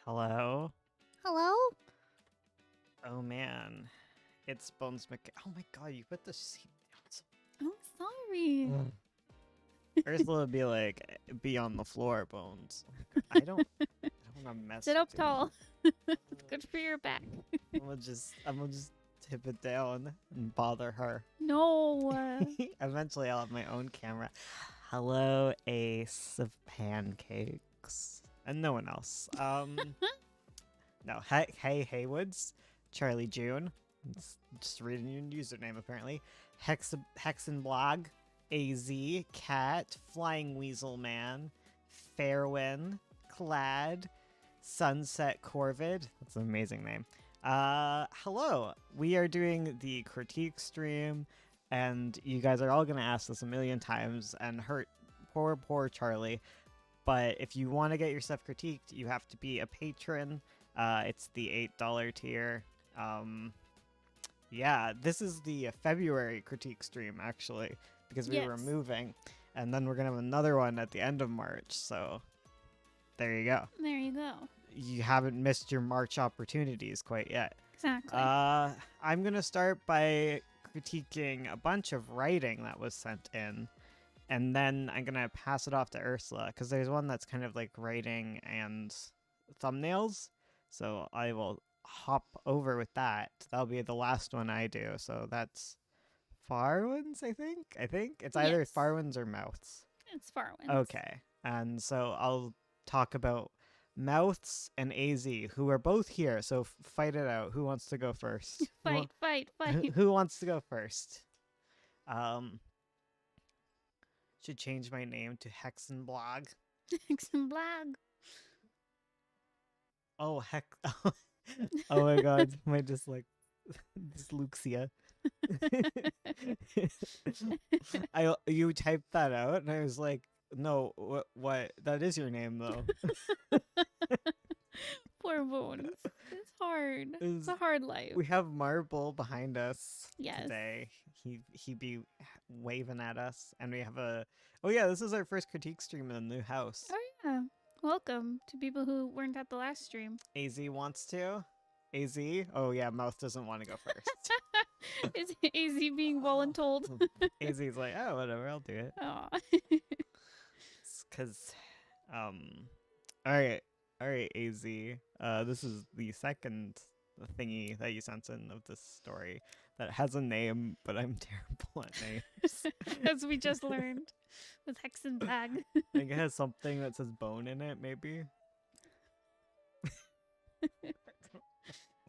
Hello? Hello? Oh man. It's Bones Mc. Oh my god, you put the seat I'm sorry. down. Ursula would be like, be on the floor, Bones. I don't want to mess Sit up with you. tall. It's good for your back. I'm gonna just tip it down and bother her. No. Eventually I'll have my own camera. Hello, Ace of Pancakes. And no one else. No, hey Haywoods, Charlie June. Just reading your username apparently. Hexenblog, AZ, Cat, Flying Weasel Man, Fairwin, Clad, Sunset Corvid. That's an amazing name. Hello. We are doing the critique stream, and you guys are all gonna ask this a million times and hurt poor Charlie. But if you want to get your stuff critiqued, you have to be a patron. It's the $8 tier. Yeah, this is the February critique stream, actually, because we were Yes. moving. And then we're going to have another one at the end of March. So there you go. There you go. You haven't missed your March opportunities quite yet. Exactly. I'm going to start by critiquing a bunch of writing that was sent in. And then I'm going to pass it off to Ursula, because there's one that's kind of like writing and thumbnails. So I will hop over with that. That'll be the last one I do. So that's Farwin's, I think. It's either Yes. Farwin's or Mouths. It's Farwin. Okay. And so I'll talk about Mouths and AZ, who are both here. So fight it out. Who wants to go first? Fight. Who wants to go first? Should change my name to Hexenblog. Some blag. Oh heck! Oh my god, my dyslexia. You typed that out, and I was like, no, what? That is your name though. Poor Bones. It's hard. It's a hard life. We have Marble behind us Yes. today. He be waving at us, and we have a. Oh yeah, this is our first critique stream in the new house. Oh yeah. Welcome to people who weren't at the last stream. AZ wants to. AZ? Oh yeah, Mouth doesn't want to go first. Is AZ being voluntold? AZ's like, oh whatever, I'll do it. Aw. Cause, all right, AZ. This is the second thingy that you sent in of this story that has a name, but I'm terrible at names. As we just learned with Hexenblag. I think it has something that says bone in it, maybe.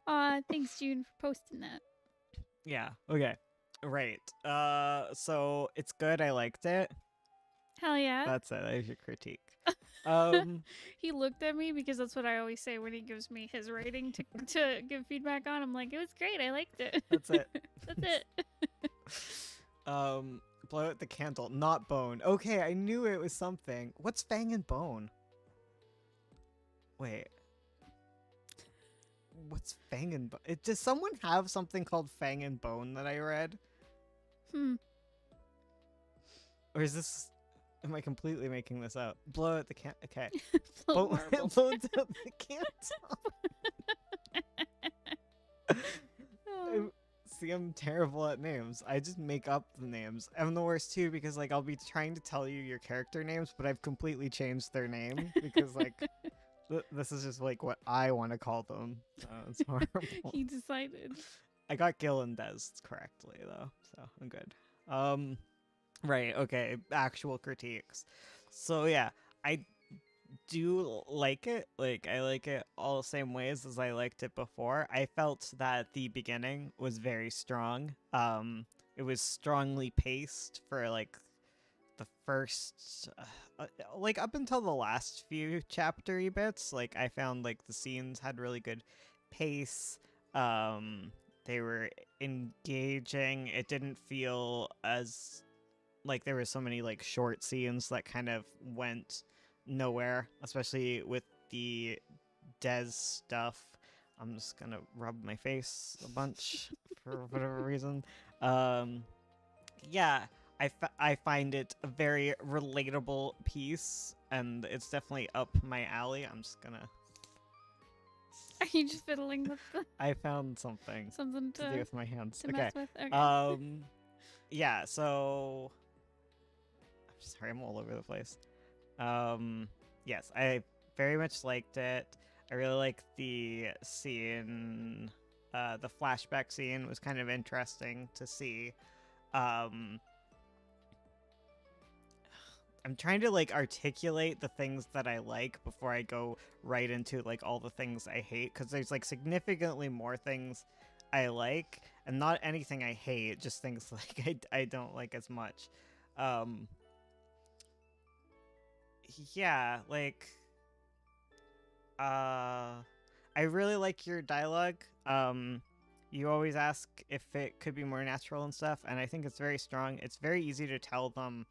Thanks June for posting that. Yeah. Okay. Right. So it's good. I liked it. Hell yeah. That's it. There's your critique. He looked at me because that's what I always say when he gives me his rating to give feedback on. I'm like, it was great. I liked it. That's it. That's it. Blow out the candle, not bone. Okay, I knew it was something. What's fang and bone? Wait. What's fang and bone? Does someone have something called fang and bone that I read? Or is this... Am I completely making this up? Blow out the can... Okay. Float marble. Blow out the candle. Oh. See, I'm terrible at names. I just make up the names. I'm the worst too because like I'll be trying to tell you your character names, but I've completely changed their name because like this is just like what I want to call them. It's horrible. He decided. I got Gil and Des correctly though, so I'm good. Right, okay, actual critiques. So yeah, I do like it. Like I like it all the same ways as I liked it before. I felt that the beginning was very strong. It was strongly paced for like the first like up until the last few chaptery bits. Like I found like the scenes had really good pace. They were engaging. It didn't feel as like there were so many like short scenes that kind of went nowhere, especially with the Des stuff. I'm just gonna rub my face a bunch for whatever reason. Yeah, I find it a very relatable piece, and it's definitely up my alley. I'm just gonna Are you just fiddling with I found something something to do with my hands. to Okay. mess with? Okay. Yeah, so I'm sorry, I'm all over the place. Yes, I very much liked it. I really liked the scene. The flashback scene was kind of interesting to see. Um, I'm trying to like articulate the things that I like before I go right into like all the things I hate, because there's like significantly more things I like and not anything I hate, just things like I don't like as much. Um, yeah, like I really like your dialogue. You always ask if it could be more natural and stuff, and I think it's very strong. It's very easy to tell them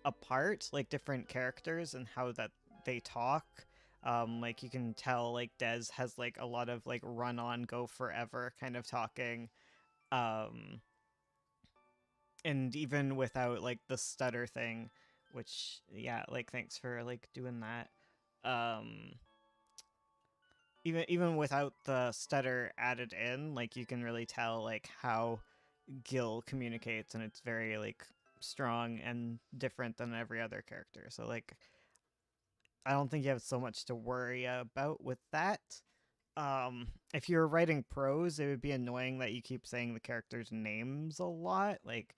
apart, like different characters and how that they talk. Like you can tell like Des has like a lot of like run on go forever kind of talking. Um and even without like the stutter thing, which yeah, like thanks for like doing that. Um even without the stutter added in, like you can really tell like how Gil communicates, and it's very like strong and different than every other character. So like I don't think you have so much to worry about with that. If you're writing prose, it would be annoying that you keep saying the characters' names a lot. Like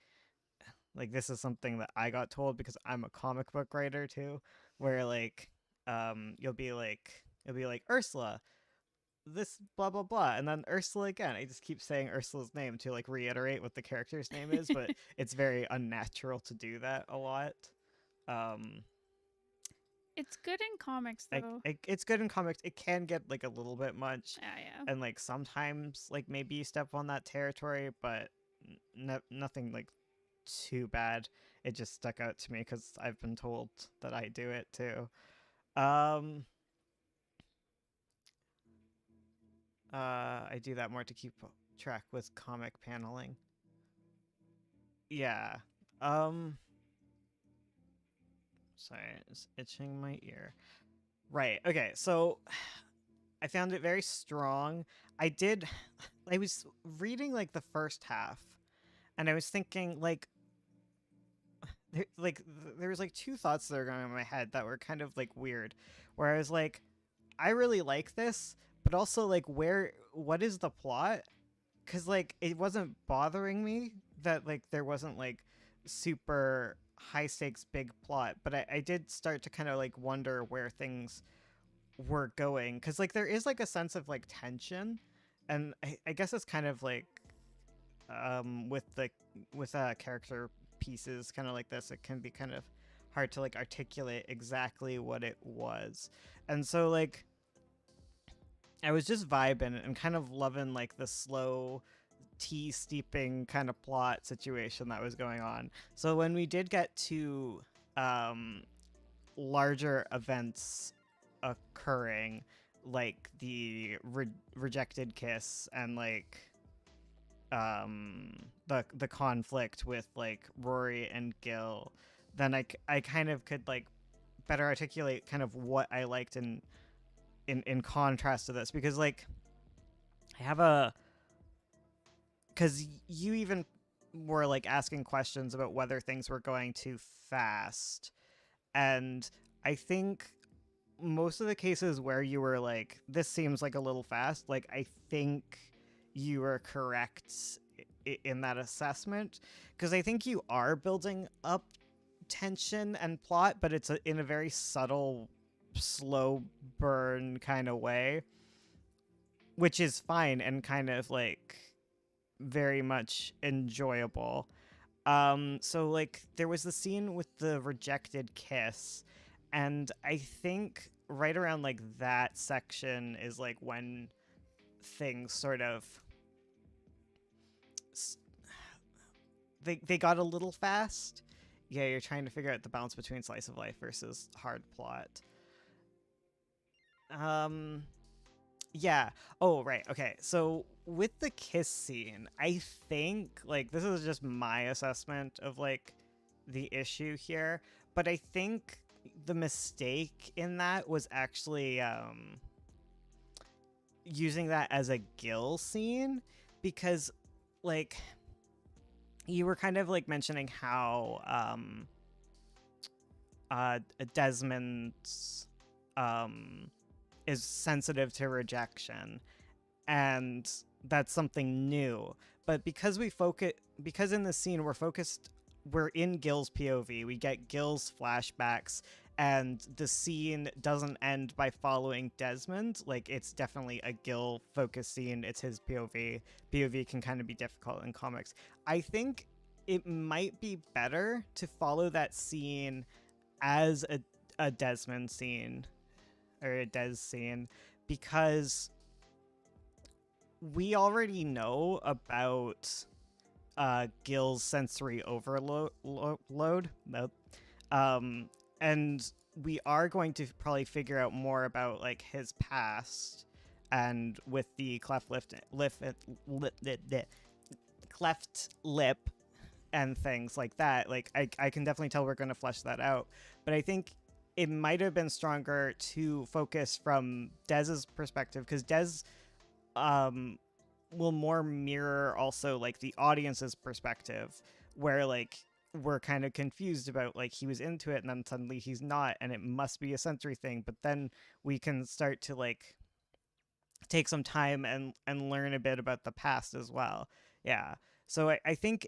this is something that I got told because I'm a comic book writer too, where like you'll be like Ursula, this blah blah blah, and then Ursula again. I just keep saying Ursula's name to like reiterate what the character's name is, but it's very unnatural to do that a lot. Um, It's good in comics though. it's good in comics. It can get like a little bit much, Yeah, yeah. and like sometimes like maybe you step on that territory, but nothing like too bad. It just stuck out to me because I've been told that I do it too. Um, I do that more to keep track with comic paneling. Yeah. Um, sorry, it's itching my ear. Right. Okay. So I found it very strong. I did. I was reading like the first half, and I was thinking there was like two thoughts that were going in my head that were kind of like weird, where I was like, I really like this, but also like what is the plot? Because like it wasn't bothering me that like there wasn't like super high stakes big plot, but I did start to kind of like wonder where things were going, because like there is like a sense of like tension, and I guess it's kind of like with the with character pieces kind of like this, it can be kind of hard to like articulate exactly what it was. And so like I was just vibing and kind of loving like the slow tea steeping kind of plot situation that was going on. So when we did get to um larger events occurring, like the rejected kiss and like the conflict with like Rory and Gil, then I kind of could like better articulate kind of what I liked in contrast to this, because like I have a because you even were like asking questions about whether things were going too fast, and I think most of the cases where you were like, this seems like a little fast, like I think you were correct in that assessment, because I think you are building up tension and plot, but it's in a very subtle, slow burn kind of way, which is fine and kind of like very much enjoyable. So like there was the scene with the rejected kiss, and I think right around like that section is like when things sort of they got a little fast. Yeah, you're trying to figure out the balance between slice of life versus hard plot. Um yeah. Oh, right. Okay. So with the kiss scene, I think like this is just my assessment of like the issue here, but I think the mistake in that was actually using that as a Gil scene because, like, you were kind of like mentioning how Desmond um, is sensitive to rejection, and that's something new. But because in this scene we're in Gil's POV, we get Gil's flashbacks, and the scene doesn't end by following Desmond. Like, it's definitely a Gil focused scene. It's his POV. POV can kind of be difficult in comics. I think it might be better to follow that scene as a Desmond scene or a Des scene because we already know about Gil's sensory overload. Nope. And we are going to probably figure out more about like his past, and with the cleft lip and things like that. Like I can definitely tell we're going to flesh that out. But I think it might have been stronger to focus from Dez's perspective because Dez um will more mirror also like the audience's perspective, where like we're kind of confused about like he was into it and then suddenly he's not, and it must be a sensory thing. But then we can start to like take some time and learn a bit about the past as well. Yeah. So I think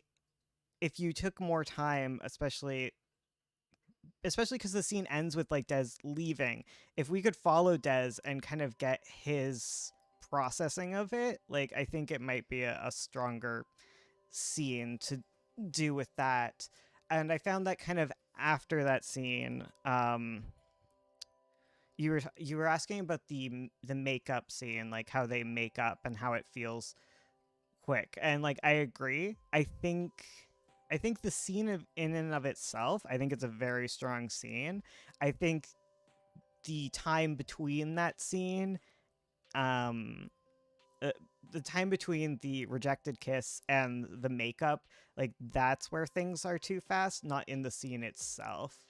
if you took more time, especially because the scene ends with like Des leaving, if we could follow Des and kind of get his processing of it, like I think it might be a stronger scene to do with that. And I found that kind of after that scene, you were asking about the makeup scene, like how they make up and how it feels quick. And like I agree. I think the scene in and of itself, I think it's a very strong scene. I think the time between that scene, um, uh, the time between the rejected kiss and the makeup, like that's where things are too fast, not in the scene itself.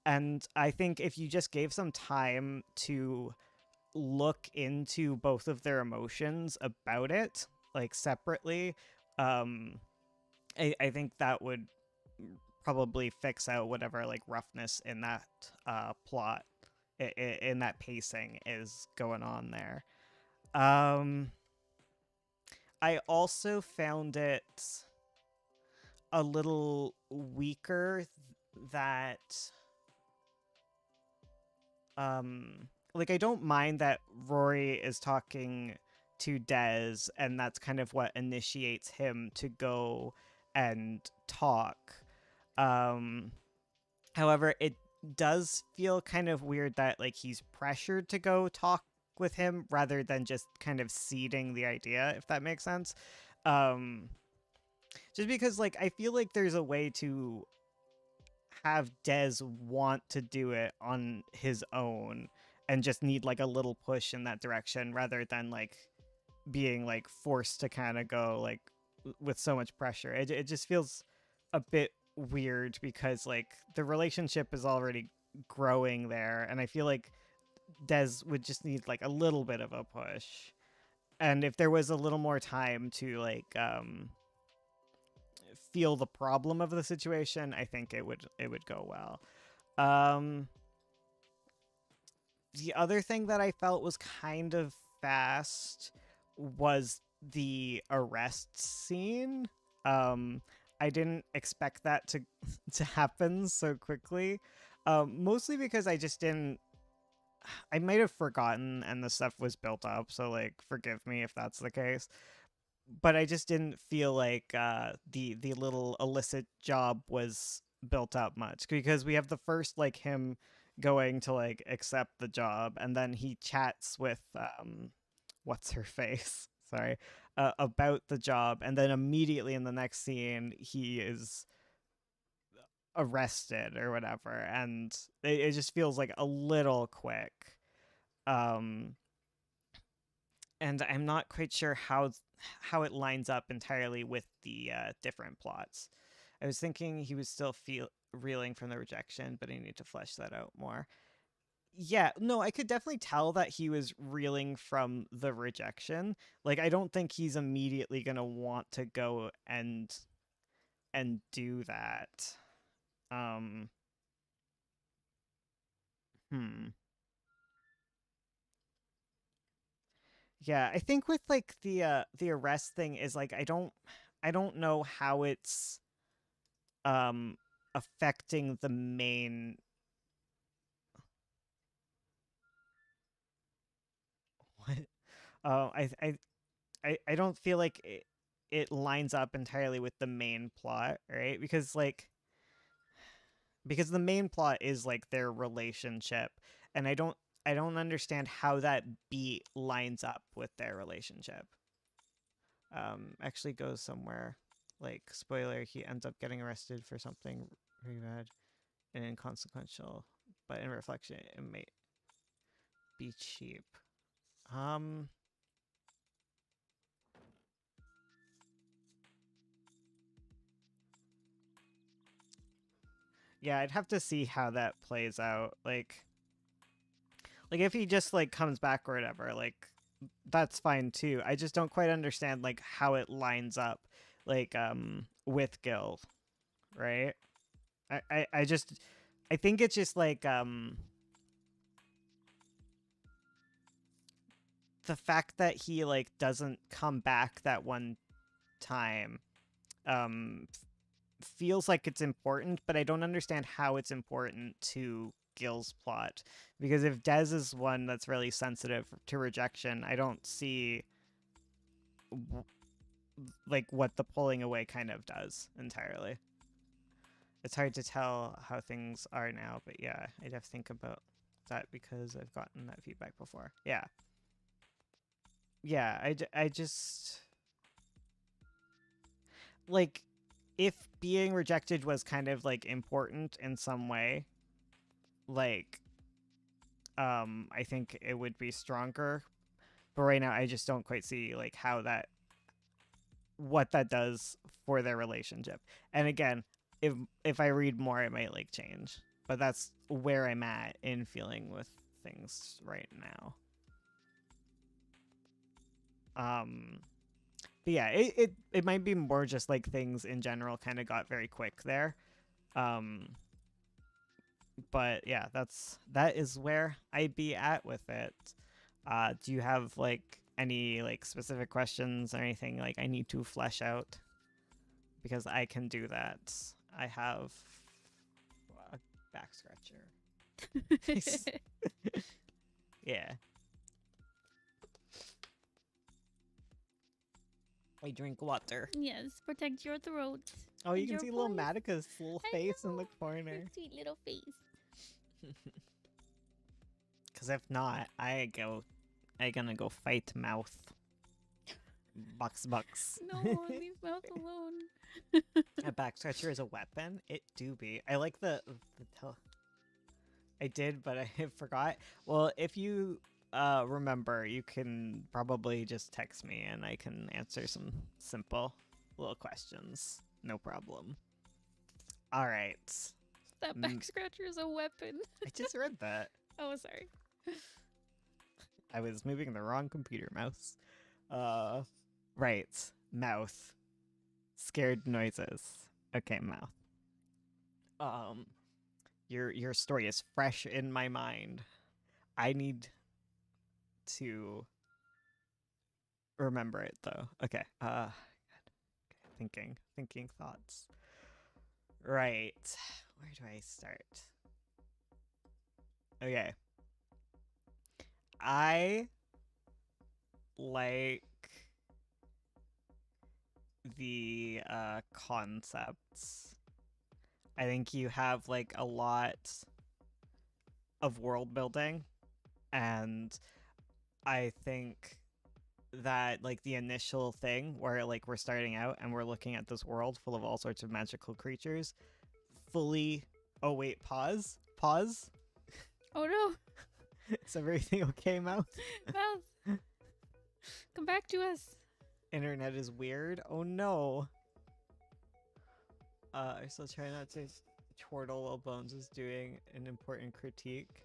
And I think if you just gave some time to look into both of their emotions about it, like separately, um, I think that would probably fix out whatever like roughness in that plot, in that pacing is going on there. Um, I also found it a little weaker that like I don't mind that Rory is talking to Des and that's kind of what initiates him to go and talk. Um However, it does feel kind of weird that like he's pressured to go talk with him rather than just kind of seeding the idea, if that makes sense. Um just because like I feel like there's a way to have Des want to do it on his own and just need like a little push in that direction rather than like being like forced to kind of go like with so much pressure. It just feels a bit weird because like the relationship is already growing there, and I feel like Des would just need like a little bit of a push. And if there was a little more time to like feel the problem of the situation, I think it would go well. Um the other thing that I felt was kind of fast was the arrest scene. Um, I didn't expect that to to happen so quickly. Mostly because I just didn't. I might have forgotten, and the stuff was built up. So like, forgive me if that's the case. But I just didn't feel like the little illicit job was built up much because we have the first like him going to like accept the job, and then he chats with what's her face sorry about the job, and then immediately in the next scene he is arrested or whatever, and it just feels like a little quick. um and I'm not quite sure how it lines up entirely with the different plots. I was thinking he was still feel reeling from the rejection, but I need to flesh that out more. Yeah, no, I could definitely tell that he was reeling from the rejection. Like, I don't think he's immediately gonna want to go and do that. Um, hmm. Yeah, I think with like the arrest thing is like I don't know how it's um affecting the main what I don't feel like it lines up entirely with the main plot, right? Because the main plot is like their relationship, and I don't understand how that beat lines up with their relationship. Actually goes somewhere. Like, spoiler, he ends up getting arrested for something very bad and inconsequential, but in reflection it may be cheap. Um yeah, I'd have to see how that plays out. Like if he just like comes back or whatever, like that's fine too. I just don't quite understand like how it lines up like with Gil, right? I just I think it's just like the fact that he like doesn't come back that one time feels like it's important, but I don't understand how it's important to Gil's plot. Because if Dez is one that's really sensitive to rejection, I don't see like what the pulling away kind of does entirely. It's hard to tell how things are now, but yeah, I'd have to think about that because I've gotten that feedback before. Yeah. Yeah, I just like if being rejected was kind of like important in some way, like I think it would be stronger. But right now I just don't quite see like how that what that does for their relationship. And again, if I read more it might like change. But that's where I'm at in feeling with things right now. Um but yeah, it might be more just like things in general kind of got very quick there. Um but yeah, that is where I'd be at with it. Do you have like any like specific questions or anything like I need to flesh out? Because I can do that. I have a back scratcher. Yeah. I drink water. Yes, protect your throat. Oh, you And can your see little voice. Matica's little I face in know. the corner. Your sweet little face. Because if not, I gonna go fight Mouth. Bucks. No, leave mouth alone. A back scratcher is a weapon? It do be. I like the I did, but I forgot. Well, if you remember, you can probably just text me and I can answer some simple little questions. No problem. All right. That back scratcher is a weapon. I just read that. Oh, sorry. I was moving the wrong computer mouse. Right. Mouth. Scared noises. Okay, mouth. Um, your story is fresh in my mind. I need to remember it though. Okay. Thinking thoughts. Right. Where do I start? Okay. I like the concepts. I think you have like a lot of world building, and I think that like the initial thing where like we're starting out and we're looking at this world full of all sorts of magical creatures fully oh wait, pause. Oh no. Is everything okay, Mouth? Mouth, come back to us. Internet is weird. Oh no. I still try not to chortle while Bones is doing an important critique.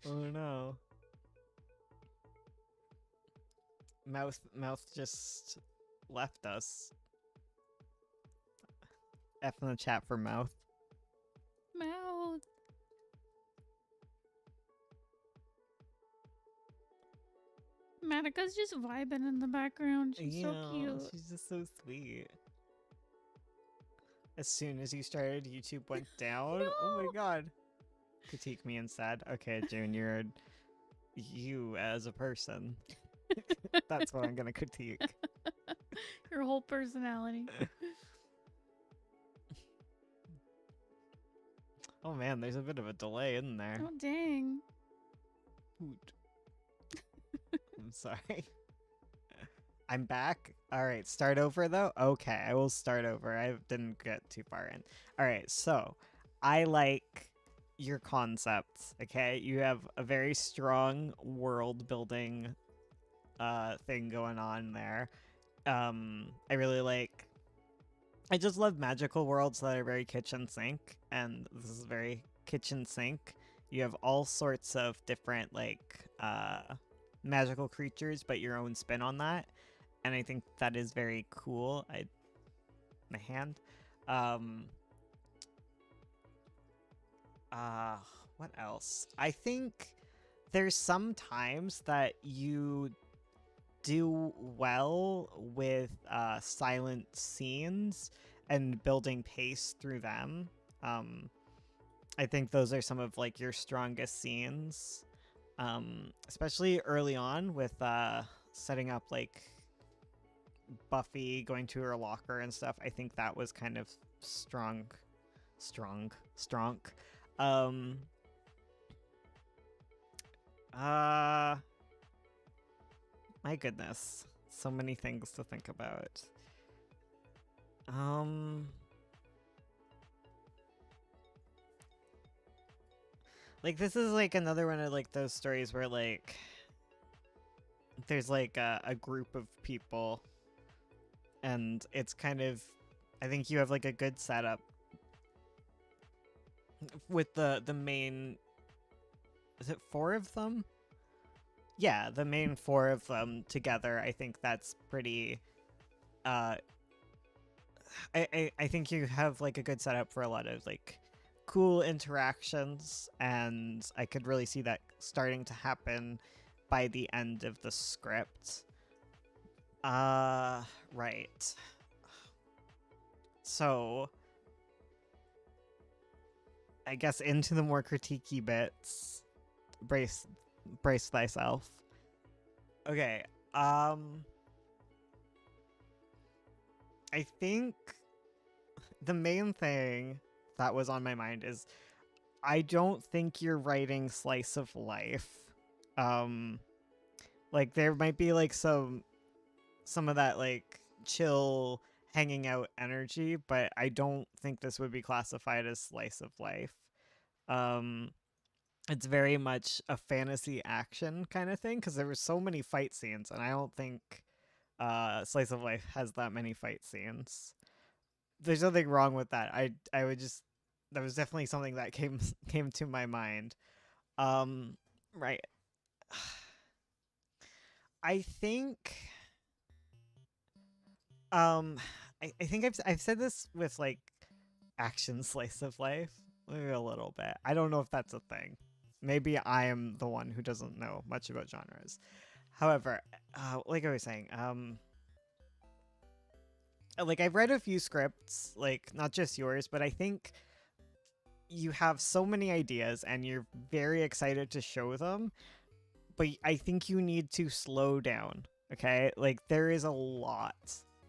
Oh no. Mouth just left us. F in the chat for mouth. Mouth. Matica's just vibing in the background. She's so cute. She's just so sweet. As soon as you started, YouTube went down. No! Oh my god. Critique me instead. Okay, Junior, you as a person. That's what I'm gonna critique. Your whole personality. Oh man, there's a bit of a delay in there. Oh dang. Hoot. I'm sorry. I'm back. All right, start over though. Okay, I will start over. I didn't get too far in. All right, so I like your concepts. Okay, you have a very strong world building thing going on there. I really like. I just love magical worlds that are very kitchen sink, and this is very kitchen sink. You have all sorts of different like magical creatures, but your own spin on that, and I think that is very cool. My hand. What else? I think there's some times that you do well with silent scenes and building pace through them. I think those are some of like your strongest scenes, especially early on with setting up like Buffy going to her locker and stuff. I think that was kind of strong. My goodness, so many things to think about. Like this is like another one of like those stories where like there's like a group of people, and it's kind of, I think you have like a good setup with the main, is it 4 of them? Yeah, the main 4 of them together. I think that's pretty I think you have like a good setup for a lot of like cool interactions, and I could really see that starting to happen by the end of the script. Right. So I guess into the more critiquey bits. Brace thyself. Okay. I think the main thing that was on my mind is I don't think you're writing slice of life. Like there might be like some of that like chill hanging out energy, but I don't think this would be classified as slice of life. It's very much a fantasy action kind of thing because there were so many fight scenes, and I don't think slice of life has that many fight scenes. There's nothing wrong with that. I would just, that was definitely something that came to my mind. Right. I think I think I've said this with like action slice of life, maybe a little bit. I don't know if that's a thing. Maybe I am the one who doesn't know much about genres. However, like I was saying, like I've read a few scripts, like not just yours, but I think you have so many ideas and you're very excited to show them, but I think you need to slow down. Okay, like there is a lot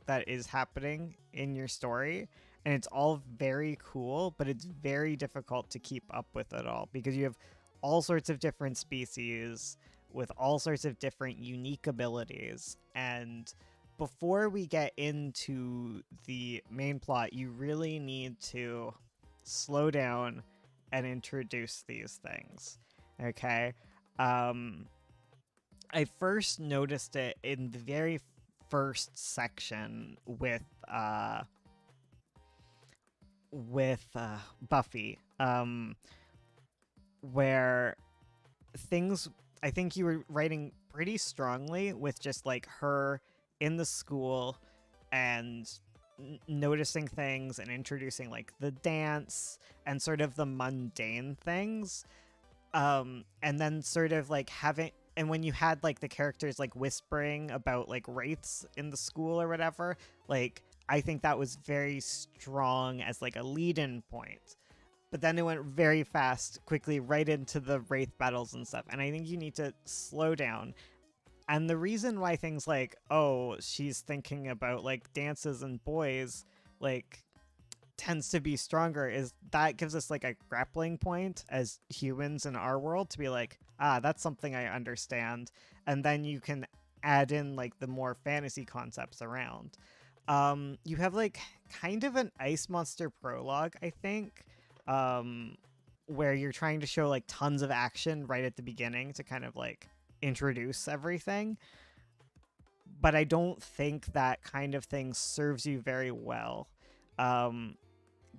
that is happening in your story, and it's all very cool, but it's very difficult to keep up with it all because you have all sorts of different species with all sorts of different unique abilities. And before we get into the main plot, you really need to slow down and introduce these things. Okay? I first noticed it in the very first section with Buffy. where things, I think you were writing pretty strongly with just like her in the school and noticing things and introducing like the dance and sort of the mundane things, and then sort of like having, and when you had like the characters like whispering about like wraiths in the school or whatever, like I think that was very strong as like a lead-in point. But then it went very fast, quickly right into the wraith battles and stuff, and I think you need to slow down. And the reason why things like, oh, she's thinking about like dances and boys, like tends to be stronger, is that gives us like a grappling point as humans in our world to be like, ah, that's something I understand. And then you can add in like the more fantasy concepts around. You have like kind of an ice monster prologue, I think, where you're trying to show like tons of action right at the beginning to kind of like introduce everything. But I don't think that kind of thing serves you very well.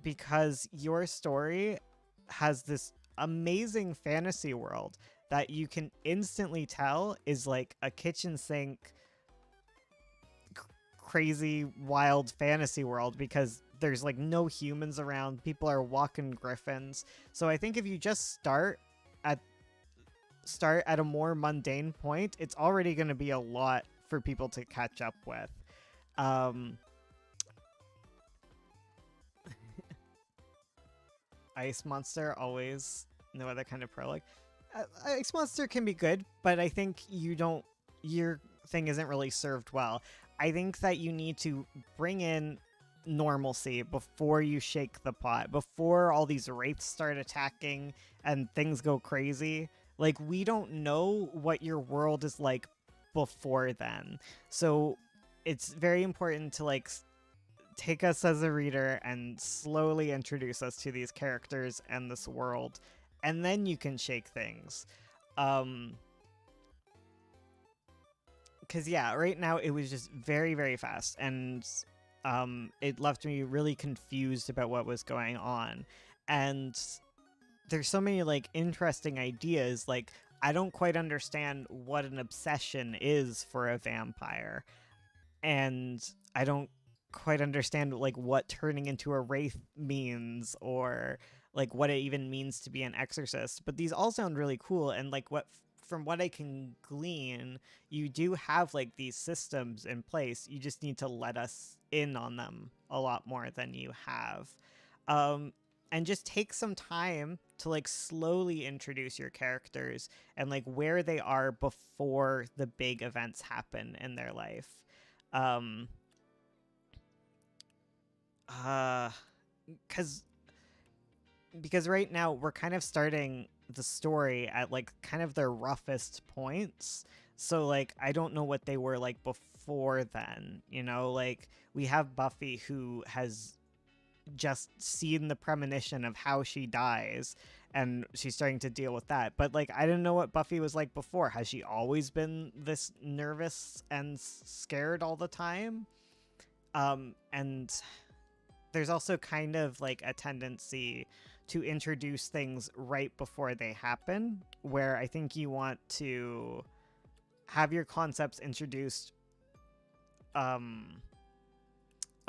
Because your story has this amazing fantasy world that you can instantly tell is like a kitchen sink crazy wild fantasy world, because there's like no humans around, people are walking griffins. So I think if you just start at a more mundane point, it's already going to be a lot for people to catch up with. Ice Monster, always no other kind of prologue. Ice Monster can be good, but I think your thing isn't really served well. I think that you need to bring in normalcy before you shake the pot, before all these wraiths start attacking and things go crazy. Like, we don't know what your world is like before then. So it's very important to like take us as a reader and slowly introduce us to these characters and this world, and then you can shake things. Because yeah, right now it was just very, very fast, and it left me really confused about what was going on. And there's so many like interesting ideas. Like, I don't quite understand what an obsession is for a vampire, and I don't quite understand like what turning into a wraith means, or like what it even means to be an exorcist. But these all sound really cool, and like from what I can glean, you do have like these systems in place. You just need to let us in on them a lot more than you have. And just take some time to like slowly introduce your characters and like where they are before the big events happen in their life. Because right now we're kind of starting the story at like kind of their roughest points. So like I don't know what they were like before then, you know? Like, we have Buffy, who has just seen the premonition of how she dies, and she's starting to deal with that. But like, I didn't know what Buffy was like before. Has she always been this nervous and scared all the time? And there's also kind of like a tendency to introduce things right before they happen, where I think you want to have your concepts introduced a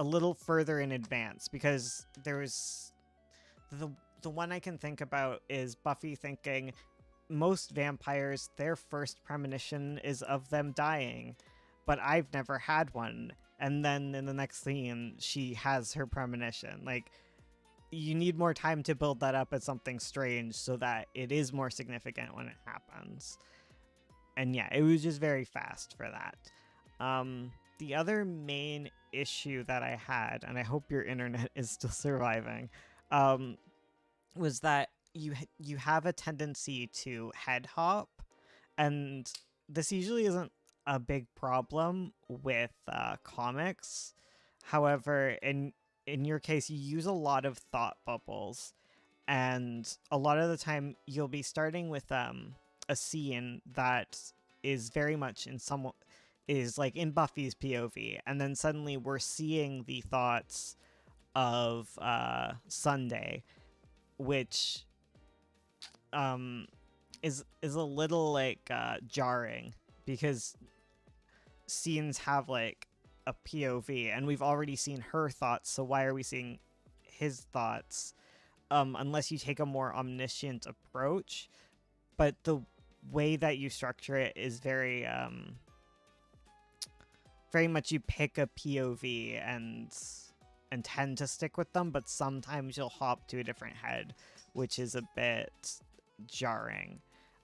little further in advance, because there's the one I can think about is Buffy thinking most vampires, their first premonition is of them dying, but I've never had one. And then in the next scene, she has her premonition. Like, you need more time to build that up as something strange so that it is more significant when it happens. And yeah, it was just very fast for that. The other main issue that I had, and I hope your internet is still surviving, was that you have a tendency to head hop, and this usually isn't a big problem with comics. However, in your case, you use a lot of thought bubbles, and a lot of the time you'll be starting with a scene that is very much is like in Buffy's POV, and then suddenly we're seeing the thoughts of Sunday, which um is a little like jarring because scenes have like a POV and we've already seen her thoughts, so why are we seeing his thoughts? Unless you take a more omniscient approach. But the way that you structure it is very much you pick a POV and tend to stick with them, but sometimes you'll hop to a different head, which is a bit jarring.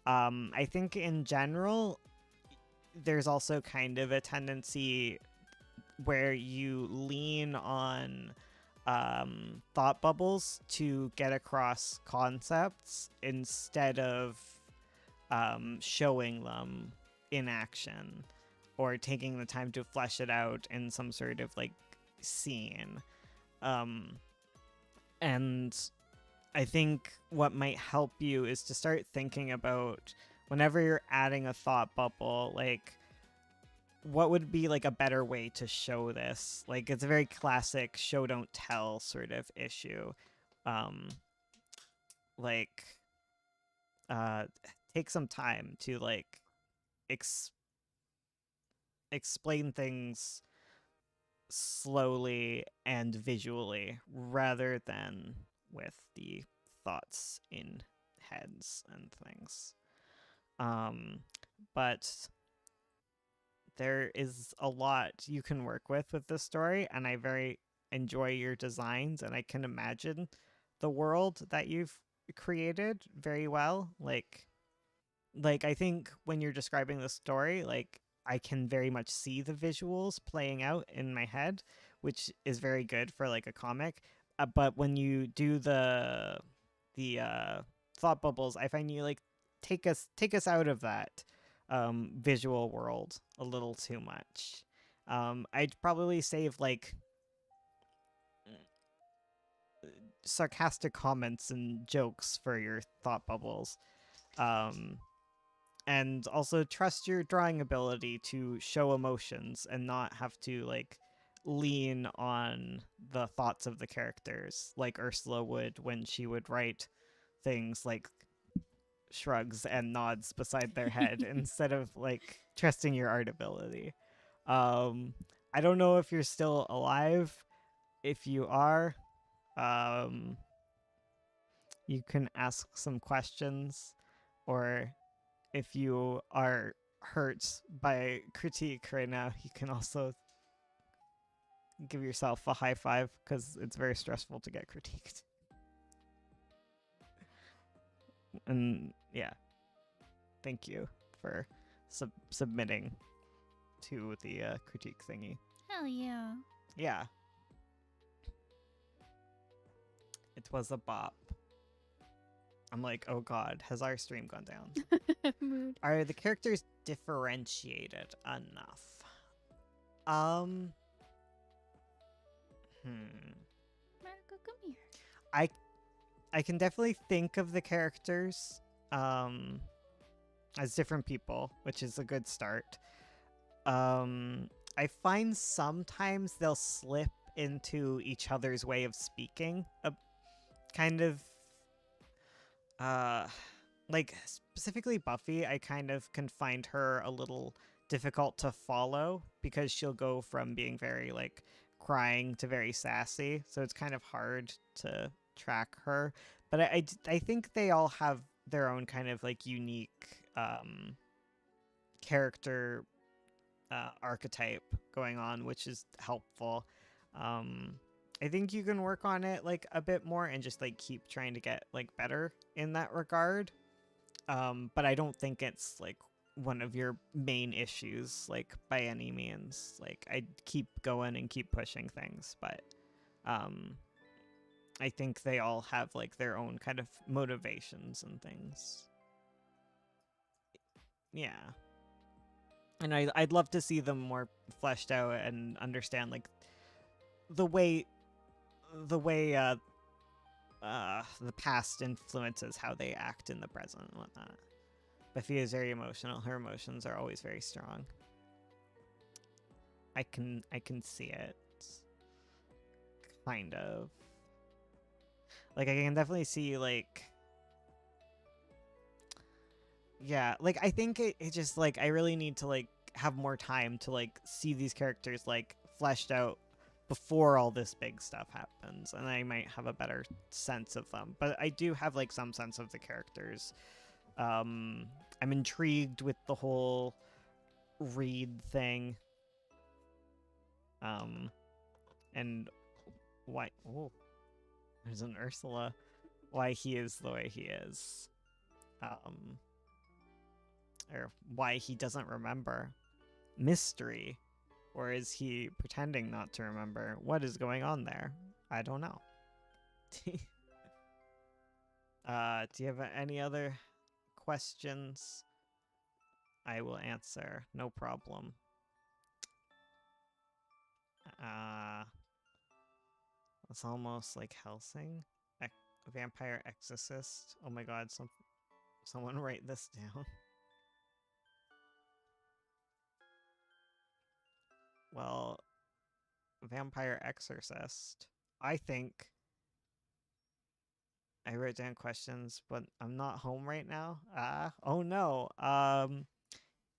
I think in general, there's also kind of a tendency where you lean on thought bubbles to get across concepts instead of showing them in action or taking the time to flesh it out in some sort of like scene. And I think what might help you is to start thinking about whenever you're adding a thought bubble, like what would be like a better way to show this? Like it's a very classic show don't tell sort of issue. Um like uh take some time to like explain things slowly and visually rather than with the thoughts in heads and things. But there is a lot you can work with this story, and I very enjoy your designs, and I can imagine the world that you've created very well. Like I think when you're describing the story, like I can very much see the visuals playing out in my head, which is very good for like a comic. But when you do the thought bubbles, I find you like take us out of that visual world a little too much. I'd probably save like sarcastic comments and jokes for your thought bubbles. Um, and also trust your drawing ability to show emotions and not have to like lean on the thoughts of the characters like Ursula would when she would write things like shrugs and nods beside their head instead of like trusting your art ability. um I don't know if you're still alive. If you are, um you can ask some questions, or if you are hurt by critique right now, you can also give yourself a high five because it's very stressful to get critiqued. And yeah, thank you for submitting to the critique thingy. Hell yeah. Yeah, it was a bop. I'm like, oh god, has our stream gone down? Mood. Are the characters differentiated enough? Um, Marco, come here. I can definitely think of the characters as different people, which is a good start. I find sometimes they'll slip into each other's way of speaking, kind of like specifically Buffy. I kind of can find her a little difficult to follow because she'll go from being very like crying to very sassy, so it's kind of hard to track her. But I think they all have their own kind of like unique character archetype going on, which is helpful. I think you can work on it like a bit more and just like keep trying to get like better in that regard. But I don't think it's like one of your main issues like by any means. Like I keep going and keep pushing things, but I think they all have like their own kind of motivations and things. Yeah. And I'd love to see them more fleshed out and understand like the way the past influences how they act in the present and whatnot. Buffy is very emotional. Her emotions are always very strong. I can see it. Kind of. Like I can definitely see like yeah, like I think it just like I really need to like have more time to like see these characters like fleshed out before all this big stuff happens, and I might have a better sense of them. But I do have like some sense of the characters. I'm intrigued with the whole Reed thing. And why? Oh, there's an Ursula. Why he is the way he is. Um, or why he doesn't remember. Mystery. Or is he pretending not to remember? What is going on there? I don't know. Do you have any other questions? I will answer. No problem. It's almost like Helsing. Vampire exorcist. Oh my god, someone write this down. Well, vampire exorcist. I think I wrote down questions, but I'm not home right now. Oh no.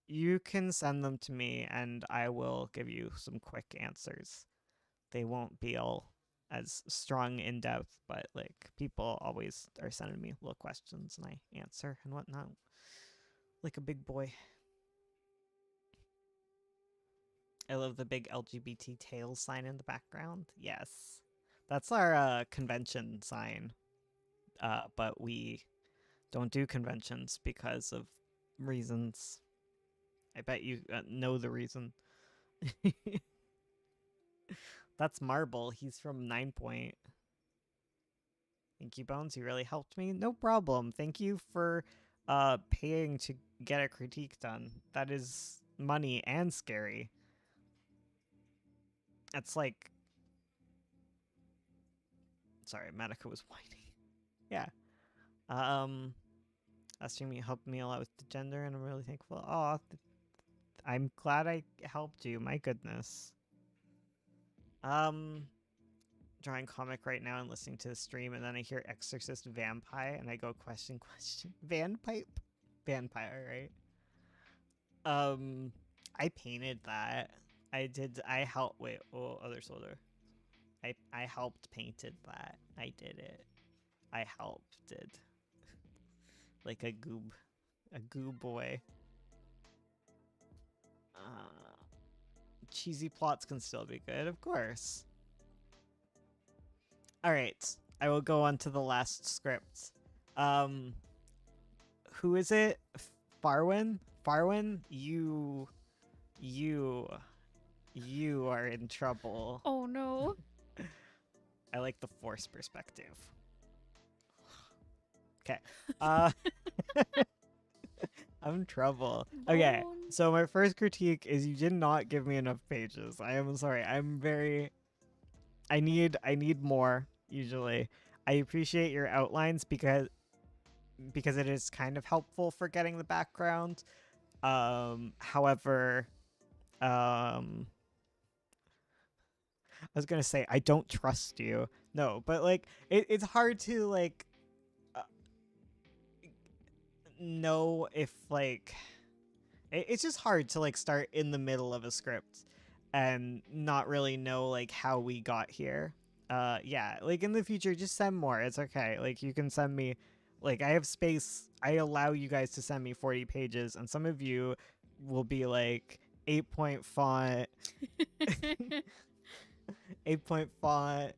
You can send them to me and I will give you some quick answers. They won't be all as strong in depth, but like people always are sending me little questions and I answer and whatnot. Like a big boy. I love the big LGBT tail sign in the background. Yes. That's our convention sign. But we don't do conventions because of reasons. I bet you know the reason. That's Marble. He's from 9 Point. Thank you, Bones. You really helped me. No problem. Thank you for paying to get a critique done. That is money and scary. It's like... Sorry, Madoka was whining. Yeah. Asking me helped me a lot with the gender, and I'm really thankful. Oh, I'm glad I helped you. My goodness. Drawing comic right now and listening to the stream, and then I hear Exorcist Vampire, and I go question. Vampire, right? I painted that. I helped. Wait, oh, other shoulder. I helped painted that. I did it. I helped did. Like a goob boy. Cheesy plots can still be good, of course. All right, I will go on to the last script. Who is it? Farwin? Farwin, you are in trouble. Oh no. I like the force perspective. Okay. I'm in trouble. Okay, so my first critique is you did not give me enough pages. I am sorry. I need more usually. I appreciate your outlines because it is kind of helpful for getting the background. However, I was gonna say I don't trust you. No, but like it's hard to like know if like it's just hard to like start in the middle of a script and not really know like how we got here. Yeah, like in the future just send more. It's okay. Like you can send me like I have space. I allow you guys to send me 40 pages and some of you will be like 8-point font 8-point font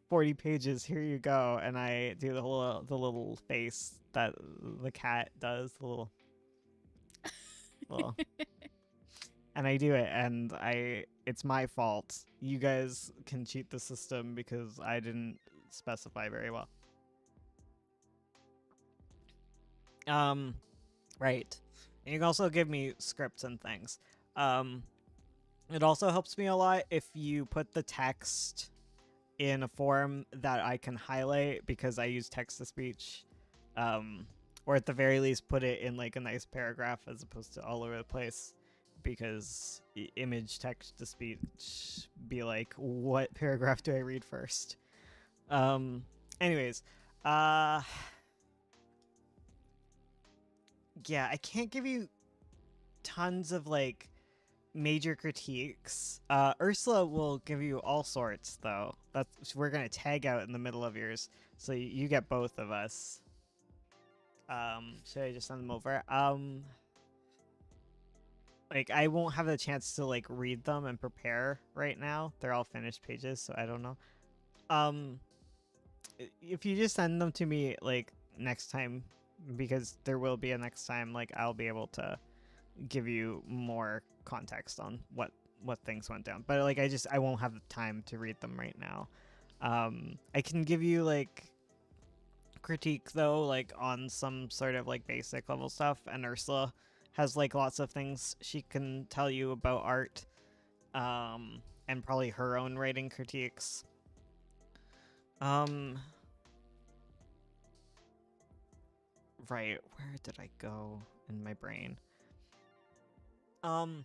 40 pages, here you go, and I do the little face that the cat does, the little and I do it, and it's my fault. You guys can cheat the system because I didn't specify very well. Right. And you can also give me scripts and things. It also helps me a lot if you put the text in a form that I can highlight because I use text to speech. Or at the very least put it in like a nice paragraph as opposed to all over the place, because image text to speech be like, what paragraph do I read first? Anyways, yeah, I can't give you tons of like major critiques. Ursula will give you all sorts though. That's we're gonna tag out in the middle of yours, so you get both of us. Should I just send them over? Like I won't have the chance to like read them and prepare right now. They're all finished pages, so I don't know. Um, if you just send them to me like next time, because there will be a next time, like I'll be able to give you more context on what things went down. But like I won't have the time to read them right now. I can give you like critique though, like on some sort of like basic level stuff, and Ursula has like lots of things she can tell you about art, and probably her own writing critiques. Um, right, where did I go in my brain? Um,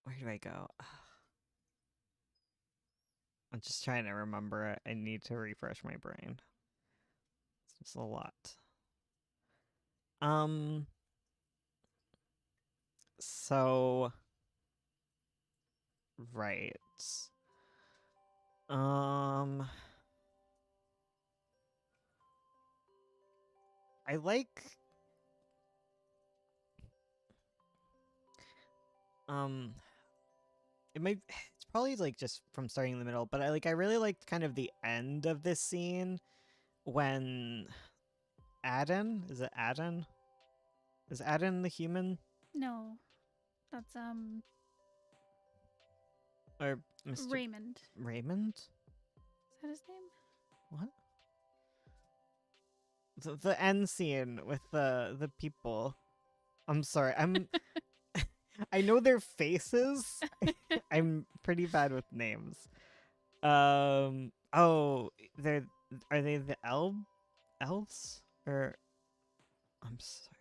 where do I go? I'm just trying to remember it. I need to refresh my brain. It's just a lot. Um, so right. Um, I like um it might it's probably like just from starting in the middle, but I really liked kind of the end of this scene when Aden, is it Aden? Is Aden the human No, that's or Mr. Raymond. Raymond? Is that his name? What? The end scene with the people. I'm sorry. I know their faces. I'm pretty bad with names. Oh, they're are they the elves or I'm sorry.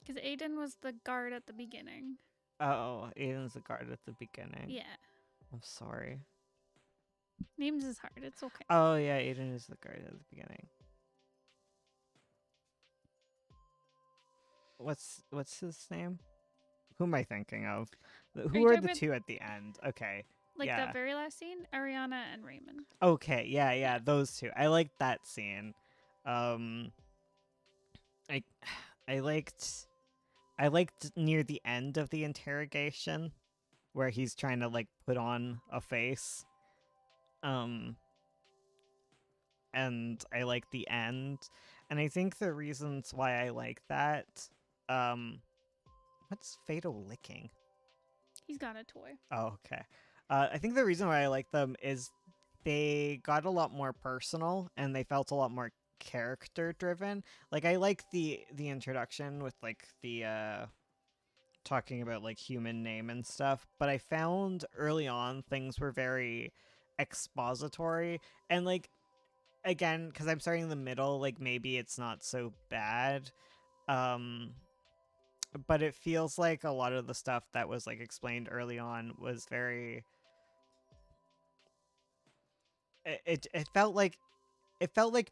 Because Aiden was the guard at the beginning. Oh, Aiden's the guard at the beginning. Yeah. I'm sorry. Names is hard. It's okay. Oh yeah, Aiden is the guard at the beginning. What's his name? Who am I thinking of? Who are the two at the end? Okay. Like yeah. that very last scene, Ariana and Raymond. Okay, yeah, those two. I liked that scene. Um I I liked near the end of the interrogation where he's trying to like put on a face. And I like the end. And I think the reasons why I like that, what's Fatal licking? He's got a toy. Oh, okay. I think the reason why I like them is they got a lot more personal and they felt a lot more character driven. Like I like the introduction with like the talking about like human name and stuff, but I found early on things were very expository and like again because I'm starting in the middle, like maybe it's not so bad, um but it feels like a lot of the stuff that was like explained early on was very it felt like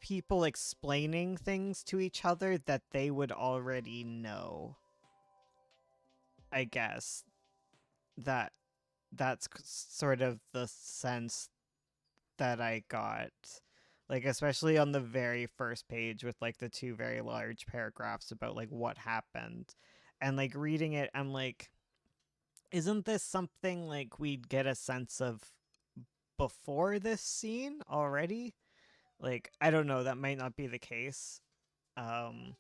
people explaining things to each other that they would already know. I guess that sort of the sense that I got. Like especially on the very first page with like the two very large paragraphs about like what happened. And like reading it, I'm like, isn't this something like we'd get a sense of before this scene already? Like, I don't know, that might not be the case. Um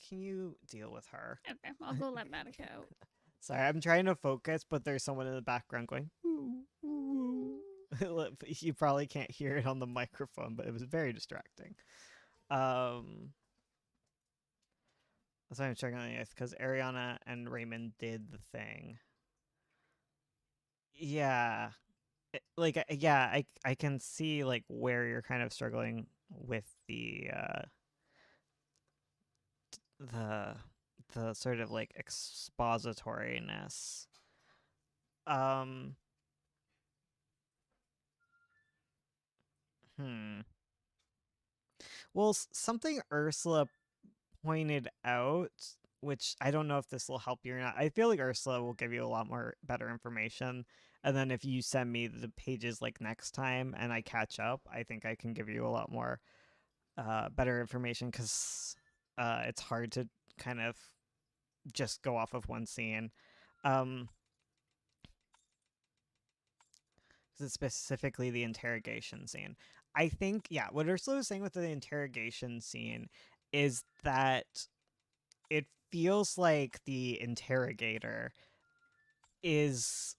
can you deal with her? Okay, I'll go let Matica out. Sorry, I'm trying to focus, but there's someone in the background going, ooh, ooh. You probably can't hear it on the microphone, but it was very distracting. That's why I'm checking on this, because Ariana and Raymond did the thing. Yeah. I can see like where you're kind of struggling with the sort of like expositoriness. Um Hmm. Well, something Ursula pointed out, which I don't know if this will help you or not. I feel like Ursula will give you a lot more better information. And then if you send me the pages like next time and I catch up, I think I can give you a lot more better information because it's hard to kind of just go off of one scene. Um, it's specifically the interrogation scene. I think, yeah, what Ursula was saying with the interrogation scene is that it feels like the interrogator is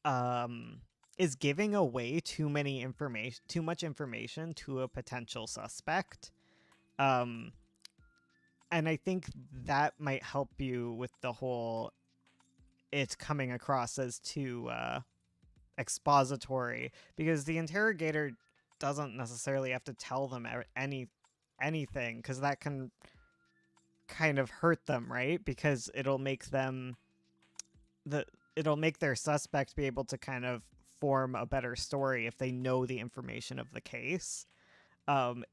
um is giving away too much information to a potential suspect. Um and I think that might help you with the whole it's coming across as too expository because the interrogator doesn't necessarily have to tell them anything because that can kind of hurt them, right? Because the it'll make their suspect be able to kind of form a better story if they know the information of the case. Um,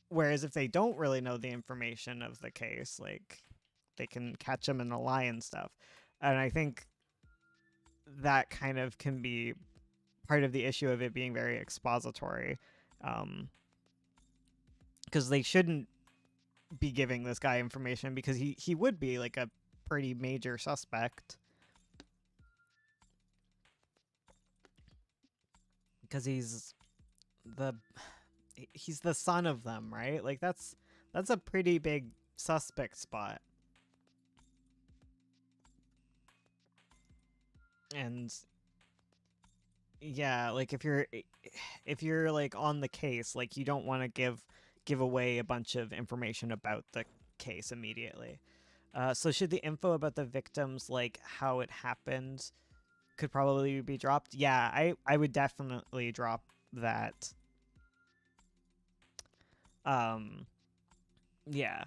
Whereas if they don't really know the information of the case, like they can catch them in a lie and stuff. And I think that kind of can be part of the issue of it being very expository. Because they shouldn't be giving this guy information because he would be like a pretty major suspect because the he's the son of them, right? Like that's a pretty big suspect spot. And yeah, like if you're like on the case, like you don't want to give away a bunch of information about the case immediately. So should the info about the victims, like how it happened, could probably be dropped? Yeah, I would definitely drop that. Um, yeah,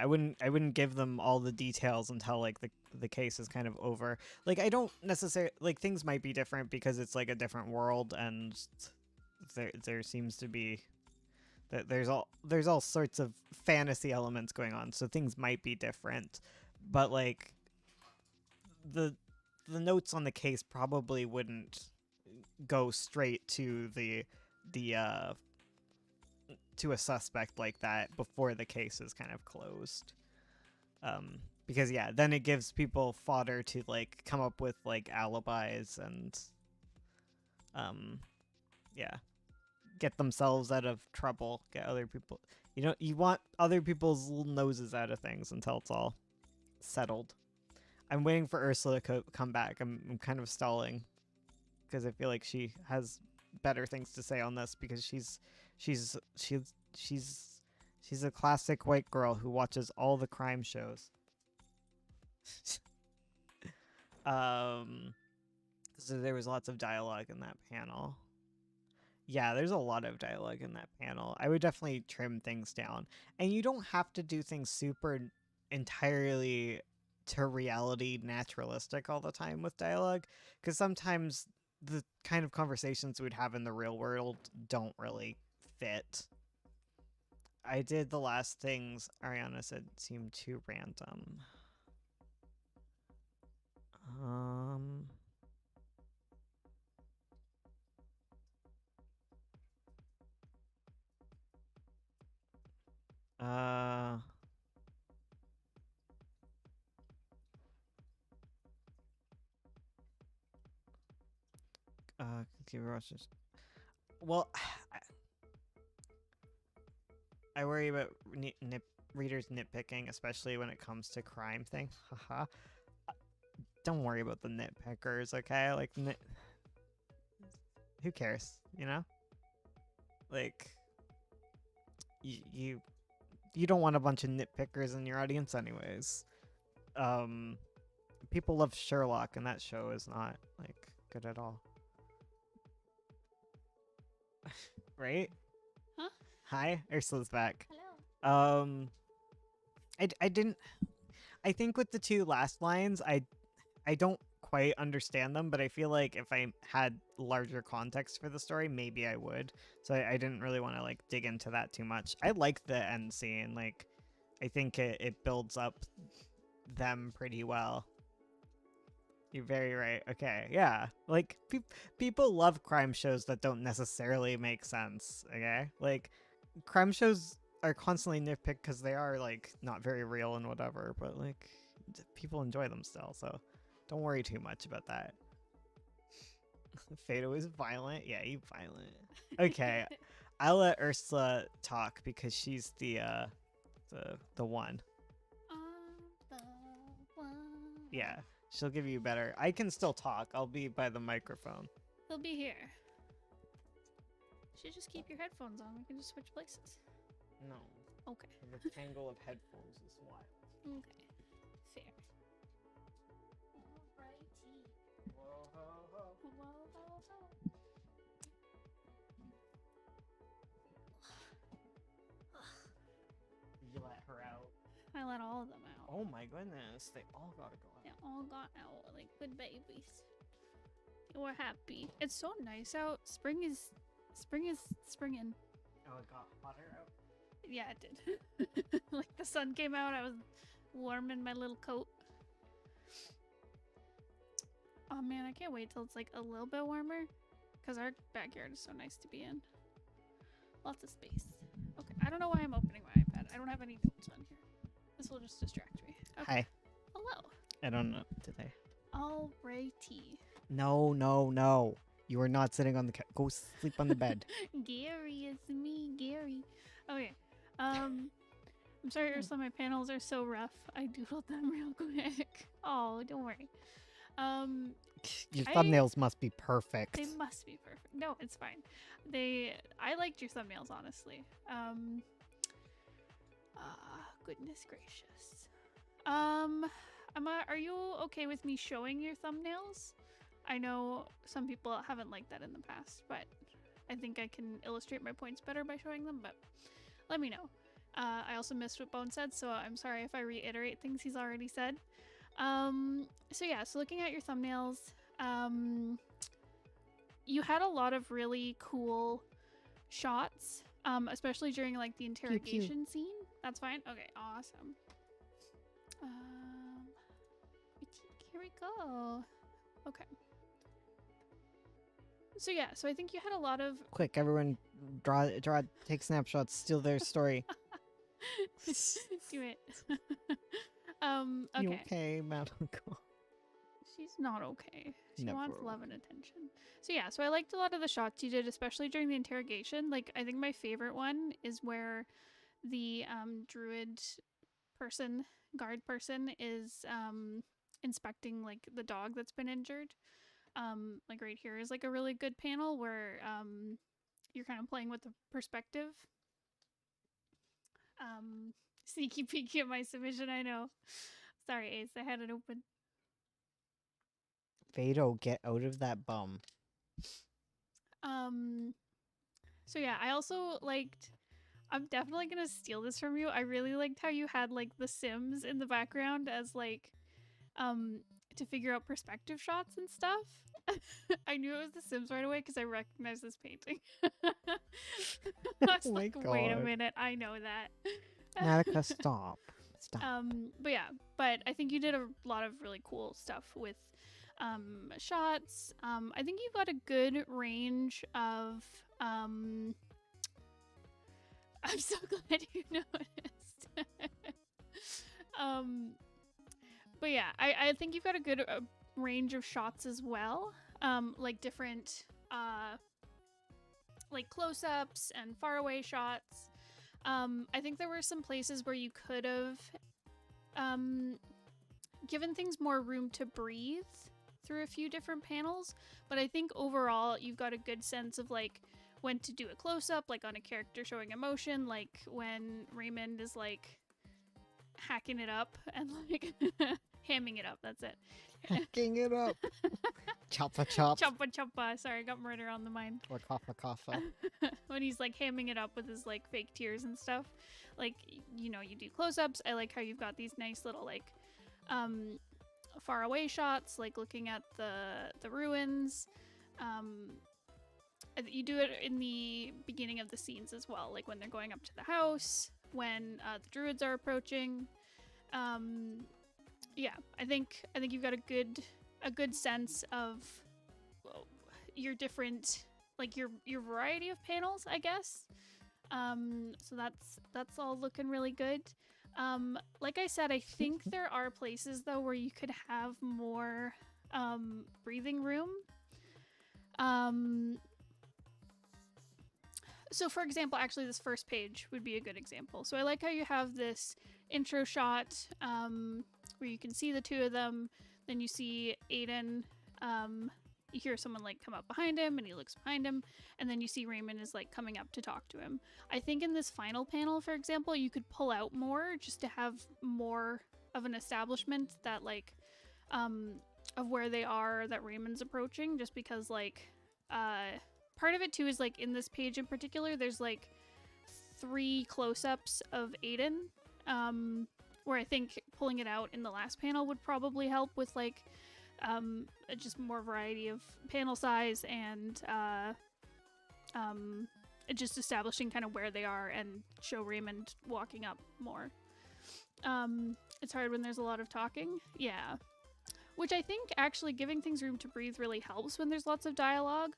I wouldn't give them all the details until like the case is kind of over. Like I don't necessarily like things might be different because it's like a different world and there seems to be that there's all sorts of fantasy elements going on, so things might be different. But like the the notes on the case probably wouldn't go straight to the to a suspect like that before the case is kind of closed. Because yeah, then it gives people fodder to like come up with like alibis and um yeah, get themselves out of trouble, get other people, you want other people's little noses out of things until it's all settled. I'm waiting for Ursula to come back. I'm kind of stalling because I feel like she has better things to say on this because she's she's she's she's a classic white girl who watches all the crime shows. um, so there was lots of dialogue in that panel. Yeah, there's a lot of dialogue in that panel. I would definitely trim things down, and you don't have to do things super entirely to reality naturalistic all the time with dialogue because sometimes the kind of conversations we'd have in the real world don't really fit. I did the last things Ariana said seemed too random. Um uh computer watches. Well, I worry about readers nitpicking, especially when it comes to crime things. Haha. Don't worry about the nitpickers, okay? Like, who cares? You know, like you you don't want a bunch of nitpickers in your audience, anyways. Um, People love Sherlock, and that show is not like good at all, right? Huh? Hi, Ursula's back. Hello. Um, I didn't. I think with the two last lines, I don't quite understand them, but I feel like if I had larger context for the story, maybe I would. So I didn't really want to like dig into that too much. I like the end scene. Like, I think it builds up them pretty well. You're very right. Okay, yeah. Like, people love crime shows that don't necessarily make sense, okay? Like, crime shows are constantly nitpicked because they are, like, not very real and whatever, but, like, people enjoy them still, so don't worry too much about that. Fado is violent? Yeah, you violent. Okay, I'll let Ursula talk because she's the one. The one. Yeah. She'll give you better. I can still talk. I'll be by the microphone. He'll be here. You should just keep your headphones on. We can just switch places. No. Okay. The tangle of headphones is wild. Okay. Fair. Alrighty. Whoa, ho, ho. Whoa, ho, ho. You let her out. I let all of them out. Oh my goodness. They all gotta go They out. all got out like good babies. They were happy. It's so nice out. Spring is springing. Oh, it got hotter out? Yeah, it did. Like the sun came out, I was warm in my little coat. Oh man, I can't wait till it's like a little bit warmer because our backyard is so nice to be in. Lots of space. Okay, I don't know why I'm opening my iPad. I don't have any notes on here. This will just distract me. Okay. Hi. Hello. I don't know. Did I? Alrighty. No, no, no. You are not sitting on the couch. Go sleep on the bed. Gary, it's me, Gary. Okay. I'm sorry, Ursula, my panels are so rough. I doodled them real quick. Oh, don't worry. Your thumbnails must be They perfect. must be perfect. No, it's fine. I liked your thumbnails, honestly. Goodness gracious. Are you okay with me showing your thumbnails? I know some people haven't liked that in the past, but I think I can illustrate my points better by showing them, but let me know. I also missed what Bone said, so I'm sorry if I reiterate things he's already said. So yeah, so looking at your thumbnails, you had a lot of really cool shots, especially during like the interrogation scene. That's fine. Okay, awesome. Here we go. Okay. So yeah, so I think you had a lot of Quick, everyone, draw, take snapshots, steal their story. do it. You Okay. okay, Madako? She's not okay. She Never wants love and attention. So yeah, so I liked a lot of the shots you did, especially during the interrogation. Like, I think my favorite one is where the druid person, guard person, is inspecting like the dog that's been injured. Like right here is like a really good panel where you're kind of playing with the perspective. Sneaky peeky at my submission, I know. Sorry, Ace, I had it open. Fado, get out of that bum. So yeah, I also liked, I'm definitely gonna steal this from you. I really liked how you had like the Sims in the background as like to figure out perspective shots and stuff. I knew it was the Sims right away because I recognized this painting. I was Oh my like, wait a God. minute, I know that. Madaka, stop. Stop. But yeah, but I think you did a lot of really cool stuff with shots. I think you got a good range of I'm so glad you noticed. But yeah, I think you've got a good range of shots as well. Like different like close-ups and faraway shots. I think there were some places where you could have given things more room to breathe through a few different panels, but I think overall you've got a good sense of like when to do a close-up, like on a character showing emotion, like when Raymond is like hacking it up and like hamming it up, that's it. Hacking it up. Choppa chop. Choppa choppa, sorry, I got murder on the mind. Or kaffa kaffa. When he's like hamming it up with his like fake tears and stuff, like, you know, you do close-ups. I like how you've got these nice little like faraway shots, like looking at the ruins. You do it in the beginning of the scenes as well, like when they're going up to the house, when the druids are approaching. Yeah, I think you've got a good sense of your different, like your variety of panels, I guess. So that's all looking really good. Like I said, I think there are places though where you could have more breathing room. So for example, actually this first page would be a good example. So I like how you have this intro shot where you can see the two of them, then you see Aiden, you hear someone like come up behind him and he looks behind him, and then you see Raymond is like coming up to talk to him. I think in this final panel, for example, you could pull out more just to have more of an establishment that like of where they are, that Raymond's approaching, just because like part of it too is like in this page in particular there's like 3 close-ups of Aiden, where I think pulling it out in the last panel would probably help with like just more variety of panel size and just establishing kind of where they are and show Raymond walking up more. It's hard when there's a lot of talking. Yeah. Which I think actually giving things room to breathe really helps when there's lots of dialogue.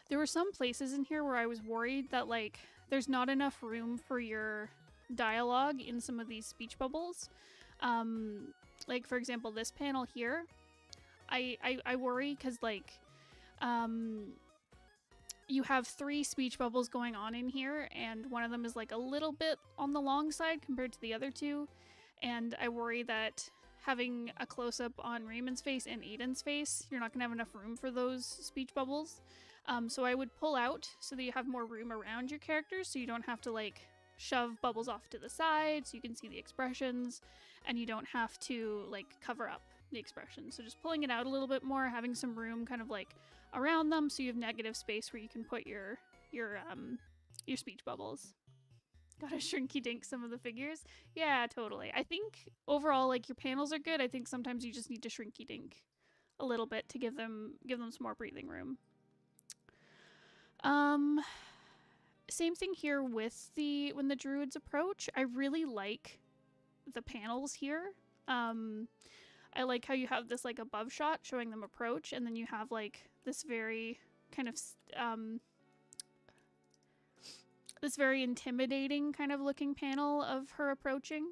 There were some places in here where I was worried that like there's not enough room for your dialogue in some of these speech bubbles. Like for example, this panel here, I worry because like you have 3 speech bubbles going on in here, and one of them is like a little bit on the long side compared to the other 2, and I worry that having a close-up on Raymond's face and Aiden's face, you're not gonna have enough room for those speech bubbles. So I would pull out so that you have more room around your characters, so you don't have to like shove bubbles off to the side so you can see the expressions, and you don't have to like cover up the expressions. So just pulling it out a little bit more, having some room kind of like around them so you have negative space where you can put your speech bubbles. Gotta shrinky dink some of the figures. Yeah, totally. I think overall like your panels are good. I think sometimes you just need to shrinky dink a little bit to give them some more breathing room. Same thing here with when the druids approach. I really like the panels here. I like how you have this like above shot showing them approach, and then you have like this very kind of this very intimidating kind of looking panel of her approaching.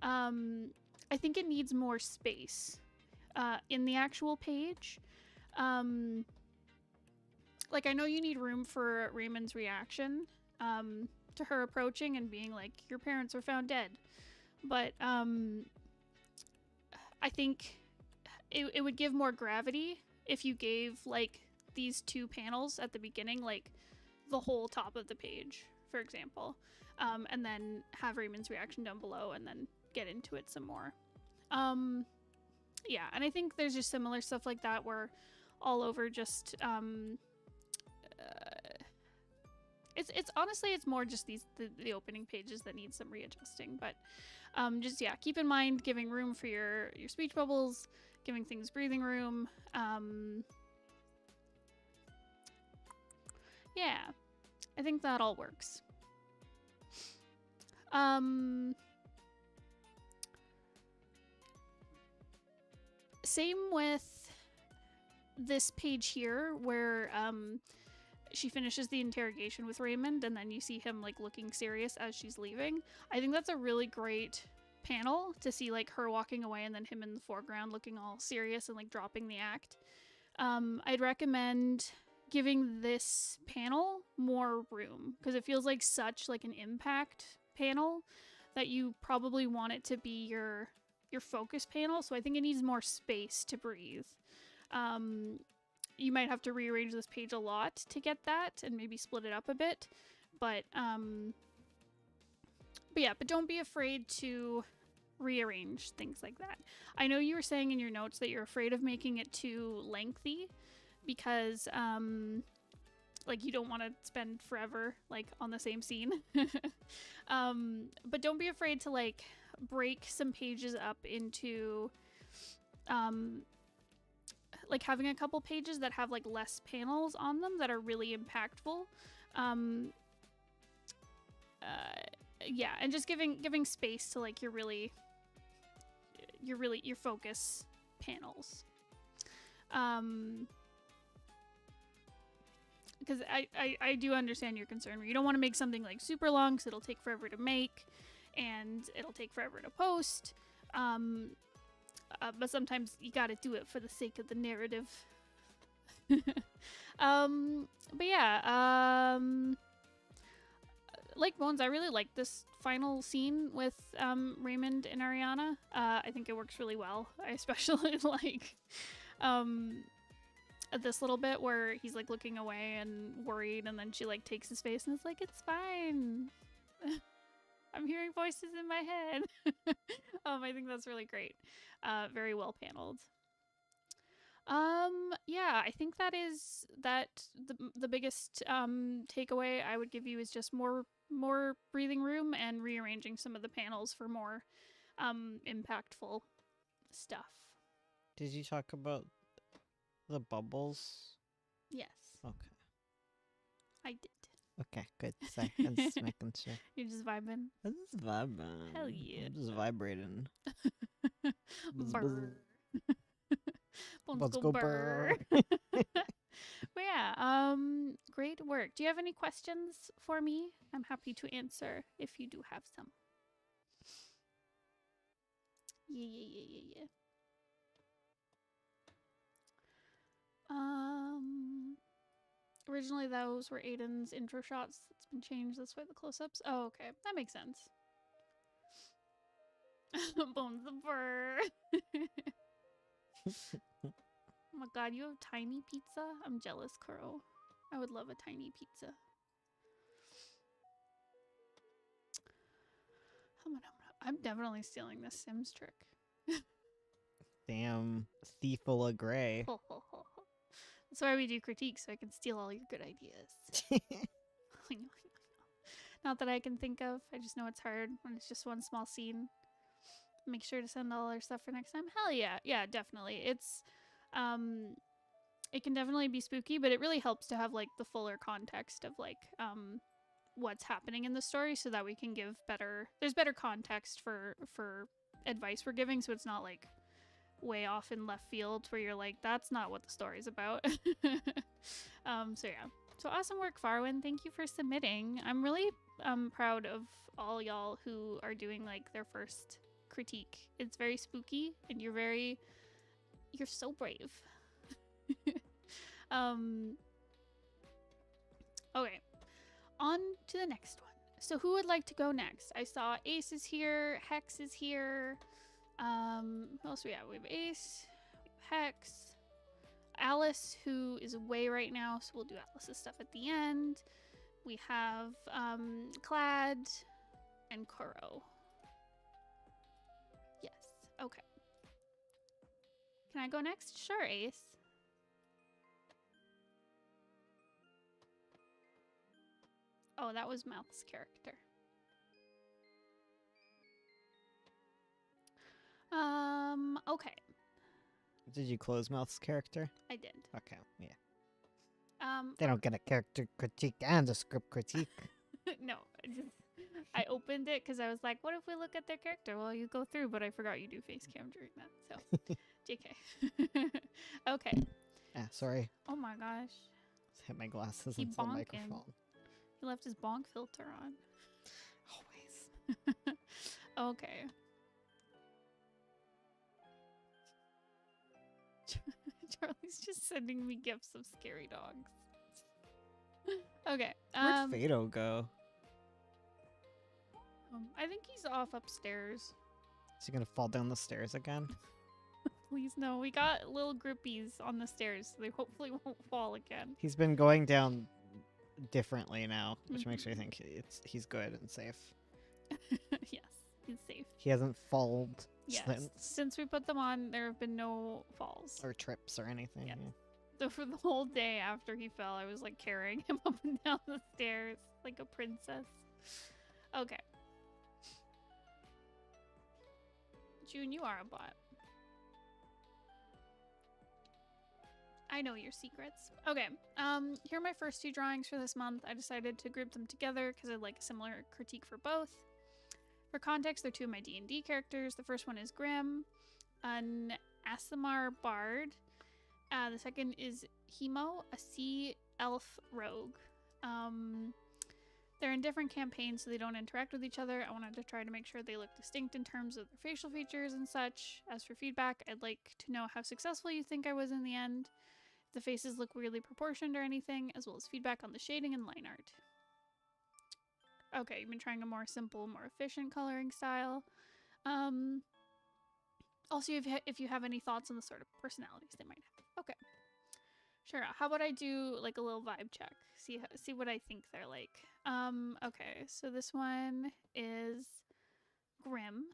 I think it needs more space in the actual page. Like I know you need room for Raymond's reaction to her approaching and being like, your parents are found dead. But I think it would give more gravity if you gave like these 2 panels at the beginning, like the whole top of the page, for example, and then have Raymond's reaction down below and then get into it some more. Yeah, and I think there's just similar stuff like that where all over just it's honestly it's more just the opening pages that need some readjusting, but just yeah, keep in mind giving room for your speech bubbles, giving things breathing room. Yeah, I think that all works. Same with this page here where she finishes the interrogation with Raymond and then you see him like looking serious as she's leaving. I think that's a really great panel to see like her walking away and then him in the foreground looking all serious and like dropping the act. I'd recommend giving this panel more room because it feels like such like an impact panel that you probably want it to be your focus panel. So I think it needs more space to breathe. You might have to rearrange this page a lot to get that and maybe split it up a bit. But yeah, but don't be afraid to rearrange things like that. I know you were saying in your notes that you're afraid of making it too lengthy because like you don't want to spend forever like on the same scene. But don't be afraid to like break some pages up into like having a couple pages that have like less panels on them that are really impactful. Um, yeah, and just giving space to like your focus panels. Because I do understand your concern where you don't want to make something like super long because it'll take forever to make and it'll take forever to post. But sometimes you gotta do it for the sake of the narrative. But yeah, like Bones, I really like this final scene with Raymond and Ariana. I think it works really well. I especially like this little bit where he's like looking away and worried, and then she like takes his face and it's like, it's fine. I'm hearing voices in my head. I think that's really great. Very well paneled. Yeah, I think that is the biggest takeaway I would give you is just more breathing room and rearranging some of the panels for more impactful stuff. Did you talk about the bubbles? Yes. Okay. I did. Okay, good. Sorry, I'm just making sure. You're just vibing. I'm just vibing. Hell yeah. I'm just vibrating. Burr. Let's go burr. But yeah, great work. Do you have any questions for me? I'm happy to answer if you do have some. Yeah. Originally those were Aiden's intro shots. It's been changed. That's why the close-ups. Oh, okay. That makes sense. Bones the burr. Oh my god, you have tiny pizza? I'm jealous, Kuro. I would love a tiny pizza. I'm definitely stealing this Sims trick. Damn, thiefula gray. That's why we do critiques, so I can steal all your good ideas. Not that I can think of. I just know it's hard when it's just one small scene. Make sure to send all our stuff for next time. Hell yeah. Yeah, definitely. It's it can definitely be spooky, but it really helps to have like the fuller context of like what's happening in the story so that we can give there's better context for advice we're giving, so it's not like way off in left field where you're like, that's not what the story's about. So yeah. So awesome work, Farwin. Thank you for submitting. I'm really proud of all y'all who are doing like their first critique. It's very spooky and you're so brave. Okay. On to the next one. So who would like to go next? I saw Ace is here, Hex is here. Who else we have? We have Ace, we have Hex, Alice, who is away right now, so we'll do Alice's stuff at the end. We have Clad and Kuro. Yes. Okay. Can I go next? Sure, Ace. Oh, that was Mouth's character. Okay. Did you close Mouth's character? I did. Okay, yeah. They don't get a character critique and a script critique. No, I opened it because I was like, what if we look at their character? Well, you go through, but I forgot you do face cam during that, so. JK. Okay. Ah, sorry. Oh my gosh. Just hit my glasses He into the bonking. microphone. He left his bonk filter on. Always. Okay. Charlie's just sending me gifts of scary dogs. Okay. Where'd Fado go? I think he's off upstairs. Is he gonna fall down the stairs again? Please no. We got little groupies on the stairs, so they hopefully won't fall again. He's been going down differently now, which makes me think he's good and safe. Yes, he's safe. He hasn't fallen Yes. Since we put them on, there have been no falls. or trips or anything. Yes. Yeah. So for the whole day after he fell, I was like carrying him up and down the stairs like a princess. Okay. June, you are a bot. I know your secrets. Okay, here are my first 2 drawings for this month. I decided to group them together because I'd like a similar critique for both. For context, they're 2 of my D&D characters. The first one is Grim, an Asimar bard. The second is Hemo, a sea elf rogue. They're in different campaigns, so they don't interact with each other. I wanted to try to make sure they look distinct in terms of their facial features and such. As for feedback, I'd like to know how successful you think I was in the end, if the faces look weirdly proportioned or anything, as well as feedback on the shading and line art. Okay, you've been trying a more simple, more efficient coloring style. Also, if you have any thoughts on the sort of personalities they might have. Okay. Sure. How about I do like a little vibe check? See what I think they're like. Okay. So this one is Grim.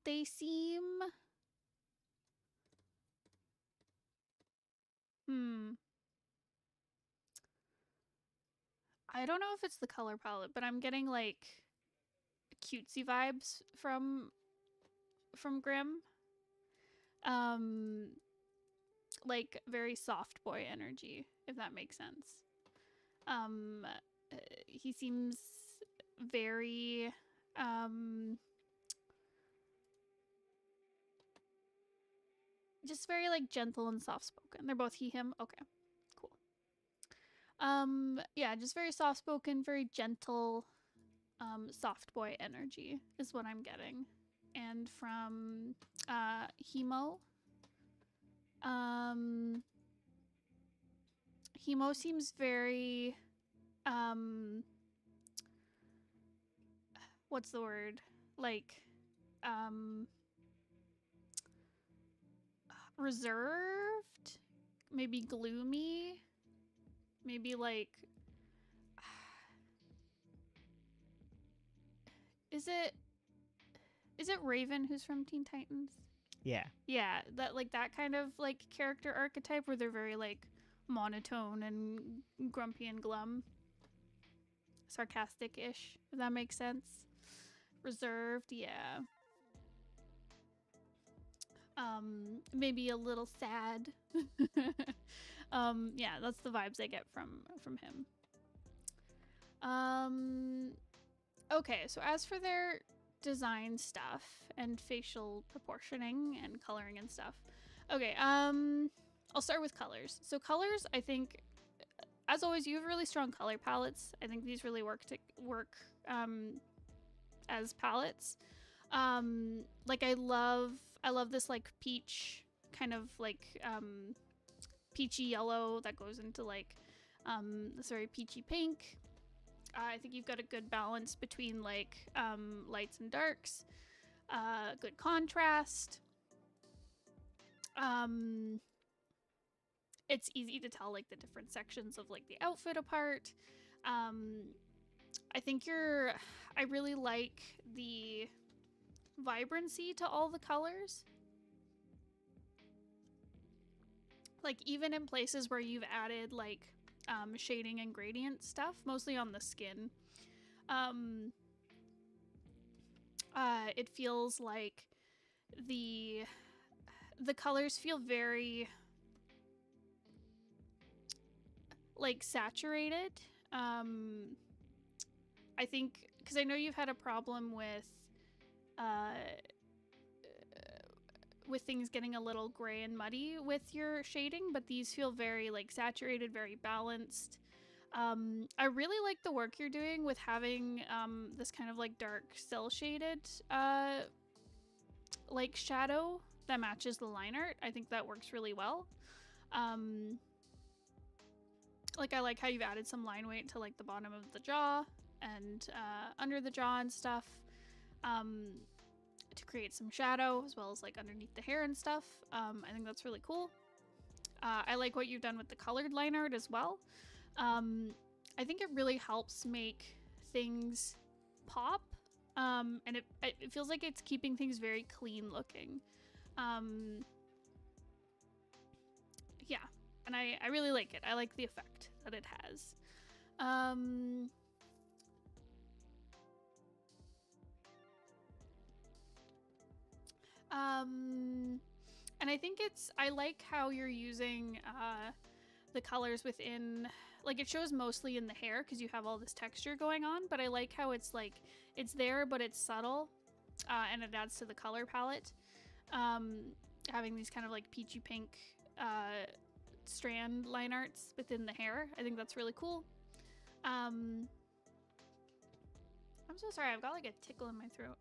They seem I don't know if it's the color palette, but I'm getting like cutesy vibes from Grim. Like very soft boy energy, if that makes sense. He seems very just very like gentle and soft spoken. They're both he him. Okay. Cool. Yeah, just very soft spoken, very gentle, soft boy energy is what I'm getting. And from Hemo, Hemo seems very what's the word? Like reserved, maybe gloomy, maybe like is it Raven who's from Teen Titans? Yeah. Yeah, that kind of like character archetype where they're very like monotone and grumpy and glum. Sarcastic-ish, if that makes sense. Reserved, yeah. Maybe a little sad. Yeah, that's the vibes I get from him. Okay, so as for their design stuff and facial proportioning and coloring and stuff. Okay, I'll start with colors. So colors, I think, as always, you have really strong color palettes. I think these really work as palettes. Like I love this like peach kind of like peachy yellow that goes into like this very peachy pink. I think you've got a good balance between like lights and darks, good contrast. It's easy to tell like the different sections of like the outfit apart. I think I really like the vibrancy to all the colors. Like even in places where you've added like shading and gradient stuff, mostly on the skin, it feels like the colors feel very like saturated. I think because I know you've had a problem with things getting a little gray and muddy with your shading, but these feel very like saturated, very balanced. I really like the work you're doing with having this kind of like dark cell shaded like shadow that matches the line art. I think that works really well. Like I like how you've added some line weight to like the bottom of the jaw and under the jaw and stuff. To create some shadow as well as like underneath the hair and stuff. I think that's really cool. I like what you've done with the colored line art as well. I think it really helps make things pop, and it feels like it's keeping things very clean looking. Yeah, and I really like it. I like the effect that it has. And I think I like how you're using the colors within, like it shows mostly in the hair because you have all this texture going on, but I like how it's like, it's there, but it's subtle, and it adds to the color palette. Having these kind of like peachy pink strand line arts within the hair. I think that's really cool. I'm so sorry, I've got like a tickle in my throat.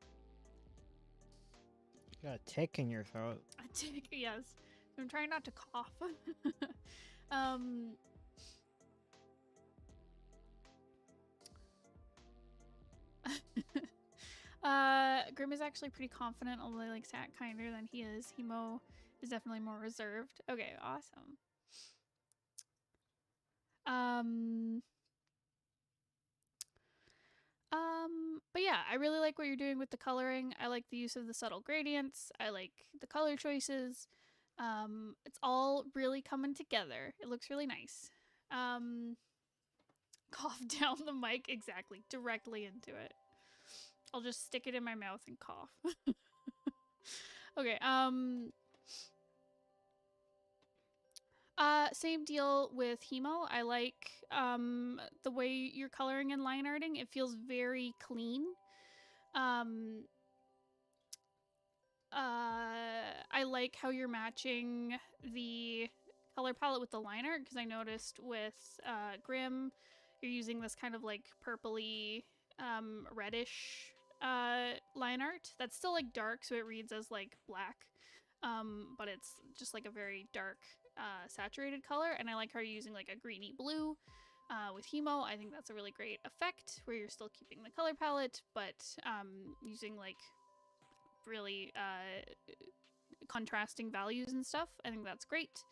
You got a tick in your throat. A tick, yes. I'm trying not to cough. Grim is actually pretty confident, although I like Sat kinder than he is. Hemo is definitely more reserved. Okay, awesome. But yeah, I really like what you're doing with the coloring. I like the use of the subtle gradients. I like the color choices. It's all really coming together. It looks really nice. Cough down the mic, exactly, directly into it. I'll just stick it in my mouth and cough. Okay, same deal with Hemo. I like the way you're coloring and line arting. It feels very clean. I like how you're matching the color palette with the line art, because I noticed with Grim, you're using this kind of like purpley, reddish line art that's still like dark, so it reads as like black, but it's just like a very dark saturated color. And I like how you're using like a greeny blue with Hemo. I think that's a really great effect where you're still keeping the color palette, but using like really contrasting values and stuff. I think that's great.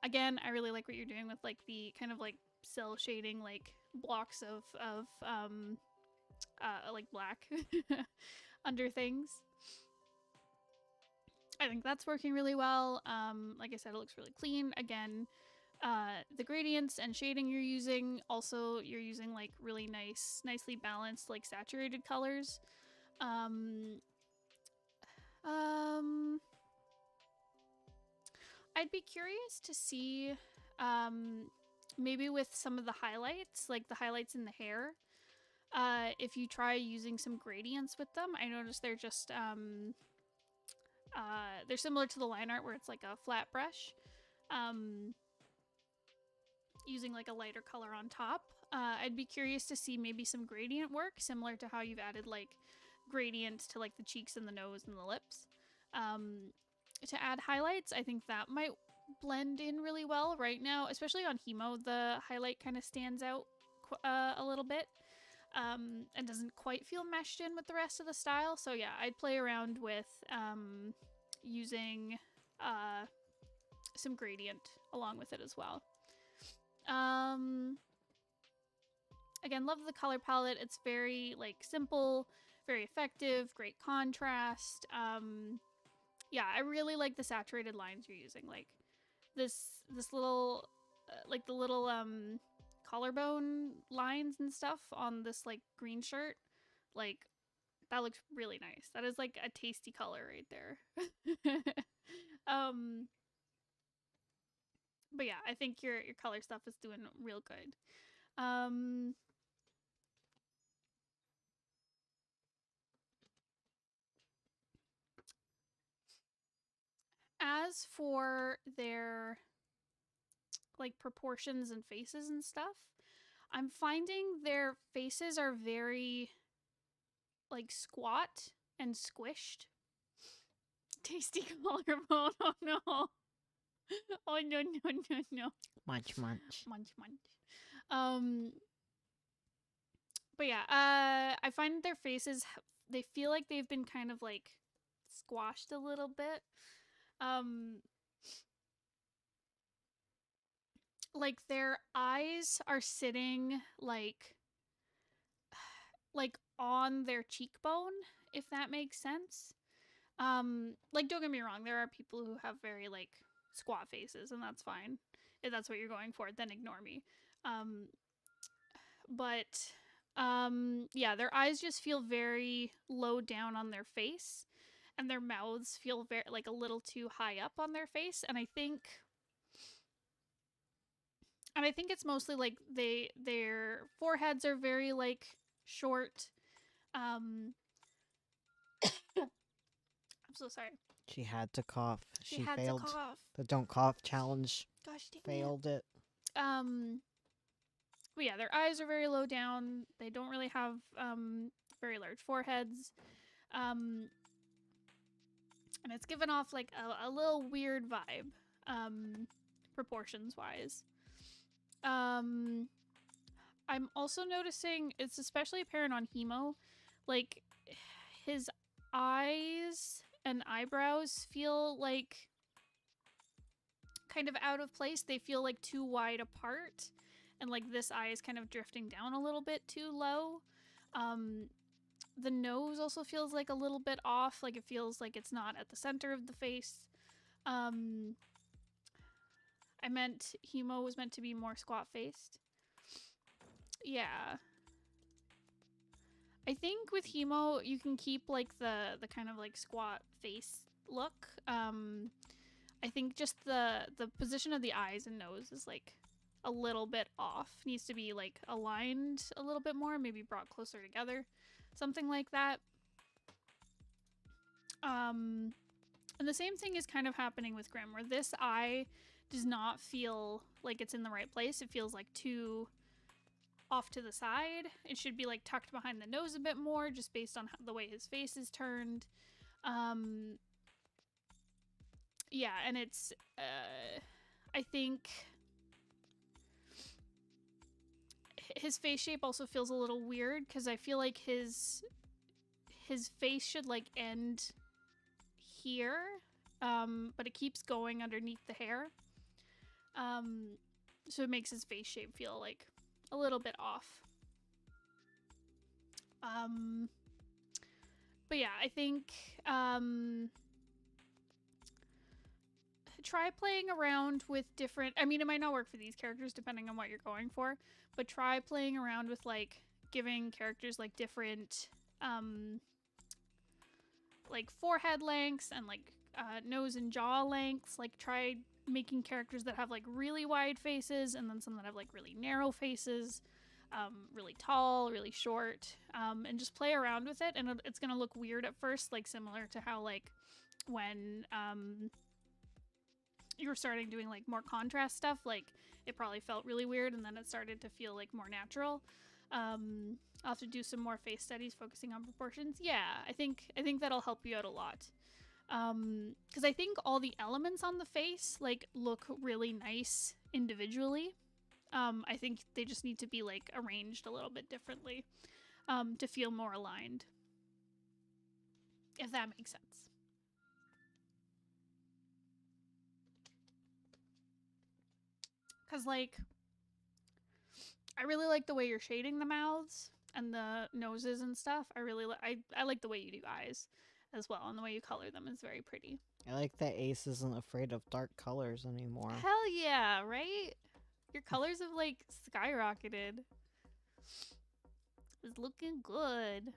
Again, I really like what you're doing with like the kind of like cell shading, like blocks of like black under things. I think that's working really well. Like I said, it looks really clean. Again, the gradients and shading you're using, also you're using like really nicely balanced like saturated colors. I'd be curious to see maybe with some of the highlights, like the highlights in the hair, if you try using some gradients with them. I noticed they're just they're similar to the line art where it's like a flat brush, using like a lighter color on top. I'd be curious to see maybe some gradient work similar to how you've added like gradient to like the cheeks and the nose and the lips. To add highlights, I think that might blend in really well right now, especially on Hemo. The highlight kind of stands out a little bit, and doesn't quite feel meshed in with the rest of the style. So yeah, I'd play around with using some gradient along with it as well. Again, love the color palette. It's very like simple, very effective, great contrast. Yeah, I really like the saturated lines you're using. Like this little like the little collarbone lines and stuff on this like green shirt. Like that looks really nice. That is like a tasty color right there. But yeah, I think your color stuff is doing real good. As for their like proportions and faces and stuff, I'm finding their faces are very like squat and squished. Tasty collarbone. Oh no. Oh no no no no. Munch munch. Munch munch. But yeah, I find their faces, they feel like they've been kind of like squashed a little bit. Like their eyes are sitting like on their cheekbone, if that makes sense. Like don't get me wrong, there are people who have very like squat faces, and that's fine. If that's what you're going for, then ignore me. But yeah, their eyes just feel very low down on their face, and their mouths feel very like a little too high up on their face, and I think it's mostly like their foreheads are very like short. I'm so sorry. She had to cough. She had failed. to cough. The don't cough challenge. Gosh dang failed it. But yeah, their eyes are very low down. They don't really have very large foreheads. And it's given off like a little weird vibe, proportions wise. I'm also noticing it's especially apparent on Hemo, like his eyes and eyebrows feel like kind of out of place. They feel like too wide apart, and like this eye is kind of drifting down a little bit too low. The nose also feels like a little bit off, like it feels like it's not at the center of the face. I meant Hemo was meant to be more squat faced. Yeah. I think with Hemo you can keep like the kind of like squat face look. I think just the position of the eyes and nose is like a little bit off. Needs to be like aligned a little bit more, maybe brought closer together. Something like that. And the same thing is kind of happening with Grimm, where this eye does not feel like it's in the right place. It feels like too off to the side. It should be like tucked behind the nose a bit more, just based on the way his face is turned. Yeah, and it's, I think his face shape also feels a little weird, because I feel like his face should like end here, but it keeps going underneath the hair. So it makes his face shape feel like a little bit off. But yeah, I think try playing around with different, I mean, it might not work for these characters depending on what you're going for, but try playing around with like giving characters like different like forehead lengths and like nose and jaw lengths. Like try making characters that have like really wide faces and then some that have like really narrow faces, really tall, really short, and just play around with it. And it's gonna look weird at first, like similar to how like when you were starting doing like more contrast stuff, like it probably felt really weird and then it started to feel like more natural. I'll have to do some more face studies focusing on proportions. Yeah, I think that'll help you out a lot. Because I think all the elements on the face like look really nice individually. I think they just need to be like arranged a little bit differently to feel more aligned, if that makes sense. Because like I really like the way you're shading the mouths and the noses and stuff. I really I like the way you do eyes as well, and the way you color them is very pretty. I like that Ace isn't afraid of dark colors anymore. Hell yeah, right? Your colors have like skyrocketed. It's looking good.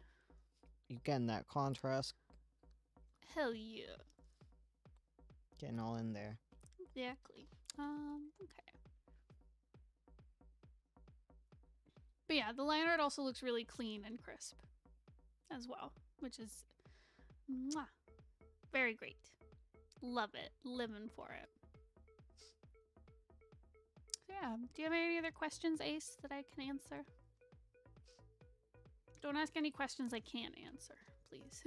You getting that contrast? Hell yeah. Getting all in there. Exactly. Okay. But yeah, the line art also looks really clean and crisp as well, which is mwah, very great. Love it. Living for it. So yeah, do you have any other questions, Ace, that I can answer? Don't ask any questions I can't answer, please.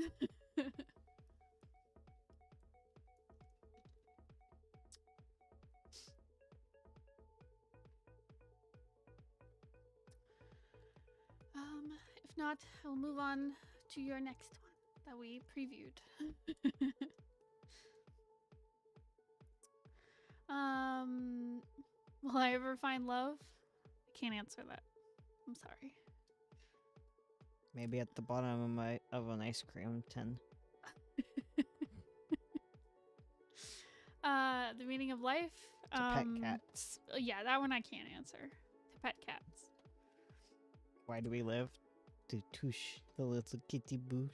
If not, I'll move on to your next one that we previewed. Will I ever find love? I can't answer that. I'm sorry. Maybe at the bottom of an ice cream tin. The meaning of life? To pet cats. Yeah, that one I can't answer. To pet cats. Why do we live? To touche the little kitty boosh.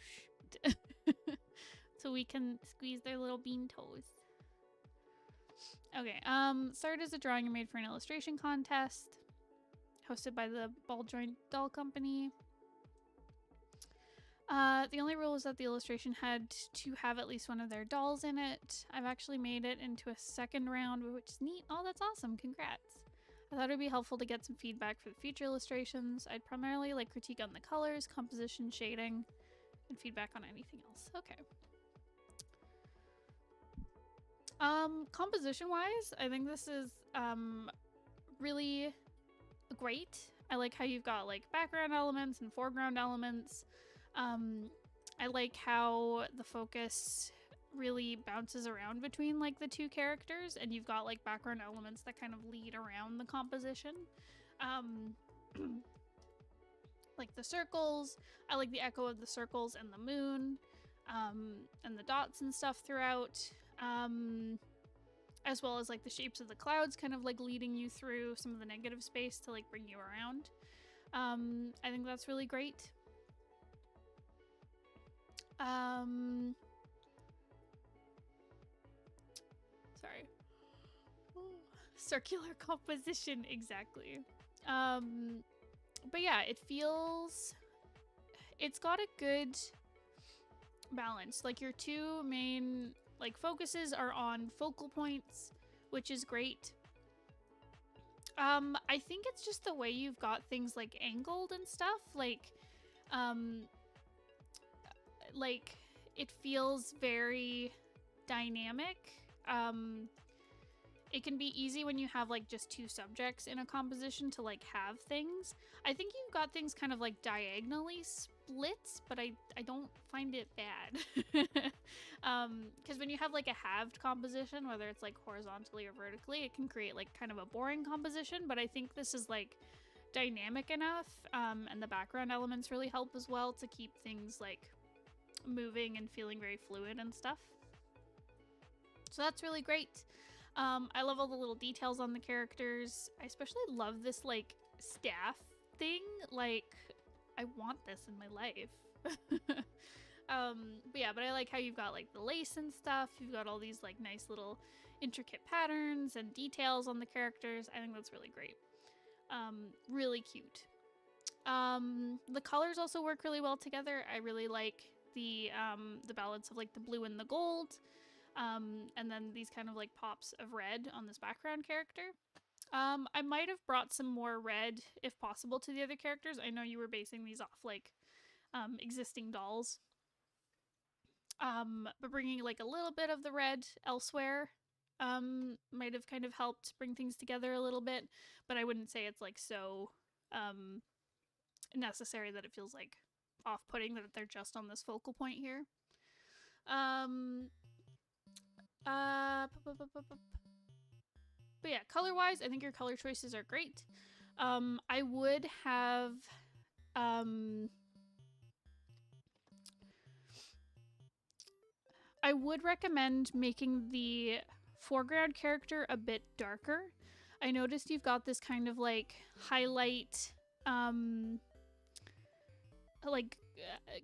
so we can squeeze their little bean toes. Okay, started as a drawing and made for an illustration contest hosted by the Ball Joint Doll Company. The only rule was that the illustration had to have at least one of their dolls in it. I've actually made it into a second round, which is neat. Oh, that's awesome. Congrats. I thought it would be helpful to get some feedback for the future illustrations. I'd primarily like critique on the colors, composition, shading, and feedback on anything else. Okay. Composition-wise, I think this is really great. I like how you've got like background elements and foreground elements. I like how the focus really bounces around between like the two characters, and you've got like background elements that kind of lead around the composition. Like the circles, I like the echo of the circles and the moon, and the dots and stuff throughout, as well as like the shapes of the clouds kind of like leading you through some of the negative space to like bring you around. I think that's really great. Sorry. Circular composition, exactly. But yeah, it's got a good balance. Like your two main like focuses are on focal points, which is great. I think it's just the way you've got things like angled and stuff, like it feels very dynamic. It can be easy when you have like just two subjects in a composition to like have things. I think you've got things kind of like diagonally split, but I don't find it bad. Because when you have like a halved composition, whether it's like horizontally or vertically, it can create like kind of a boring composition, but I think this is like dynamic enough, and the background elements really help as well to keep things like moving and feeling very fluid and stuff. So that's really great. I love all the little details on the characters. I especially love this like staff thing. Like, I want this in my life. But I like how you've got like the lace and stuff. You've got all these like nice little intricate patterns and details on the characters. I think that's really great. Really cute. The colors also work really well together. I really like the balance of like the blue and the gold. And then these kind of like pops of red on this background character. I might have brought some more red if possible to the other characters. I know you were basing these off like existing dolls. But bringing like a little bit of the red elsewhere might have kind of helped bring things together a little bit, but I wouldn't say it's like so necessary that it feels like off-putting that they're just on this focal point here. But yeah, color-wise, I think your color choices are great. I would have I would recommend making the foreground character a bit darker. I noticed you've got this kind of like highlight,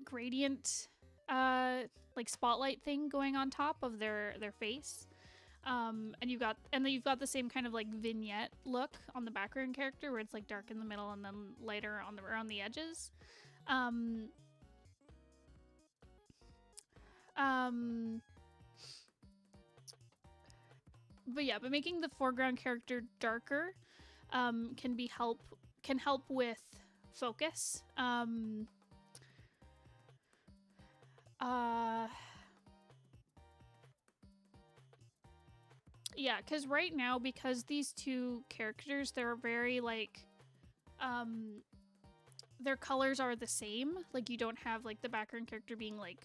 gradient, like spotlight thing going on top of their face. And then you've got the same kind of like vignette look on the background character where it's like dark in the middle and then lighter around the edges. But making the foreground character darker can help with focus. Yeah, because right now, because these two characters, they're very like their colors are the same. Like you don't have like the background character being like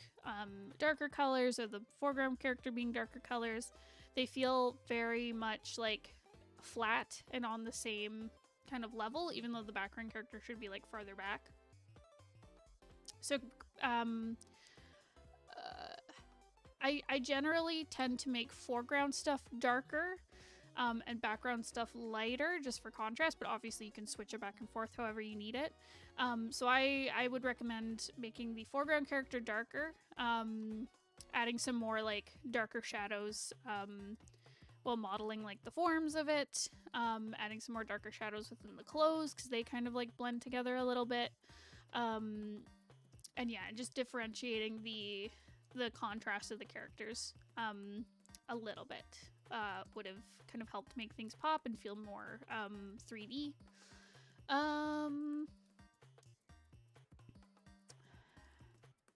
darker colors or the foreground character being darker colors. They feel very much like flat and on the same kind of level, even though the background character should be like farther back. So I generally tend to make foreground stuff darker and background stuff lighter just for contrast, but obviously you can switch it back and forth however you need it. So I would recommend making the foreground character darker, adding some more like darker shadows while modeling like the forms of it, adding some more darker shadows within the clothes because they kind of like blend together a little bit, and yeah, just differentiating the contrast of the characters a little bit would have kind of helped make things pop and feel more 3D.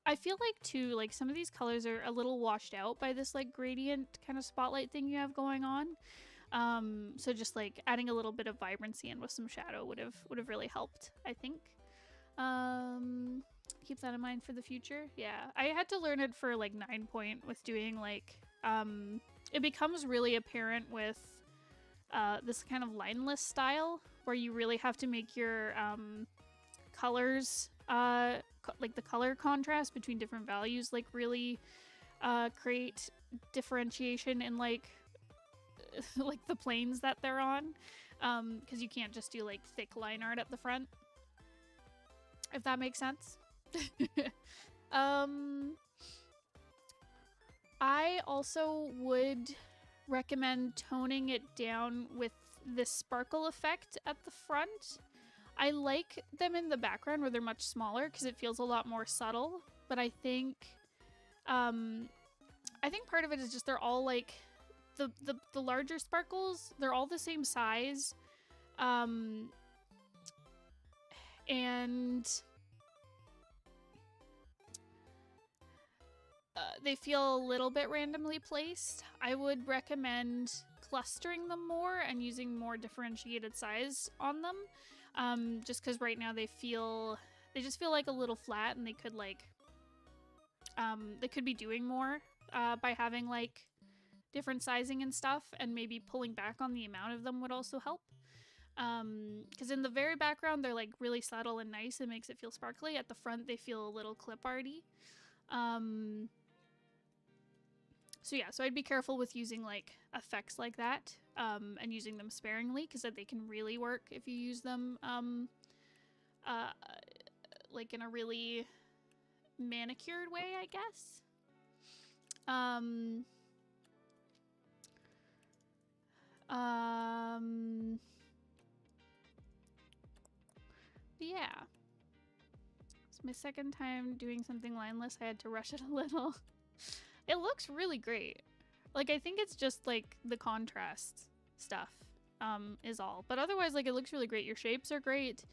I feel like too, like some of these colors are a little washed out by this like gradient kind of spotlight thing you have going on. So just like adding a little bit of vibrancy in with some shadow would have really helped, I think. Keep that in mind for the future. Yeah, I had to learn it for like 9 point with doing like it becomes really apparent with this kind of lineless style where you really have to make your colors like the color contrast between different values like really create differentiation in like like the planes that they're on, because you can't just do like thick line art at the front, if that makes sense. I also would recommend toning it down with this sparkle effect at the front. I like them in the background where they're much smaller because it feels a lot more subtle, but I think part of it is just they're all like the larger sparkles, they're all the same size, and they feel a little bit randomly placed. I would recommend clustering them more and using more differentiated size on them, just because right now they just feel like a little flat, and they could like they could be doing more by having like different sizing and stuff, and maybe pulling back on the amount of them would also help. Because in the very background they're like really subtle and nice, it makes it feel sparkly. At the front they feel a little clip arty. So yeah, so I'd be careful with using like effects like that, and using them sparingly, because they can really work if you use them like in a really manicured way, I guess. Yeah. It's my second time doing something lineless. I had to rush it a little. It looks really great. Like, I think it's just like the contrast stuff is all. But otherwise, like, it looks really great. Your shapes are great.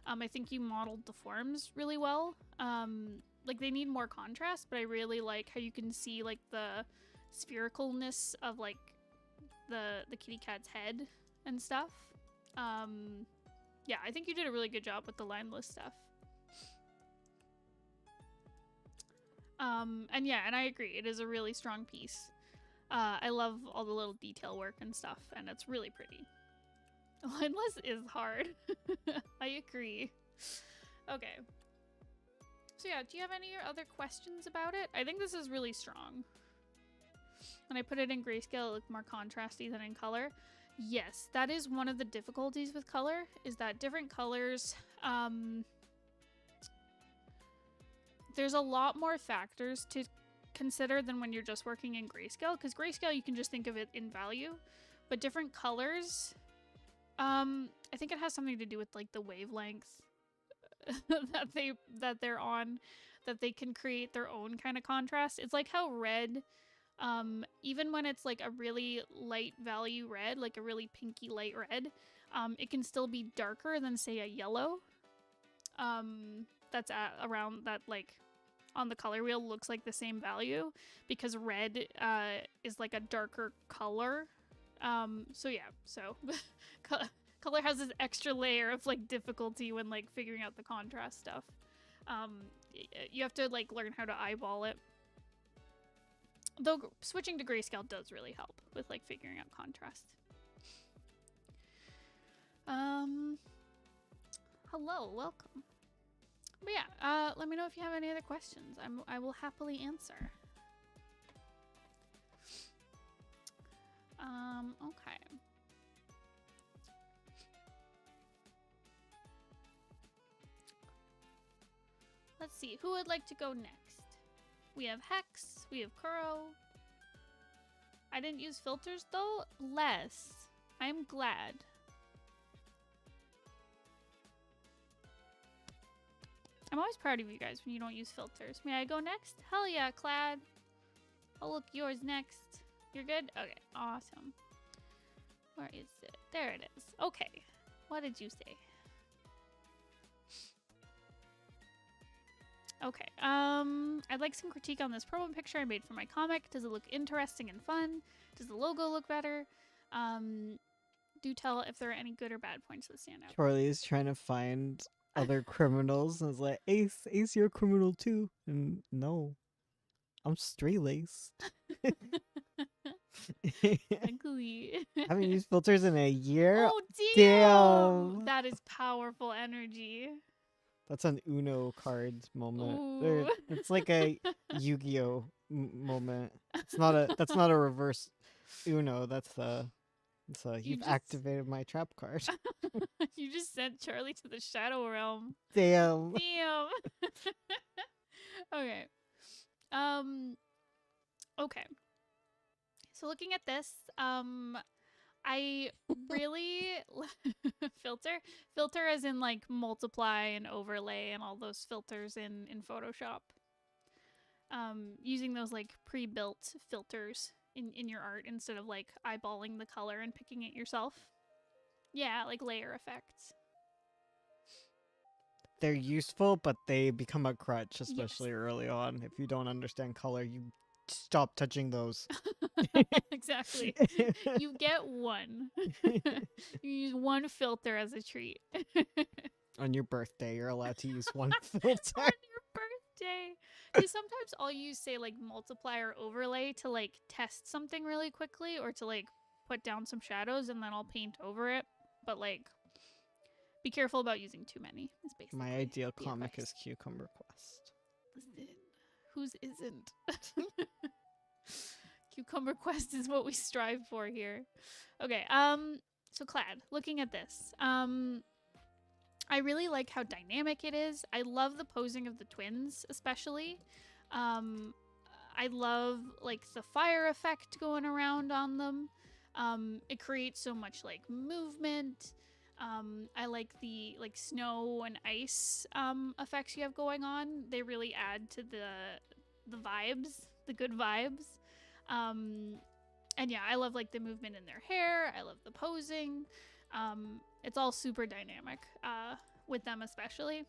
I think you modeled the forms really well. Like, they need more contrast, but I really like how you can see like the sphericalness of like the kitty cat's head and stuff. Yeah, I think you did a really good job with the lineless stuff. And yeah, and I agree, it is a really strong piece. I love all the little detail work and stuff, and it's really pretty. Lineless is hard. I agree. Okay. So yeah, do you have any other questions about it? I think this is really strong. When I put it in grayscale, it looked more contrasty than in color. Yes, that is one of the difficulties with color, is that different colors, there's a lot more factors to consider than when you're just working in grayscale, because grayscale you can just think of it in value, but different colors, I think it has something to do with like the wavelength that they're on, that they can create their own kind of contrast. It's like how red, even when it's like a really light value red, like a really pinky light red, it can still be darker than say a yellow. That's at around that, like on the color wheel, looks like the same value, because red is like a darker color. So yeah, so color has this extra layer of like difficulty when like figuring out the contrast stuff. You have to like learn how to eyeball it. Though switching to grayscale does really help with like figuring out contrast. Hello, welcome. But yeah, let me know if you have any other questions. I will happily answer. Okay. Let's see, who would like to go next? We have Hex. We have Kuro. I didn't use filters though. Less. I'm glad. I'm always proud of you guys when you don't use filters. May I go next? Hell yeah, Clad. Oh, look, yours next. You're good? Okay, awesome. Where is it? There it is. Okay. What did you say? Okay. I'd like some critique on this promo picture I made for my comic. Does it look interesting and fun? Does the logo look better? Do tell if there are any good or bad points that stand out. Charlie is trying to find other criminals and is like, Ace, you're a criminal too. And no, I'm straight laced. Ugly. Haven't used filters in a year. Oh, damn. That is powerful energy. That's an Uno cards moment. Ooh. It's like a Yu-Gi-Oh moment. That's not a reverse Uno. You've activated my trap card. You just sent Charlie to the Shadow Realm. Damn. Okay. Okay. So looking at this, I really filter as in like multiply and overlay and all those filters in Photoshop. Using those like pre-built filters in your art instead of like eyeballing the color and picking it yourself. Yeah, like layer effects. They're useful, but they become a crutch, especially early on. If you don't understand color, you stop touching those. Exactly. You get one. You use one filter as a treat. On your birthday, you're allowed to use one filter. On your birthday. See, sometimes I'll use, say, like multiply or overlay to like test something really quickly or to like put down some shadows and then I'll paint over it. But like, be careful about using too many. Is basically my ideal the comic advice. is Cucumber Quest. Listen, whose isn't? Cucumber Quest is what we strive for here. Okay, so Clad, looking at this, I really like how dynamic it is. I love the posing of the twins, especially. I love like the fire effect going around on them. It creates so much like movement. I like the like snow and ice effects you have going on. They really add to the vibes, the good vibes. And yeah, I love like the movement in their hair. I love the posing. It's all super dynamic with them especially.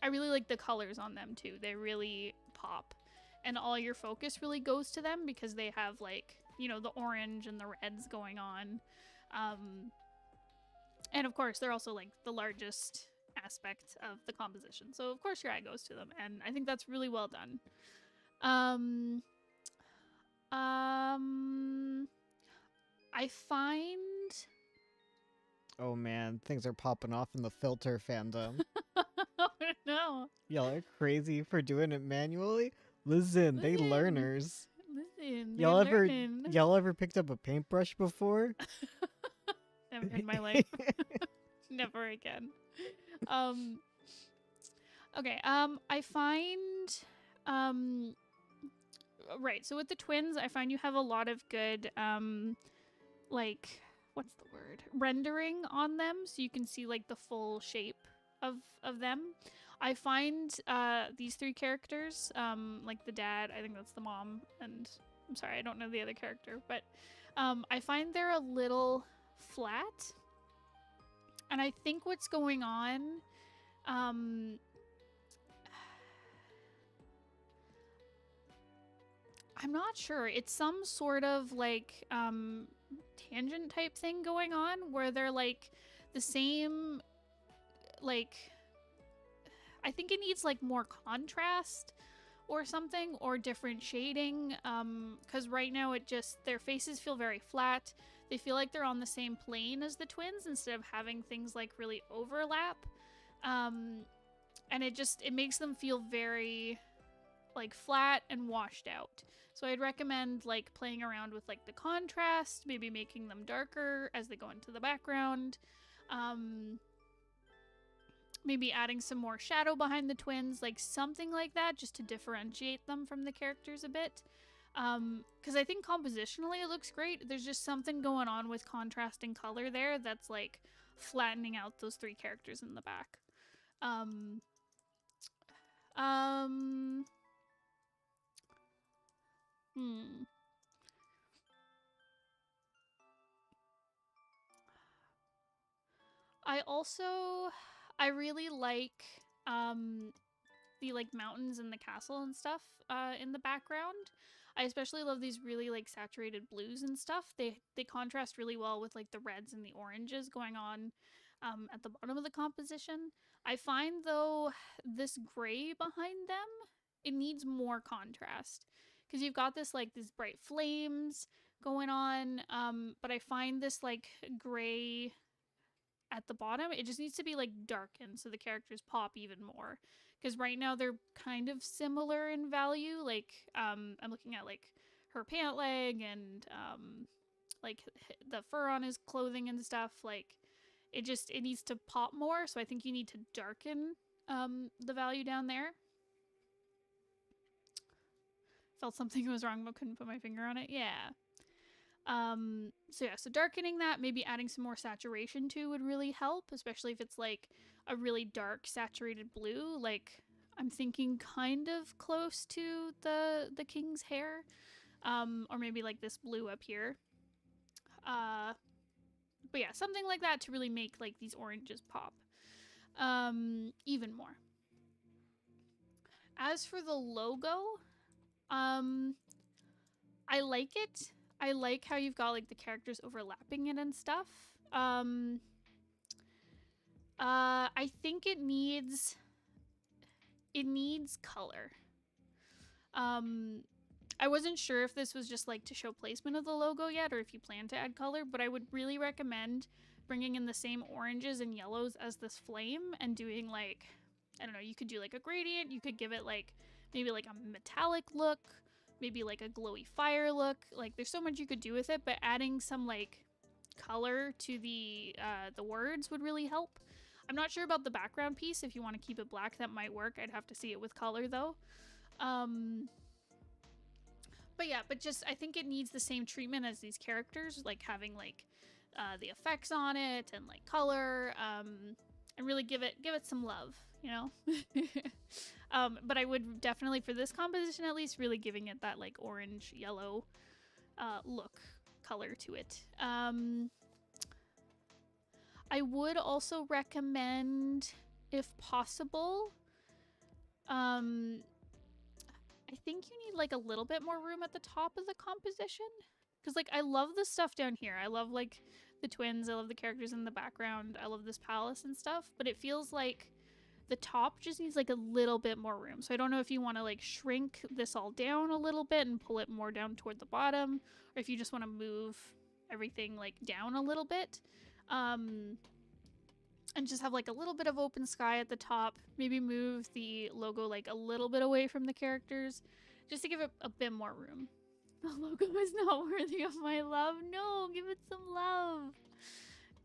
I really like the colors on them too. They really pop. And all your focus really goes to them because they have like, you know, the orange and the reds going on. And of course, they're also like the largest aspect of the composition. So of course your eye goes to them. And I think that's really well done. I find... Oh man, things are popping off in the filter fandom. Oh no. Y'all are crazy for doing it manually? Listen, they learners. Listen, y'all ever picked up a paintbrush before? Never in my life. Never again. Okay, I find right, so with the twins, I find you have a lot of good like what's the word? Rendering on them so you can see like the full shape of them. I find these three characters, like the dad, I think that's the mom, and I'm sorry, I don't know the other character, but I find they're a little flat. And I think what's going on, I'm not sure. It's some sort of like tangent type thing going on where they're like the same, like, I think it needs like more contrast or something, or different shading, because right now it just, their faces feel very flat. They feel like they're on the same plane as the twins instead of having things like really overlap. And it makes them feel very like flat and washed out. So I'd recommend like playing around with like the contrast, maybe making them darker as they go into the background. maybe adding some more shadow behind the twins, like something like that, just to differentiate them from the characters a bit. Because I think compositionally it looks great. There's just something going on with contrasting color there that's like flattening out those three characters in the back. Um, um, hmm. I really like the like mountains and the castle and stuff in the background. I especially love these really like saturated blues and stuff. They contrast really well with like the reds and the oranges going on at the bottom of the composition. I find though this gray behind them, it needs more contrast because you've got this like these bright flames going on, but I find this like gray at the bottom, it just needs to be like darkened so the characters pop even more, because right now they're kind of similar in value. Like I'm looking at like her pant leg and like the fur on his clothing and stuff. Like it needs to pop more, so I think you need to darken the value down there. Felt something was wrong but couldn't put my finger on it. Yeah. So darkening that, maybe adding some more saturation too would really help, especially if it's like a really dark saturated blue. Like I'm thinking kind of close to the king's hair, or maybe like this blue up here. But yeah, something like that to really make like these oranges pop even more. As for the logo, I like it. I like how you've got like the characters overlapping it and stuff. I think it needs color. I wasn't sure if this was just like to show placement of the logo yet, or if you plan to add color, but I would really recommend bringing in the same oranges and yellows as this flame and doing like, I don't know, you could do like a gradient, you could give it like maybe like a metallic look, maybe like a glowy fire look. Like there's so much you could do with it, but adding some like color to the words would really help. I'm not sure about the background piece. If you want to keep it black, that might work. I'd have to see it with color though. But yeah, but just I think it needs the same treatment as these characters, like having like the effects on it and like color, and really give it some love, you know. But I would definitely, for this composition at least, really giving it that like orange yellow look color to it. I would also recommend, if possible, I think you need like a little bit more room at the top of the composition, because like I love the stuff down here. I love like the twins, I love the characters in the background, I love this palace and stuff, but it feels like the top just needs like a little bit more room. So I don't know if you want to like shrink this all down a little bit and pull it more down toward the bottom, or if you just want to move everything like down a little bit, and just have like a little bit of open sky at the top. Maybe move the logo like a little bit away from the characters, just to give it a bit more room. The logo is not worthy of my love. No, give it some love.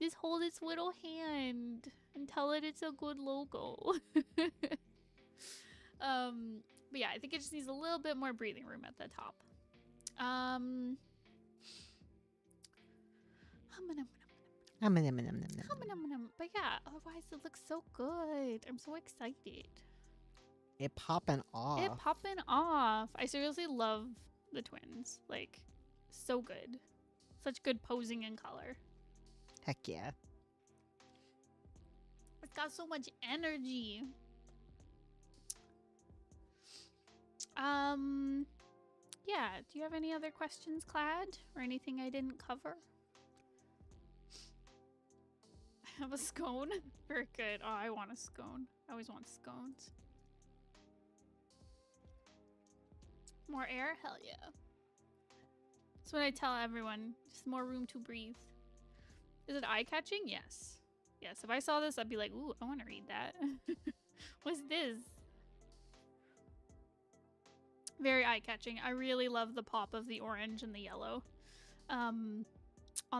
Just hold its little hand and tell it it's a good logo. But yeah, I think it just needs a little bit more breathing room at the top. But yeah, otherwise it looks so good. I'm so excited. It popping off. It popping off. I seriously love the twins. Like, so good. Such good posing and color. Heck yeah. It's got so much energy. Yeah, do you have any other questions, Clad? Or anything I didn't cover? I have a scone. Very good. Oh, I want a scone. I always want scones. More air? Hell yeah. That's what I tell everyone. Just more room to breathe. Is it eye-catching? Yes. Yes, if I saw this, I'd be like, ooh, I want to read that. What's this? Very eye-catching. I really love the pop of the orange and the yellow on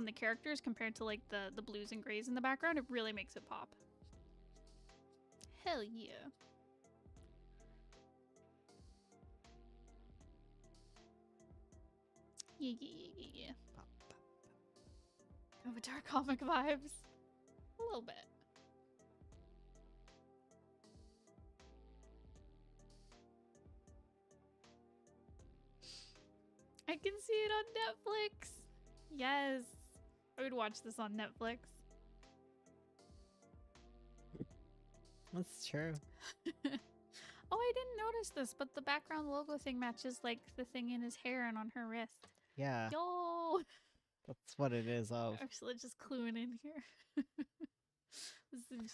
the characters compared to like the blues and grays in the background. It really makes it pop. Hell yeah. Yeah. Avatar comic vibes. A little bit. I can see it on Netflix. Yes. I would watch this on Netflix. That's true. Oh, I didn't notice this, but the background logo thing matches like the thing in his hair and on her wrist. Yeah. Yo! That's what it is of. Ursula just cluing in here.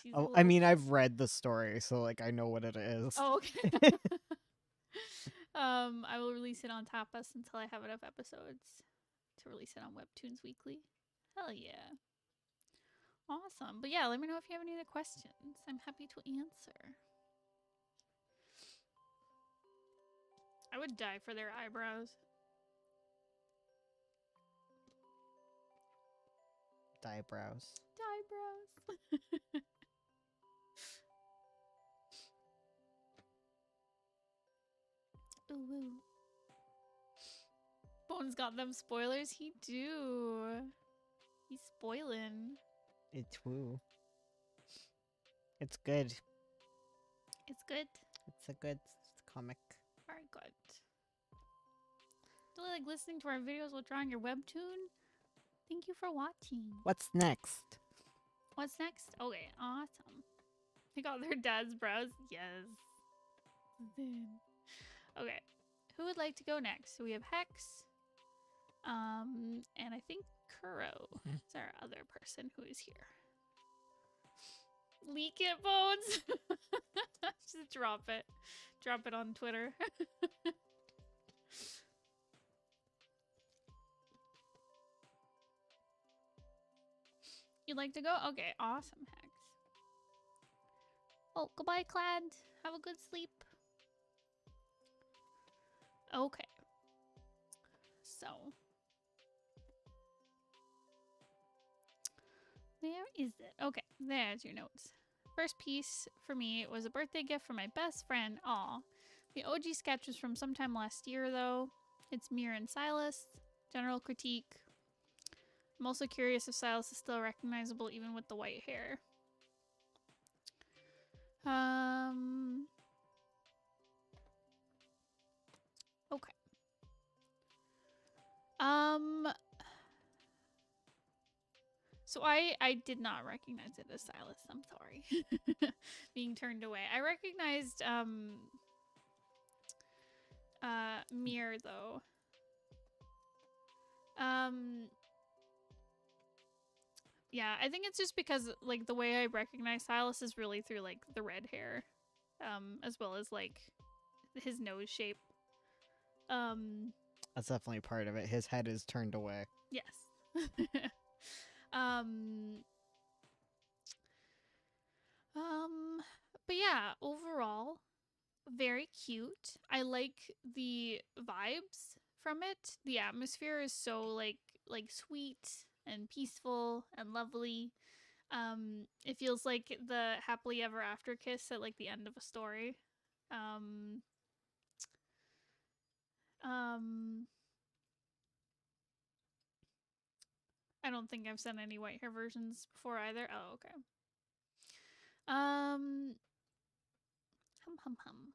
She's Oh, I mean, I've read the story, so like I know what it is. Oh, okay. I will release it on Tapas until I have enough episodes to release it on Webtoons Weekly. Hell yeah. Awesome. But yeah, let me know if you have any other questions. I'm happy to answer. I would die for their eyebrows. Eyebrows. Eyebrows. Ooh, woo. Bones got them spoilers. He do. He's spoiling. It's woo. It's good. It's good. It's a good comic. Very good. Do you like listening to our videos while drawing your webtoon? Thank you for watching. What's next? What's next? Okay, awesome. They got their dad's brows. Yes. Okay. Who would like to go next? So we have Hex. And I think Kuro is our other person who is here. Leak it, Bones! Just drop it. Drop it on Twitter. You'd like to go? Okay, awesome, Hex. Oh, goodbye, Clad. Have a good sleep. Okay. So. Where is it? Okay, there's your notes. First piece for me was a birthday gift from my best friend. Aw. The OG sketch was from sometime last year, though. It's Mir and Silas. General critique. I'm also curious if Silas is still recognizable even with the white hair. Okay. So I did not recognize it as Silas. I'm sorry. Being turned away. I recognized Mir though. Yeah, I think it's just because like the way I recognize Silas is really through like the red hair, as well as like his nose shape. That's definitely part of it. His head is turned away. Yes. But yeah, overall, very cute. I like the vibes from it. The atmosphere is so like sweet and peaceful and lovely. It feels like the happily ever after kiss at like the end of a story. I don't think I've sent any white hair versions before either. Oh, okay. Hum hum hum.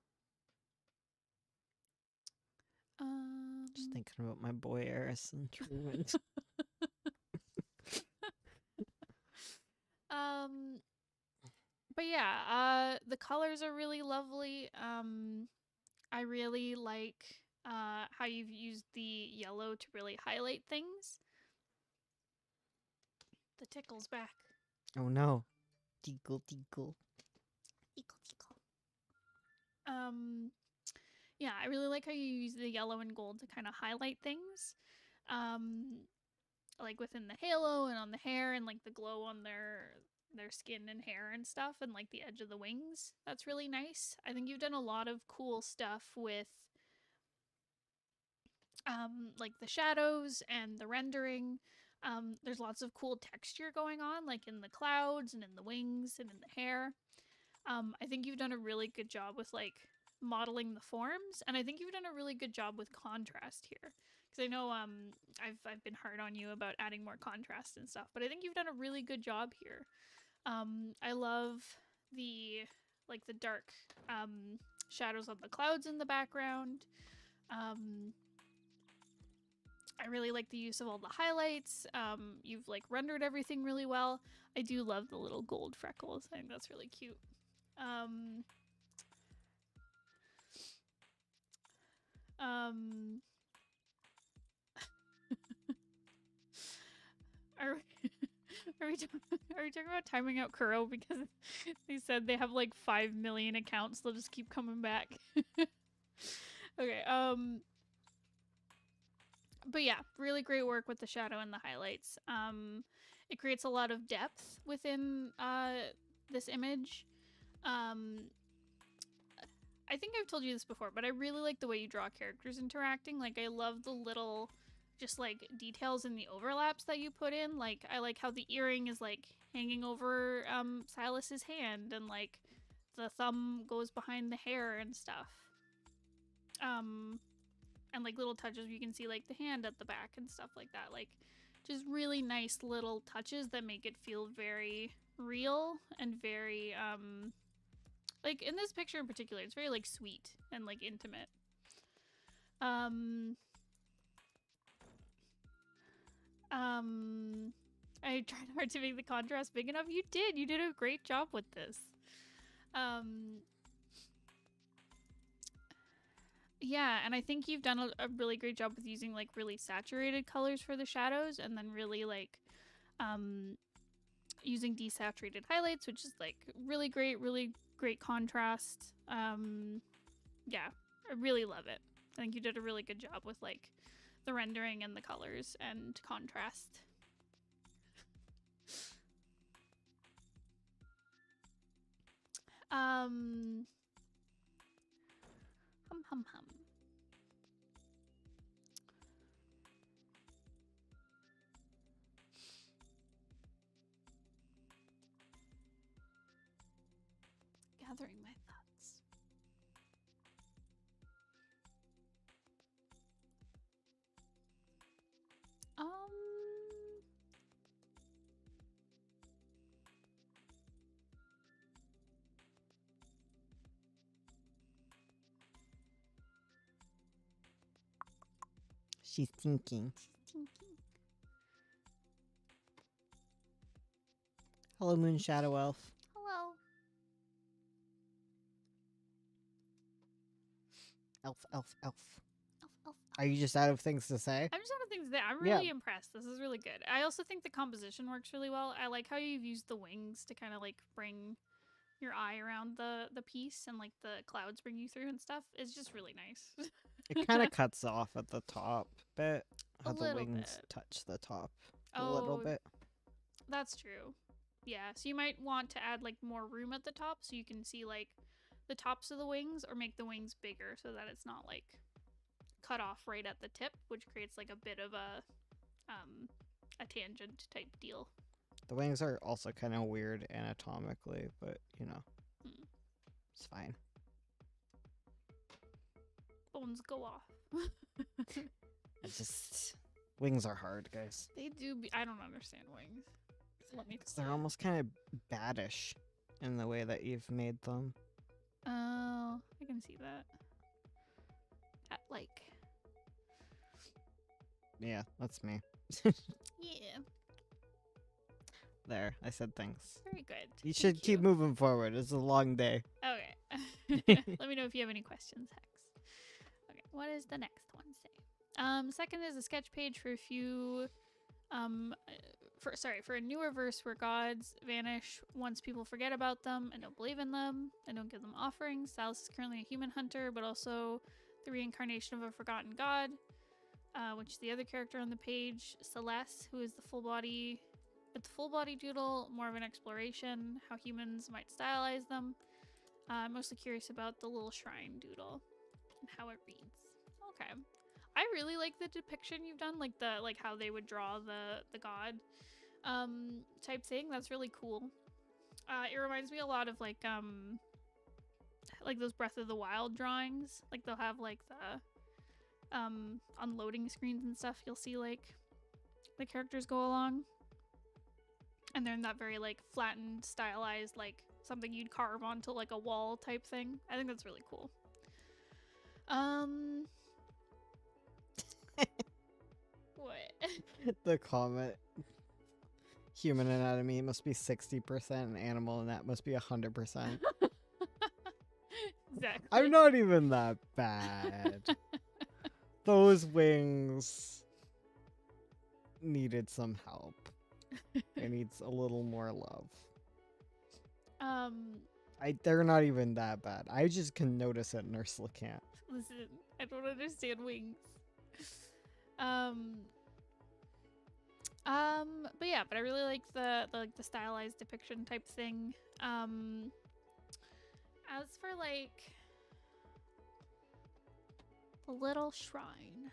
Just thinking about my boy Eris and Truant. But yeah, the colors are really lovely. I really like how you've used the yellow to really highlight things. The tickle's back. Oh no. Tickle, tickle. Tickle, tickle. Yeah, I really like how you use the yellow and gold to kind of highlight things. Like within the halo and on the hair and like the glow on their skin and hair and stuff and like the edge of the wings. That's really nice. I think you've done a lot of cool stuff with like the shadows and the rendering. There's lots of cool texture going on like in the clouds and in the wings and in the hair. I think you've done a really good job with like modeling the forms, and I think you've done a really good job with contrast here. Because I know I've been hard on you about adding more contrast and stuff, but I think you've done a really good job here. I love the the dark shadows on the clouds in the background. Um, I really like the use of all the highlights. You've like rendered everything really well. I do love the little gold freckles. I think that's really cute. Um, um, are are we are we talking about timing out Kuro because they said they have like 5 million accounts? They'll just keep coming back. Okay. But yeah, really great work with the shadow and the highlights. It creates a lot of depth within this image. Um, I think I've told you this before, but I really like the way you draw characters interacting. Like, I love the little, just like details in the overlaps that you put in. Like, I like how the earring is like hanging over Silas's hand, and like the thumb goes behind the hair and stuff. And like little touches you can see like the hand at the back and stuff like that. Like, just really nice little touches that make it feel very real and very like in this picture in particular, it's very like sweet and like intimate. I tried hard to make the contrast big enough. You did a great job with this. Yeah, and I think you've done a really great job with using like really saturated colors for the shadows, and then really like using desaturated highlights, which is like really great contrast. Yeah, I really love it. I think you did a really good job with like the rendering and the colors and contrast. Hum hum hum. Gathering my thoughts. She's thinking. Hello, Moon Shadow Elf. Hello. Elf. Elf, elf. Are you just out of things to say? I'm just out of things that I'm really impressed. This is really good. I also think the composition works really well. I like how you've used the wings to kind of like bring your eye around the piece, and like the clouds bring you through and stuff. It's just really nice. It kind of cuts off at the top bit. How the little wings bit. touch the top a little bit. That's true. Yeah, so you might want to add like more room at the top so you can see like the tops of the wings, or make the wings bigger so that it's not like cut off right at the tip, which creates like a bit of a tangent type deal. The wings are also kind of weird anatomically, but you know, it's fine. Bones go off. It's just wings are hard, guys. They do. I don't understand wings. Let me. They're almost kind of baddish in the way that you've made them. Oh, I can see that. Like. Yeah, that's me. Yeah. There, I said things. Very good. You should keep moving forward. It's a long day. Okay. Let me know if you have any questions, Hex. Okay, what does the next one say? Second is a sketch page for a few, for a newer verse where gods vanish once people forget about them and don't believe in them and don't give them offerings. Salas is currently a human hunter, but also the reincarnation of a forgotten god, which is the other character on the page, Celeste, who is the full body doodle, more of an exploration, how humans might stylize them. I'm mostly curious about the little shrine doodle and how it reads. Okay. I really like the depiction you've done, like how they would draw the god type thing. That's really cool. It reminds me a lot of like those Breath of the Wild drawings. Like they'll have like the on loading screens and stuff. You'll see like the characters go along, and they're in that very like flattened, stylized, like something you'd carve onto like a wall type thing. I think that's really cool. What? The comment. Human anatomy must be 60% and animal and that must be 100%. Exactly. I'm not even that bad. Those wings needed some help. It needs a little more love. They're not even that bad. I just can notice it and Ursula can't. Listen, I don't understand wings. But yeah, but I really like the stylized depiction type thing. As for like the little shrine,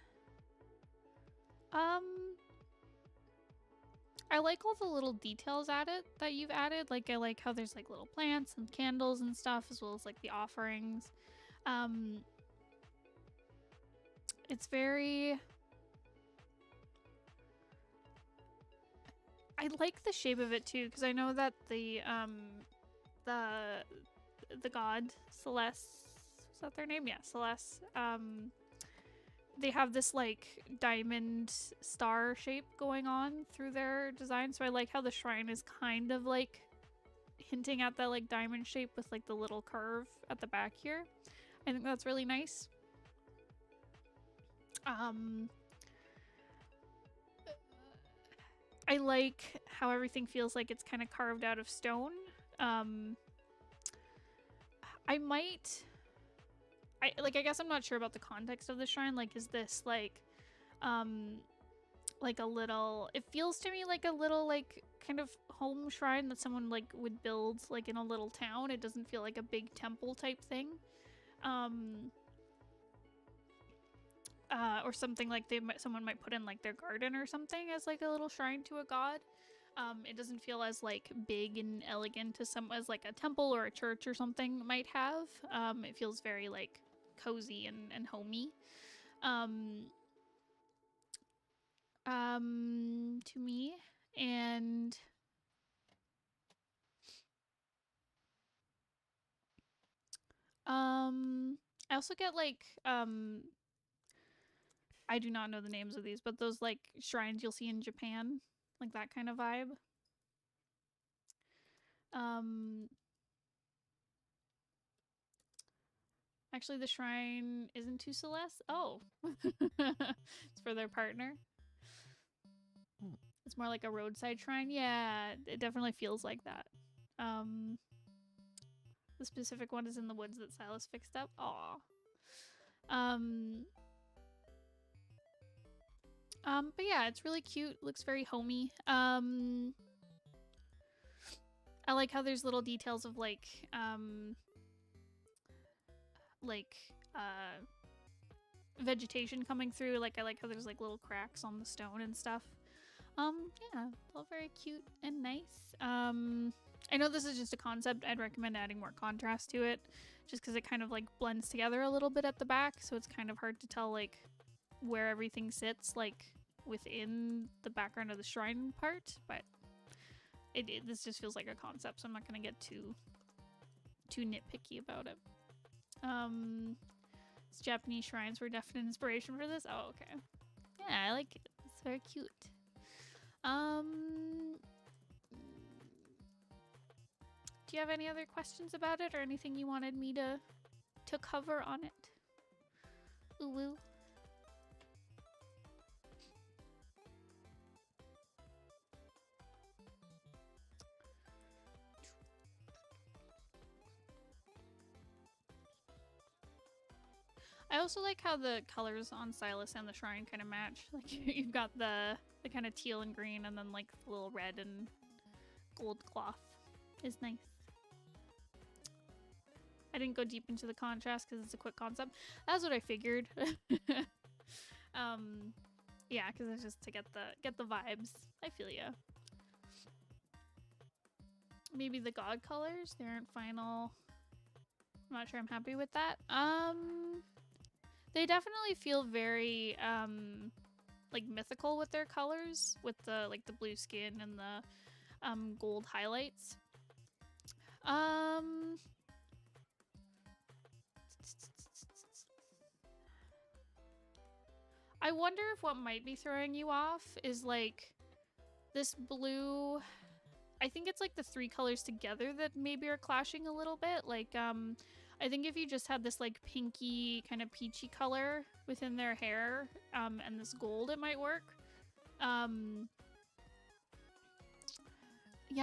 I like all the little details that you've added. Like I like how there's like little plants and candles and stuff, as well as like the offerings. It's very. I like the shape of it too, because I know that the god Celeste, is that their name? Yeah, Celeste. They have this like diamond star shape going on through their design, so I like how the shrine is kind of like hinting at that like diamond shape with like the little curve at the back here. I think that's really nice. I like how everything feels like it's kind of carved out of stone. I guess I'm not sure about the context of the shrine. Like, is this like a little, it feels to me like a little like kind of home shrine that someone like would build like in a little town. It doesn't feel like a big temple type thing. Or something like someone might put in like their garden or something as like a little shrine to a god. It doesn't feel as like big and elegant as like a temple or a church or something might have. It feels very like cozy and homey. To me. And I also get like I do not know the names of these, but those like shrines you'll see in Japan, like that kind of vibe. Actually, the shrine isn't to Celeste. Oh, it's for their partner. It's more like a roadside shrine. Yeah, it definitely feels like that. The specific one is in the woods that Silas fixed up. Aw. But yeah, it's really cute. Looks very homey. I like how there's little details of like vegetation coming through. Like I like how there's like little cracks on the stone and stuff. Yeah, it's all very cute and nice. I know this is just a concept. I'd recommend adding more contrast to it, just because it kind of like blends together a little bit at the back, so it's kind of hard to tell like where everything sits like within the background of the shrine part. But this just feels like a concept, so I'm not gonna get too nitpicky about it. Japanese shrines were definite inspiration for this. Oh, okay. Yeah, I like it. It's very cute. Do you have any other questions about it or anything you wanted me to cover on it? Ooh woo. I also like how the colors on Silas and the shrine kind of match. Like you've got the kind of teal and green, and then like the little red and gold cloth is nice. I didn't go deep into the contrast because it's a quick concept. That's what I figured. Yeah, because it's just to get the vibes. I feel ya. maybe the god colors. They aren't final. I'm not sure I'm happy with that. They definitely feel very like mythical with their colors, with the like the blue skin and the gold highlights. I wonder if what might be throwing you off is like this blue. I think it's like the three colors together that maybe are clashing a little bit. Like, I think if you just had this like pinky kind of peachy color within their hair, and this gold, it might work. Yeah,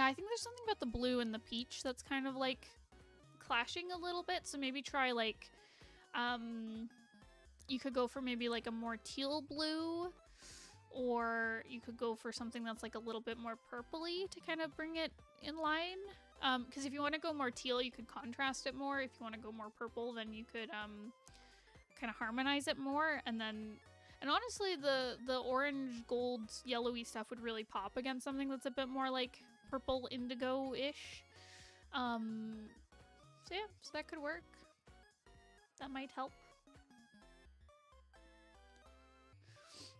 I think there's something about the blue and the peach that's kind of like clashing a little bit. So maybe try like, you could go for maybe like a more teal blue, or you could go for something that's like a little bit more purpley to kind of bring it in line. Because if you want to go more teal, you could contrast it more. If you want to go more purple, then you could kind of harmonize it more. And honestly, the orange, gold, yellowy stuff would really pop against something that's a bit more like purple indigo-ish. So yeah, so that could work. That might help.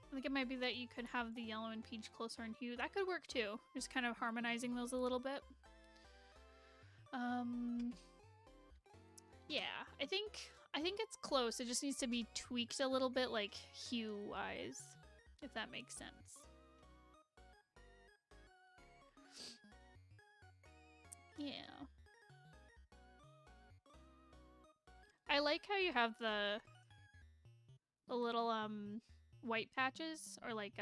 I think it might be that you could have the yellow and peach closer in hue. That could work too. Just kind of harmonizing those a little bit. Yeah, I think it's close. It just needs to be tweaked a little bit, like hue-wise, if that makes sense. Yeah. I like how you have the little white patches, or like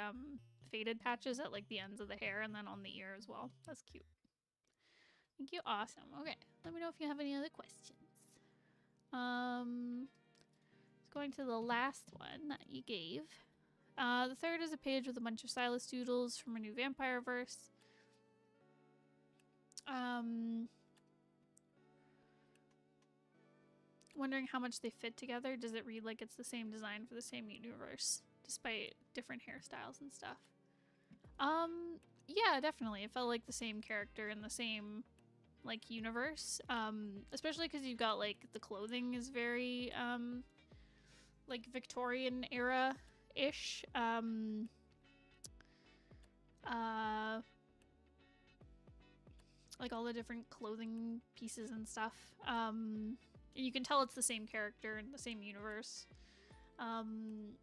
faded patches at like the ends of the hair and then on the ear as well. That's cute. Thank you. Awesome. Okay, let me know if you have any other questions. Going to the last one that you gave. The third is a page with a bunch of stylus doodles from a new vampire verse. Wondering how much they fit together. Does it read like it's the same design for the same universe, despite different hairstyles and stuff? Yeah, definitely. It felt like the same character in the same like universe. Especially because you've got like the clothing is very like Victorian era ish. Like all the different clothing pieces and stuff. You can tell it's the same character in the same universe. And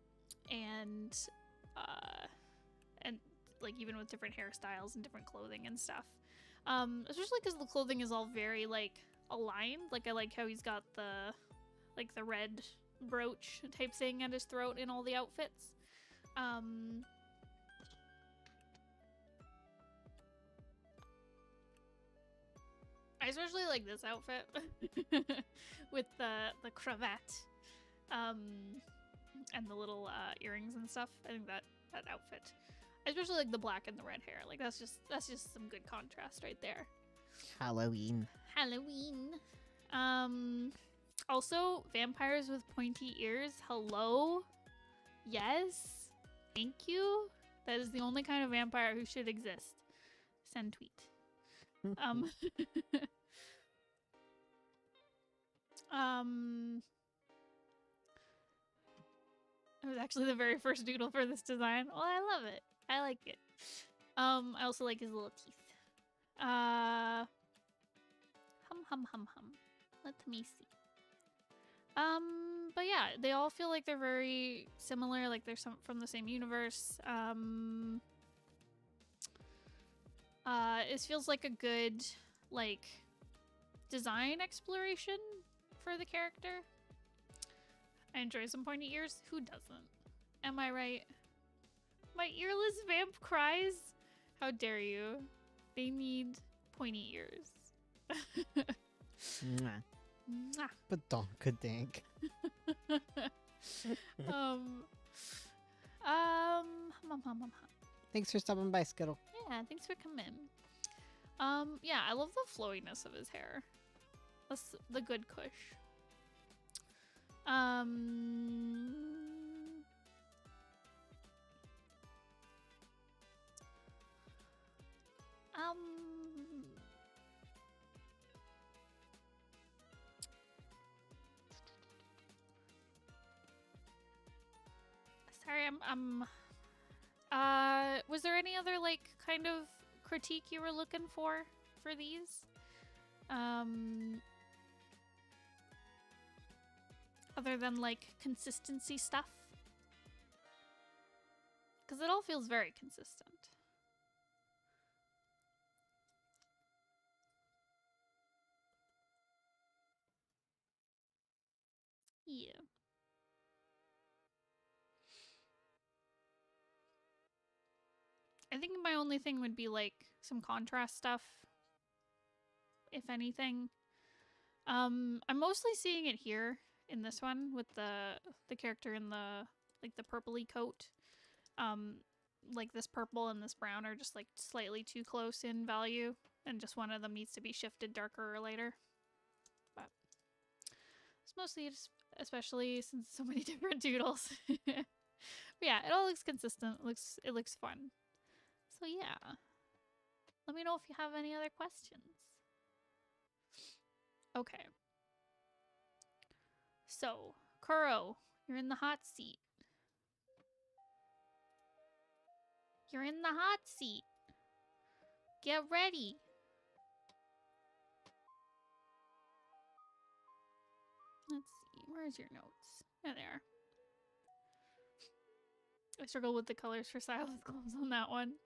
like even with different hairstyles and different clothing and stuff. Especially because the clothing is all very like aligned. Like I like how he's got the like the red brooch type thing at his throat in all the outfits. I especially like this outfit with the cravat, and the little earrings and stuff. I think that outfit. I especially like the black and the red hair. Like that's just some good contrast right there. Halloween. Also, vampires with pointy ears. Hello. Yes. Thank you. That is the only kind of vampire who should exist. Send tweet. It was actually the very first doodle for this design. Well, I love it. I like it. I also like his little teeth. Hum. Let me see. But yeah, they all feel like they're very similar, like they're from the same universe. It feels like a good, like, design exploration for the character. I enjoy some pointy ears. Who doesn't? Am I right? My earless vamp cries? How dare you? They need pointy ears. Mwah. Mwah. Badonkadink. Thanks for stopping by, Skittle. Yeah, thanks for coming. Yeah, I love the flowiness of his hair. That's the good kush. Sorry, was there any other, like, kind of critique you were looking for these? Other than, like, consistency stuff? Because it all feels very consistent. Yeah. I think my only thing would be, like, some contrast stuff, if anything. I'm mostly seeing it here in this one with the character in the, like, the purpley coat. Like, this purple and this brown are just, like, slightly too close in value, and just one of them needs to be shifted darker or lighter. But it's mostly just, especially since so many different doodles. But yeah, it all looks consistent. It looks fun. So yeah, let me know if you have any other questions. Okay. So, Kuro, you're in the hot seat. You're in the hot seat. Get ready. Let's see, where's your notes? There they are. I struggled with the colors for Silas gloves on that one.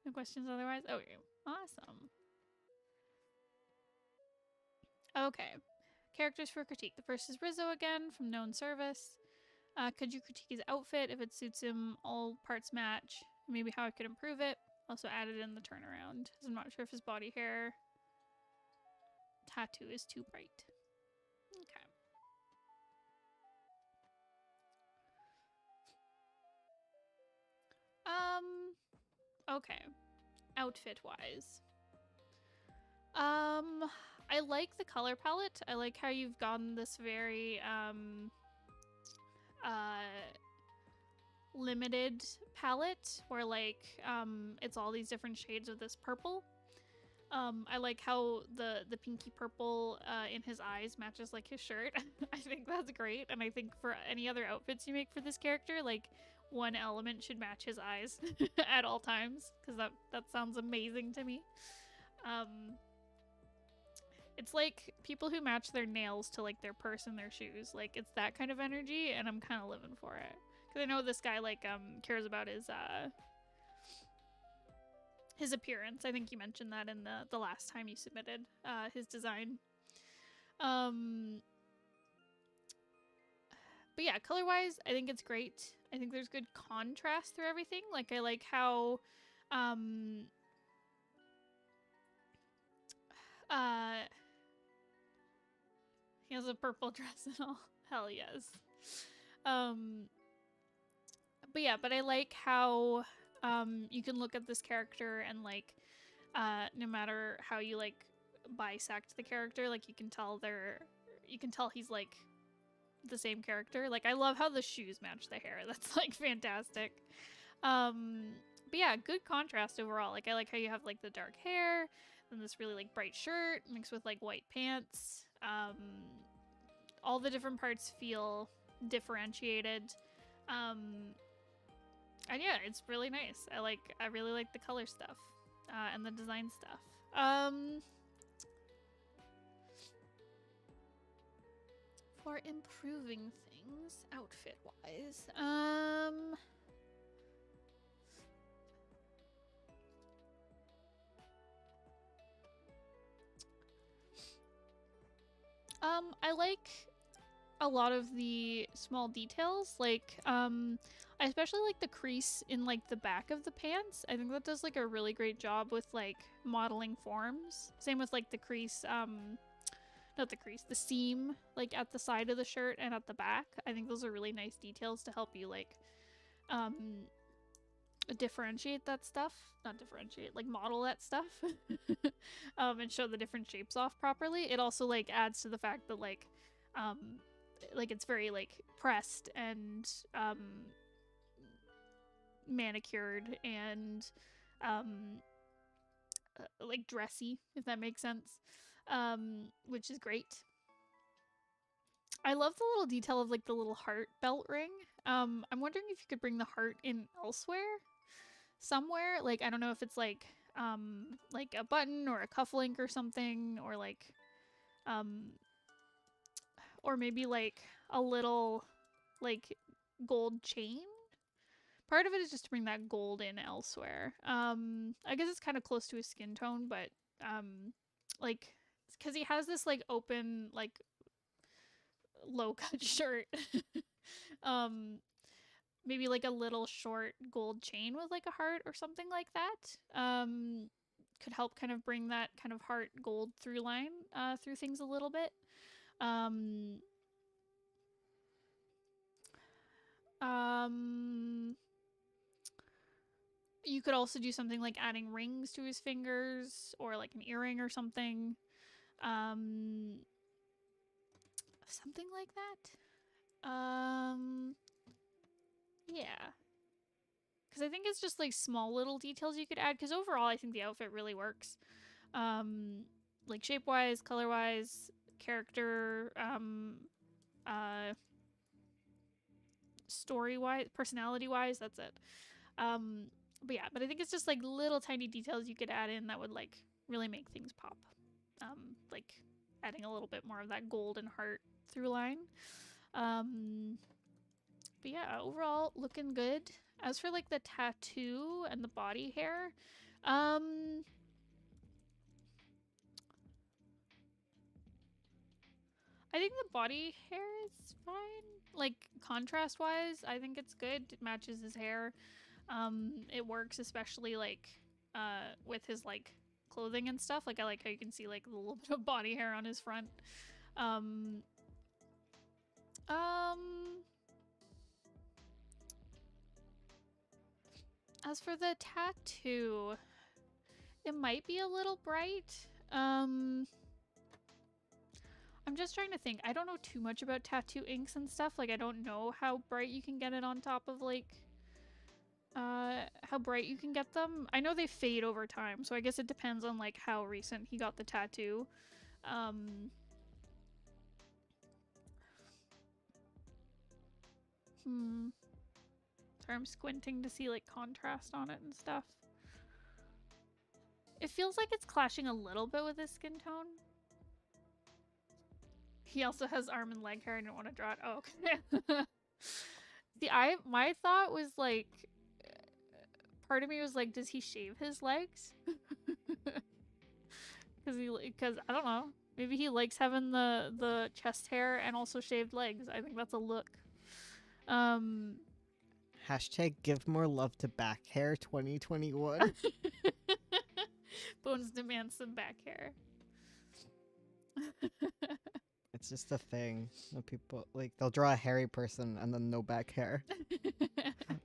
No questions otherwise? Okay, awesome. Okay, characters for critique. The first is Rizzo again from Known Service. Could you critique his outfit if it suits him? All parts match. Maybe how I could improve it. Also added in the turnaround. I'm not sure if his body hair tattoo is too bright. Okay. Okay. Outfit wise. I like the color palette. I like how you've gotten this very limited palette where, like, it's all these different shades of this purple. I like how the pinky purple in his eyes matches, like, his shirt. I think that's great, and I think for any other outfits you make for this character, like, one element should match his eyes at all times, because that sounds amazing to me. It's like people who match their nails to, like, their purse and their shoes. Like, it's that kind of energy, and I'm kind of living for it. Because I know this guy, like, cares about his appearance. I think you mentioned that in the last time you submitted his design. But yeah, color-wise, I think it's great. I think there's good contrast through everything. Like, I like how he has a purple dress and all. Hell yes. But yeah, but I like how you can look at this character and, like, no matter how you, like, bisect the character, like, you can tell he's, like, the same character. Like, I love how the shoes match the hair. That's, like, fantastic. But yeah, good contrast overall. Like, I like how you have, like, the dark hair and this really, like, bright shirt mixed with, like, white pants. All the different parts feel differentiated. And yeah, it's really nice. I really like the color stuff and the design stuff. For improving things outfit wise, I like a lot of the small details, like I especially like the crease in, like, the back of the pants. I think that does, like, a really great job with, like, modeling forms. Same with, like, the crease, not the crease, the seam, like, at the side of the shirt and at the back. I think those are really nice details to help you, like, differentiate that stuff. Not differentiate, like, model that stuff. And show the different shapes off properly. It also, like, adds to the fact that, like, it's very, like, pressed and manicured and like, dressy, if that makes sense, which is great. I love the little detail of, like, the little heart belt ring. I'm wondering if you could bring the heart in elsewhere, somewhere. Like I don't know if it's like a button or a cufflink or something, um or maybe like a little like gold chain. Part of it is just to bring that gold in elsewhere. I guess it's kind of close to his skin tone, but like because he has this like open like low cut shirt. um Maybe like a little short gold chain with like a heart or something like that. Could help kind of bring that kind of heart gold through line through things a little bit. Um, um, you could also do something like adding rings to his fingers or like an earring or something. Um, Something like that. Yeah. Because I think it's just like small little details you could add. Because overall, I think the outfit really works. Like shape wise, color wise, character, story wise, personality wise. That's it. Um, but yeah, but I think it's just like little tiny details you could add in that would like really make things pop. Like adding a little bit more of that golden heart through line. But yeah, overall looking good. As for like the tattoo and the body hair, um, I think the body hair is fine. Like contrast wise, I think it's good. It matches his hair. It works especially like with his like clothing and stuff. Like I like how you can see like a little bit of body hair on his front. Um um as for the tattoo, it might be a little bright. I'm just trying to think. I don't know too much about tattoo inks and stuff. Like I don't know how bright you can get it on top of like how bright you can get them. I know they fade over time, so I guess it depends on like how recent he got the tattoo. Um Sorry, I'm squinting to see like contrast on it and stuff. It feels like it's clashing a little bit with his skin tone. He also has arm and leg hair. I didn't want to draw it. Oh, okay. See, my thought was like, part of me was like, does he shave his legs? Because I don't know. Maybe he likes having the chest hair and also shaved legs. I think that's a look. Hashtag give more love to back hair 2021. Bones demands some back hair. It's just a thing. People like they'll draw a hairy person and then no back hair.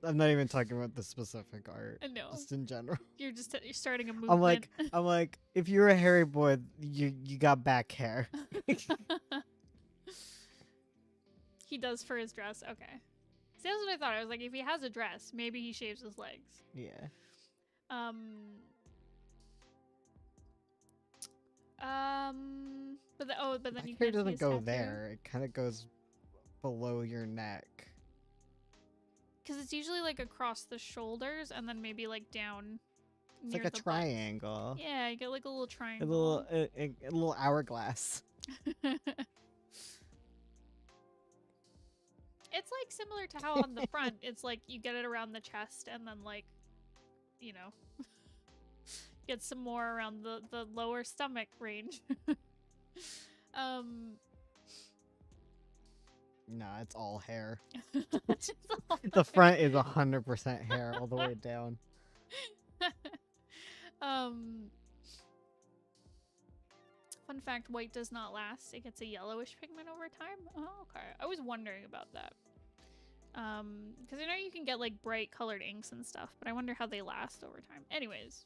I'm not even talking about the specific art. No, just in general. You're starting a movement. I'm like, if you're a hairy boy, you got back hair. He does for his dress. Okay. See, that's what I thought. I was like, if he has a dress, maybe he shaves his legs. Yeah. But then back you hair can't see doesn't his go tattoo. there. It kind of goes below your neck. Because it's usually like across the shoulders and then maybe like down. It's like a triangle. Butt. Yeah, you get like a little triangle. A little hourglass. It's like similar to how on the front, it's like you get it around the chest and then like, you know, get some more around the lower stomach range. Nah, it's all hair. The front is 100% hair all the way down. Fun fact, white does not last. It gets a yellowish pigment over time. Oh, okay. I was wondering about that. Because I know you can get like bright colored inks and stuff, but I wonder how they last over time. Anyways,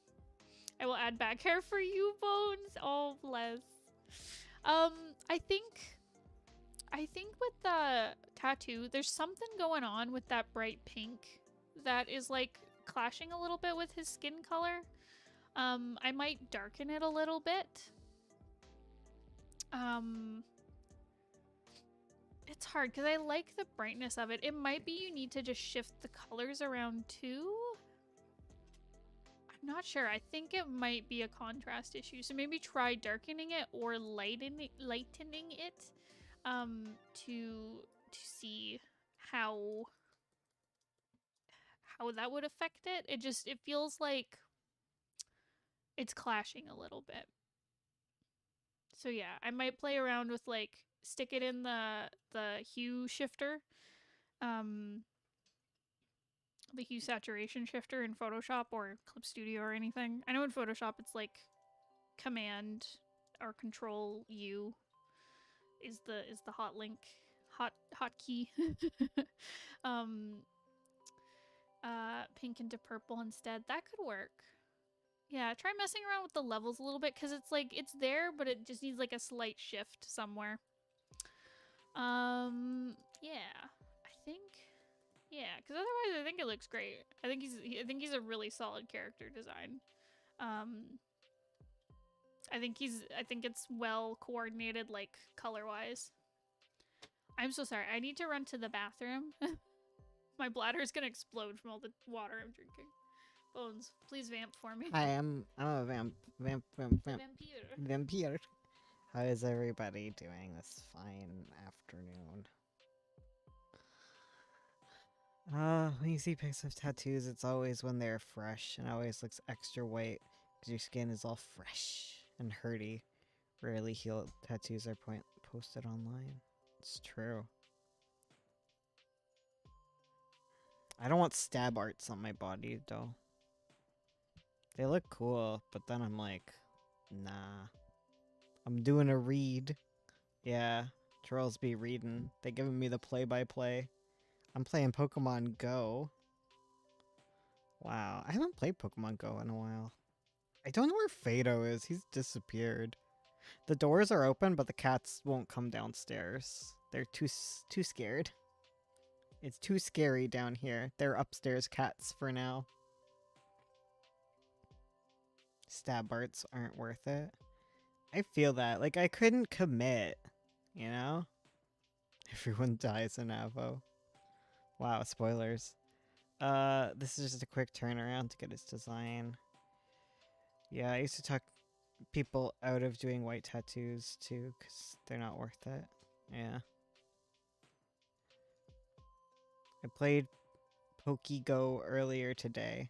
I will add back hair for you, Bones. Oh, bless. I think with the tattoo, there's something going on with that bright pink that is like clashing a little bit with his skin color. I might darken it a little bit. It's hard because I like the brightness of it. It might be you need to just shift the colors around too. I'm not sure. I think it might be a contrast issue. So maybe try darkening it or lightening it to see how that would affect it. It feels like it's clashing a little bit. So yeah, I might play around with like stick it in the hue shifter. The hue saturation shifter in Photoshop or Clip Studio or anything. I know in Photoshop it's like Command or Control U is the hot link hot key. um Pink into purple instead. That could work. Yeah, try messing around with the levels a little bit because it's like it's there, but it just needs like a slight shift somewhere. Yeah, I think. Yeah, because otherwise I think it looks great. I think he's a really solid character design. I think it's well coordinated, like color wise. I'm so sorry. I need to run to the bathroom. My bladder is gonna explode from all the water I'm drinking. Bones, please vamp for me. I'm a vampire. Vampire. How is everybody doing this fine afternoon? When you see pics of tattoos, it's always when they're fresh and always looks extra white because your skin is all fresh and hurty. Rarely healed tattoos are posted online. It's true. I don't want stab arts on my body, though. They look cool, but then I'm like, nah. I'm doing a read. Yeah, trolls be reading. They giving me the play-by-play. I'm playing Pokemon Go. Wow, I haven't played Pokemon Go in a while. I don't know where Fado is. He's disappeared. The doors are open, but the cats won't come downstairs. They're too scared. It's too scary down here. They're upstairs cats for now. Stab arts aren't worth it. I feel that. Like, I couldn't commit, you know? Everyone dies in Avo. Wow, spoilers. This is just a quick turnaround to get its design. Yeah, I used to talk people out of doing white tattoos, too, because they're not worth it. Yeah. I played PokeGo earlier today.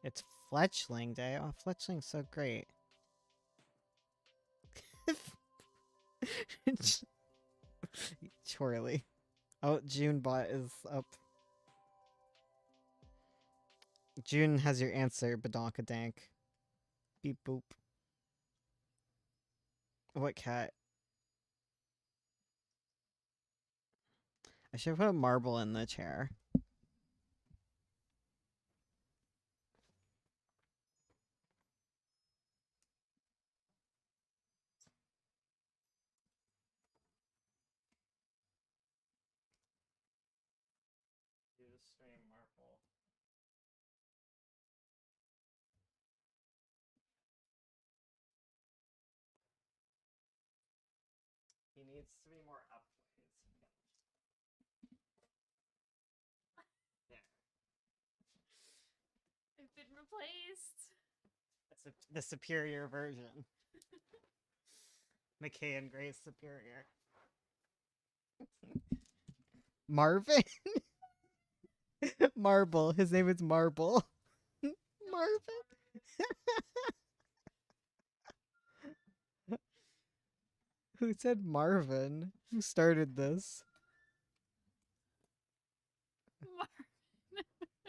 It's Fletchling Day. Oh, Fletchling's so great. Chorley. Oh, Junebot is up. June has your answer, Badonkadank. Beep boop. What cat? I should put a marble in the chair. Marble. He needs to be more upwards. There. I've been replaced. That's the superior version. McKay and Gray's superior. Marvin? Marble. His name is Marble. Marvin? Who said Marvin? Who started this?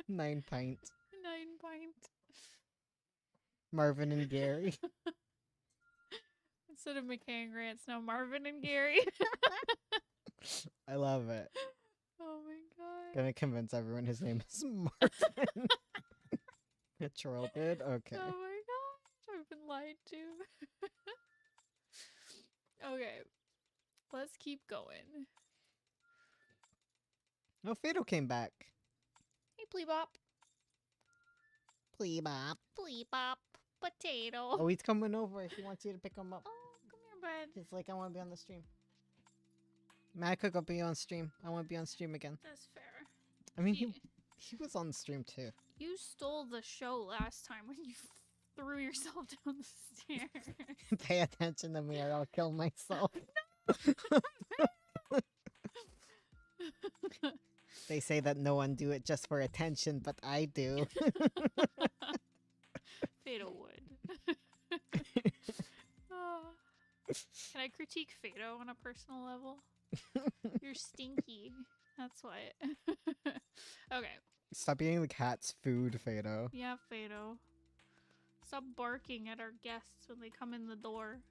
9 pint. 9 pint. Marvin and Gary. Instead of McKay and Grant, it's now Marvin and Gary. I love it. Oh my god. Gonna convince everyone his name is Marvin. A troll did? Okay. Oh my gosh, I've been lied to. Okay, let's keep going. No, Fado came back. Hey, Pleebop. Pleebop. Pleebop. Potato. Oh, he's coming over. He wants you to pick him up. Oh, come here, bud. He's like, I want to be on the stream. Matt could go be on stream. I want to be on stream again. That's fair. I mean, See, he was on stream too. you stole the show last time when you threw yourself down the stairs. Pay attention to me or I'll kill myself. They say that no one do it just for attention, but I do. Fado would. Oh. Can I critique Fado on a personal level? You're stinky. That's what. Okay. Stop eating the cat's food, Fado. Yeah, Fado. Stop barking at our guests when they come in the door.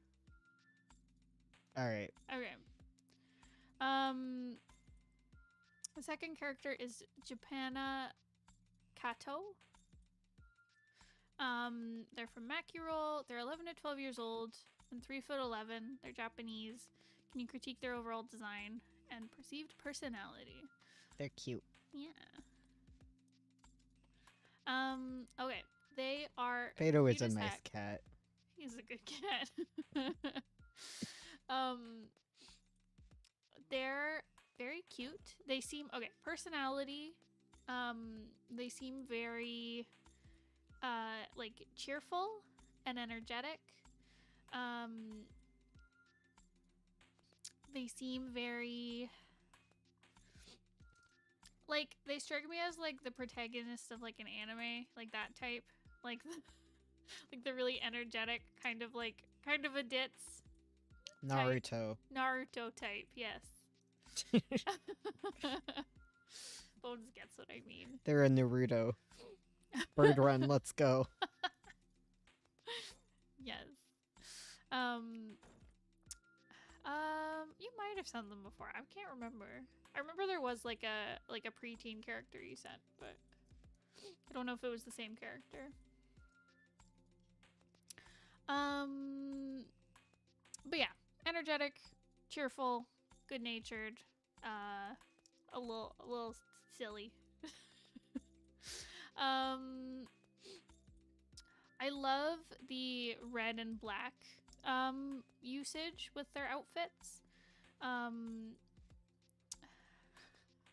Alright. Okay. The second character is Japana Kato. They're from Macurol. They're 11 to 12 years old and 3'11". They're Japanese. Can you critique their overall design and perceived personality? They're cute. Yeah. Okay. They are Fado is cute a as nice heck. cat. He's a good cat. They're very cute. They seem okay. Personality. They seem very like cheerful and energetic. They seem very like they strike me as like the protagonist of like an anime, like that type, like like the really energetic kind of a ditz Naruto. Naruto type, yes. Bones gets what I mean. They're a Naruto. Bird run, let's go. Yes. You might have sent them before. I can't remember. I remember there was like a preteen character you sent, but I don't know if it was the same character. But yeah, energetic, cheerful, good-natured, a little silly. I love the red and black usage with their outfits.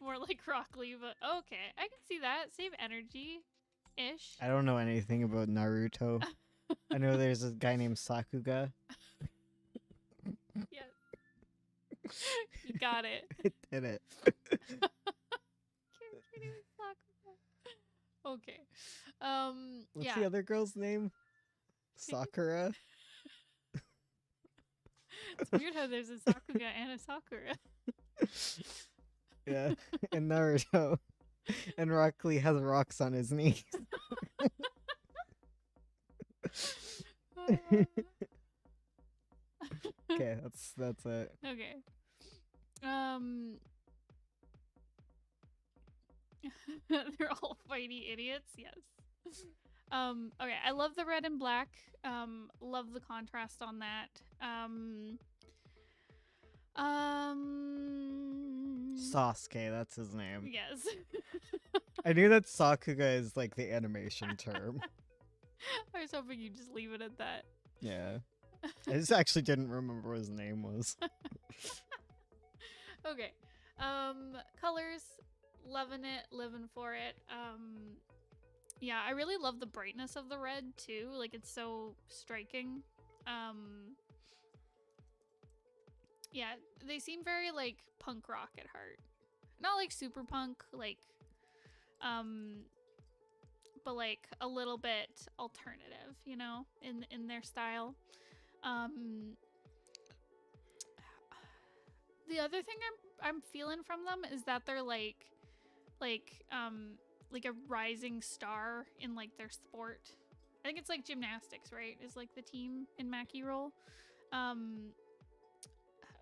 More like Rock Lee, but okay, I can see that. Save energy ish. I don't know anything about Naruto. I know there's a guy named Sakuga. Yeah. You got it. I did it. Okay. What's Yeah. the other girl's name? Sakura? It's weird how there's a Sakuga and a Sakura. Yeah, in Naruto. And Rock Lee has rocks on his knees. Okay, that's it. Okay. They're all fighty idiots, yes. Okay, I love the red and black. Love the contrast on that. Sasuke, that's his name. Yes. I knew that Sakuga is like the animation term. I was hoping you'd just leave it at that. Yeah. I just actually didn't remember what his name was. Okay. Colors, loving it, living for it. Yeah, I really love the brightness of the red too. Like it's so striking. Yeah, they seem very like punk rock at heart. Not like super punk, like but like a little bit alternative, you know, in their style. The other thing I'm feeling from them is that they're like a rising star in like their sport. I think it's like gymnastics, right? Is like the team in Macurol.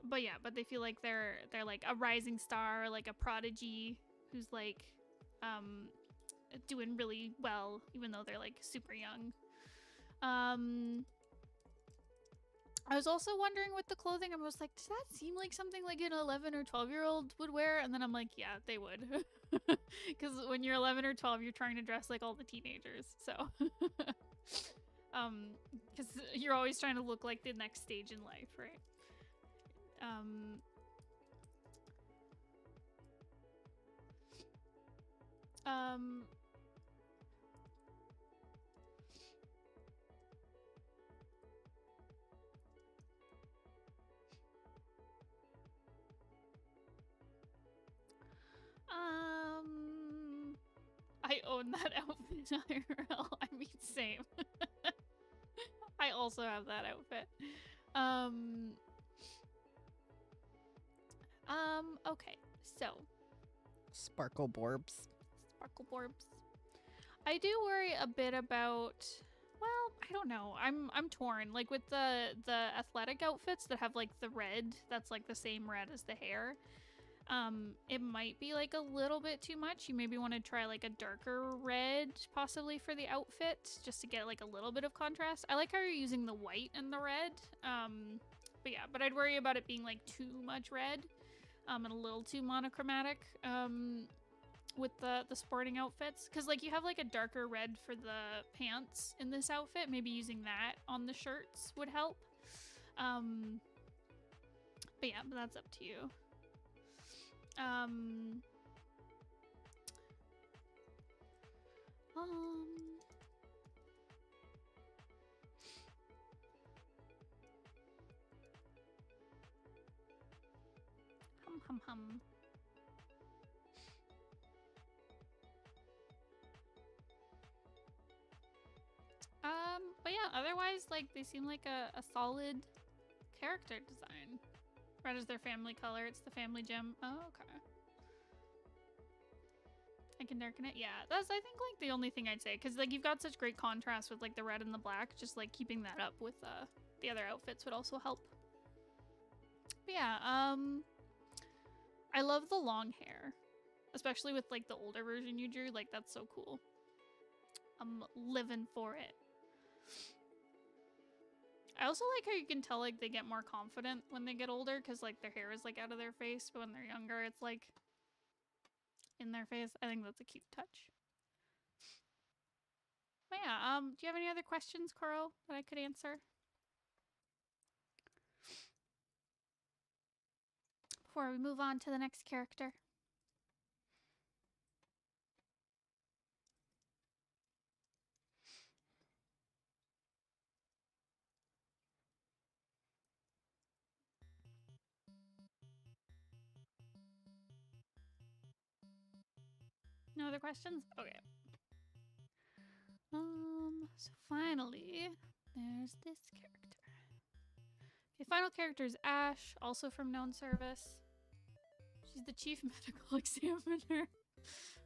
But yeah, but they feel like they're like a rising star, like a prodigy who's like doing really well even though they're like super young. I was also wondering with the clothing, I was like, does that seem like something like an 11 or 12-year-old would wear? And then I'm like, yeah, they would. Because when you're 11 or 12, you're trying to dress like all the teenagers. So, because you're always trying to look like the next stage in life, right? I own that outfit IRL. I mean, same. I also have that outfit. Okay, so Sparkle Borbs. Sparkle Borbs. I do worry a bit about, well, I don't know. I'm torn. Like with the athletic outfits that have like the red, that's like the same red as the hair. It might be like a little bit too much. You maybe want to try like a darker red possibly for the outfit just to get like a little bit of contrast. I like how you're using the white and the red. But yeah, but I'd worry about it being like too much red and a little too monochromatic with the sporting outfits, because like you have like a darker red for the pants in this outfit. Maybe using that on the shirts would help. But yeah, but that's up to you. Hum hum hum. But yeah, otherwise, like, they seem like a solid character design. Red is their family color. It's the family gem. Oh, okay. I can darken it. Yeah, that's, I think, like, the only thing I'd say. Because, like, you've got such great contrast with, like, the red and the black. Just, like, keeping that up with the other outfits would also help. But yeah, I love the long hair. Especially with, like, the older version you drew. Like, that's so cool. I'm living for it. I also like how you can tell, like, they get more confident when they get older, because, like, their hair is, like, out of their face, but when they're younger, it's, like, in their face. I think that's a cute touch. But yeah, do you have any other questions, Coral, that I could answer? Before we move on to the next character. No other questions? Okay. So finally, there's this character. Okay, final character is Ash, also from Known Service. She's the chief medical examiner.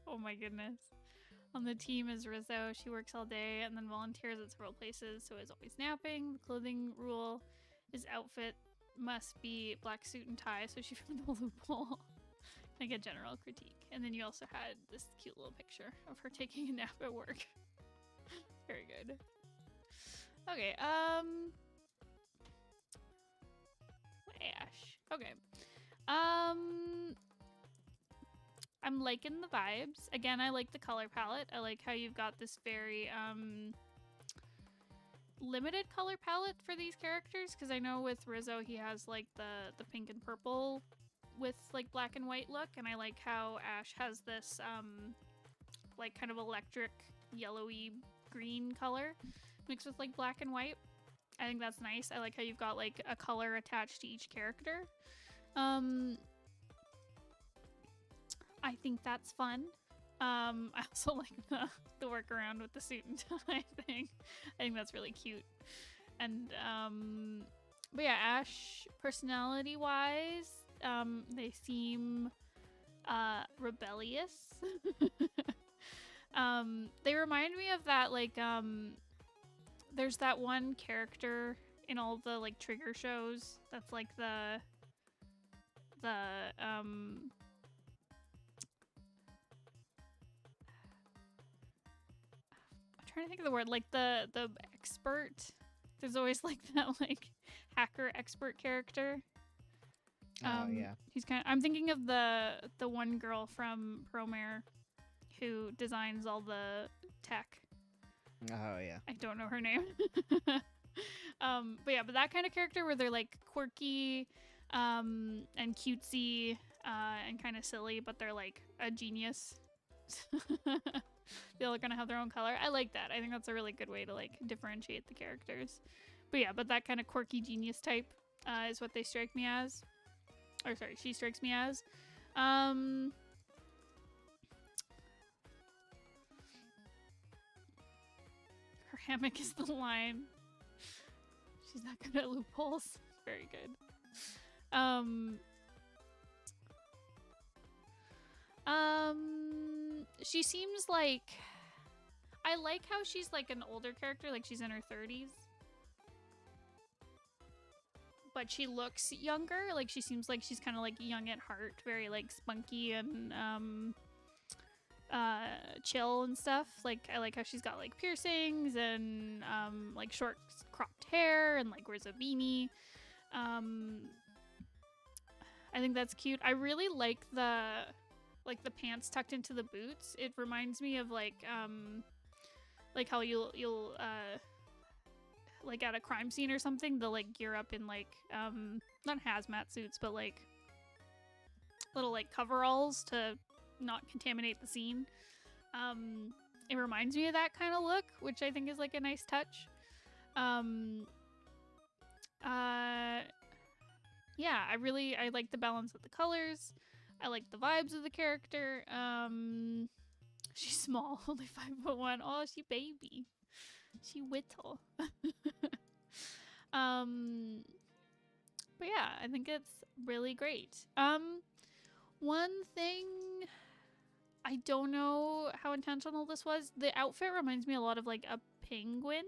Oh my goodness. On the team is Rizzo. She works all day and then volunteers at several places, so is always napping. The clothing rule is outfit must be black suit and tie, so she found the loophole. Like a general critique. And then you also had this cute little picture of her taking a nap at work. Very good. Okay, Ash. Okay. I'm liking the vibes. Again, I like the color palette. I like how you've got this very, limited color palette for these characters, because I know with Rizzo he has like the pink and purple with like black and white look, and I like how Ash has this like kind of electric yellowy green color mixed with like black and white. I think that's nice. I like how you've got like a color attached to each character. I think that's fun. I also like the workaround with the suit and tie thing. I think that's really cute. And but yeah, Ash personality wise, they seem rebellious. They remind me of that, like, there's that one character in all the like trigger shows that's like I'm trying to think of the word, like the expert. There's always like that like hacker expert character. Oh yeah. He's kind of, I'm thinking of the one girl from Promare who designs all the tech. Oh yeah. I don't know her name. But yeah, but that kind of character where they're like quirky and cutesy and kind of silly, but they're like a genius. They all are gonna have their own color. I like that. I think that's a really good way to like differentiate the characters. But yeah, but that kind of quirky genius type is what they strike me as. Or sorry, she strikes me as. Her hammock is the line. She's not good at loopholes. Very good. She seems like, I like how she's like an older character, like she's in her 30s. But she looks younger, like she seems like she's kind of like young at heart, very like spunky and chill and stuff. Like I like how she's got like piercings and like short cropped hair and like wears a beanie. I think that's cute. I really like the pants tucked into the boots. It reminds me of like how you'll like at a crime scene or something, they'll like gear up in like not hazmat suits, but like little like coveralls to not contaminate the scene. It reminds me of that kind of look, which I think is like a nice touch. Yeah, I like the balance of the colors. I like the vibes of the character. She's small, only 5'1". Oh, she baby. She whittle. But yeah, I think it's really great. One thing, I don't know how intentional this was. The outfit reminds me a lot of like a penguin.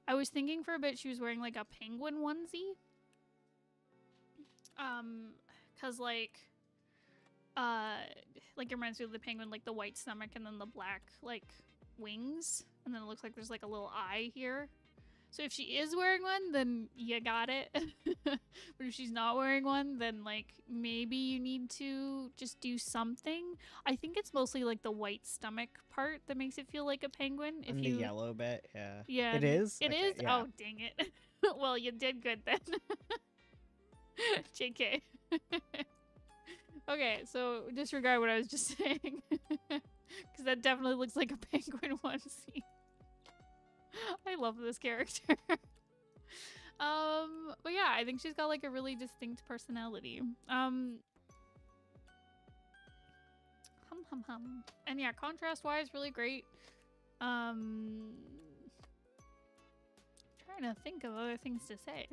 I was thinking for a bit she was wearing like a penguin onesie. Cause like it reminds me of the penguin, like the white stomach and then the black like wings, and then it looks like there's like a little eye here. So if she is wearing one, then you got it. But if she's not wearing one, then like maybe you need to just do something. I think it's mostly like the white stomach part that makes it feel like a penguin. If And you the yellow bit, yeah. Yeah, It is? It Okay, is? yeah. Oh, dang it. Well, you did good then. JK. Okay, so disregard what I was just saying. Because that definitely looks like a penguin onesie. I love this character. But yeah, I think she's got like a really distinct personality. Hum hum hum. And yeah, contrast-wise, really great. Trying to think of other things to say.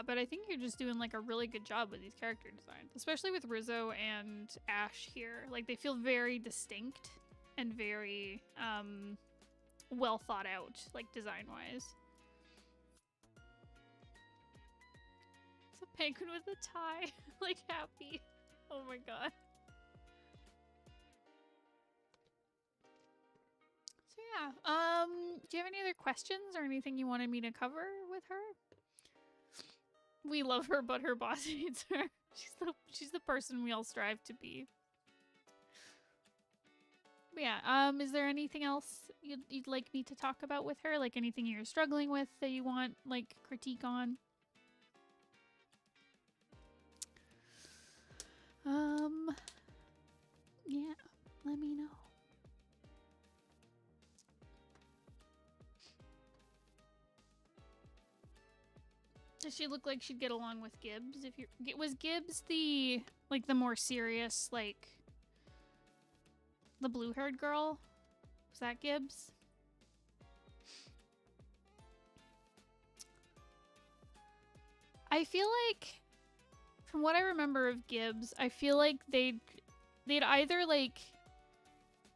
But I think you're just doing like a really good job with these character designs, especially with Rizzo and Ash here. Like they feel very distinct and very well thought out, like design wise. It's a penguin with a tie, like happy. Oh my god. So yeah, do you have any other questions or anything you wanted me to cover with her? We love her, but her boss hates her. She's the person we all strive to be. But yeah, is there anything else you'd like me to talk about with her? Like anything you're struggling with that you want like critique on? Yeah, let me know. Does she look like she'd get along with Gibbs? Was Gibbs the more serious, like the blue-haired girl? Was that Gibbs? I feel like, from what I remember of Gibbs, I feel like they'd either like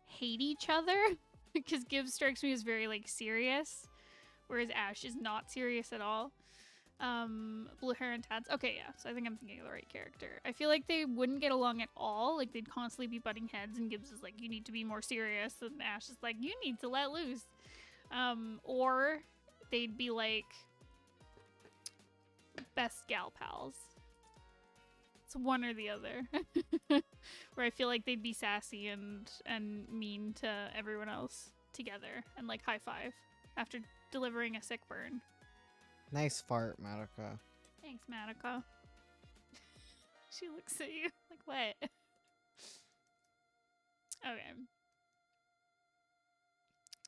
hate each other because Gibbs strikes me as very like serious, whereas Ash is not serious at all. Blue hair and tats. Okay, yeah. So I think I'm thinking of the right character. I feel like they wouldn't get along at all. Like they'd constantly be butting heads, and Gibbs is like, "You need to be more serious," and Ash is like, "You need to let loose." Or they'd be like best gal pals. It's one or the other. Where I feel like they'd be sassy and mean to everyone else together, and like high five after delivering a sick burn. Nice fart, Madoka. Thanks, Madoka. She looks at you like, what? Okay.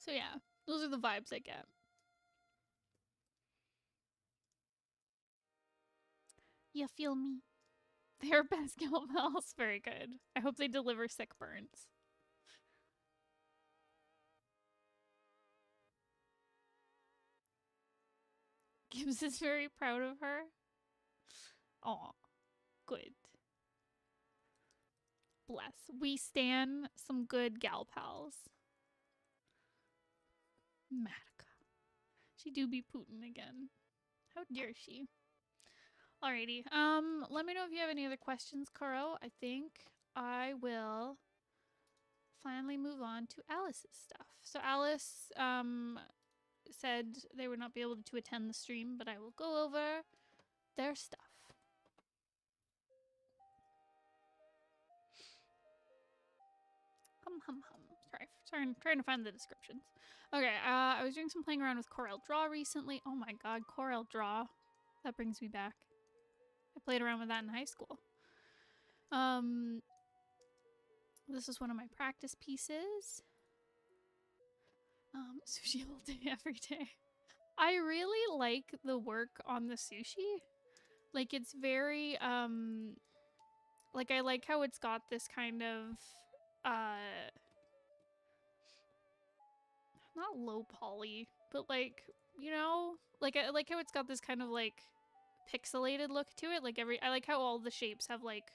So yeah, those are the vibes I get. You feel me? They're best kettlebells. Very good. I hope they deliver sick burns. Gibbs is very proud of her. Aw, good. Bless. We stan some good gal pals. Matica. She do be Putin again. How dare she? Alrighty. Let me know if you have any other questions, Karo. I think I will finally move on to Alice's stuff. So Alice said they would not be able to attend the stream, but I will go over their stuff. Sorry, I'm trying to find the descriptions. Okay, I was doing some playing around with Corel Draw recently. Oh my god, Corel Draw. That brings me back. I played around with that in high school. This is one of my practice pieces. Sushi all day, every day. I really like the work on the sushi. Like, it's very, like, I like how it's got this kind of, not low poly, but like, you know, like I like how it's got this kind of like pixelated look to it. Like I like how all the shapes have like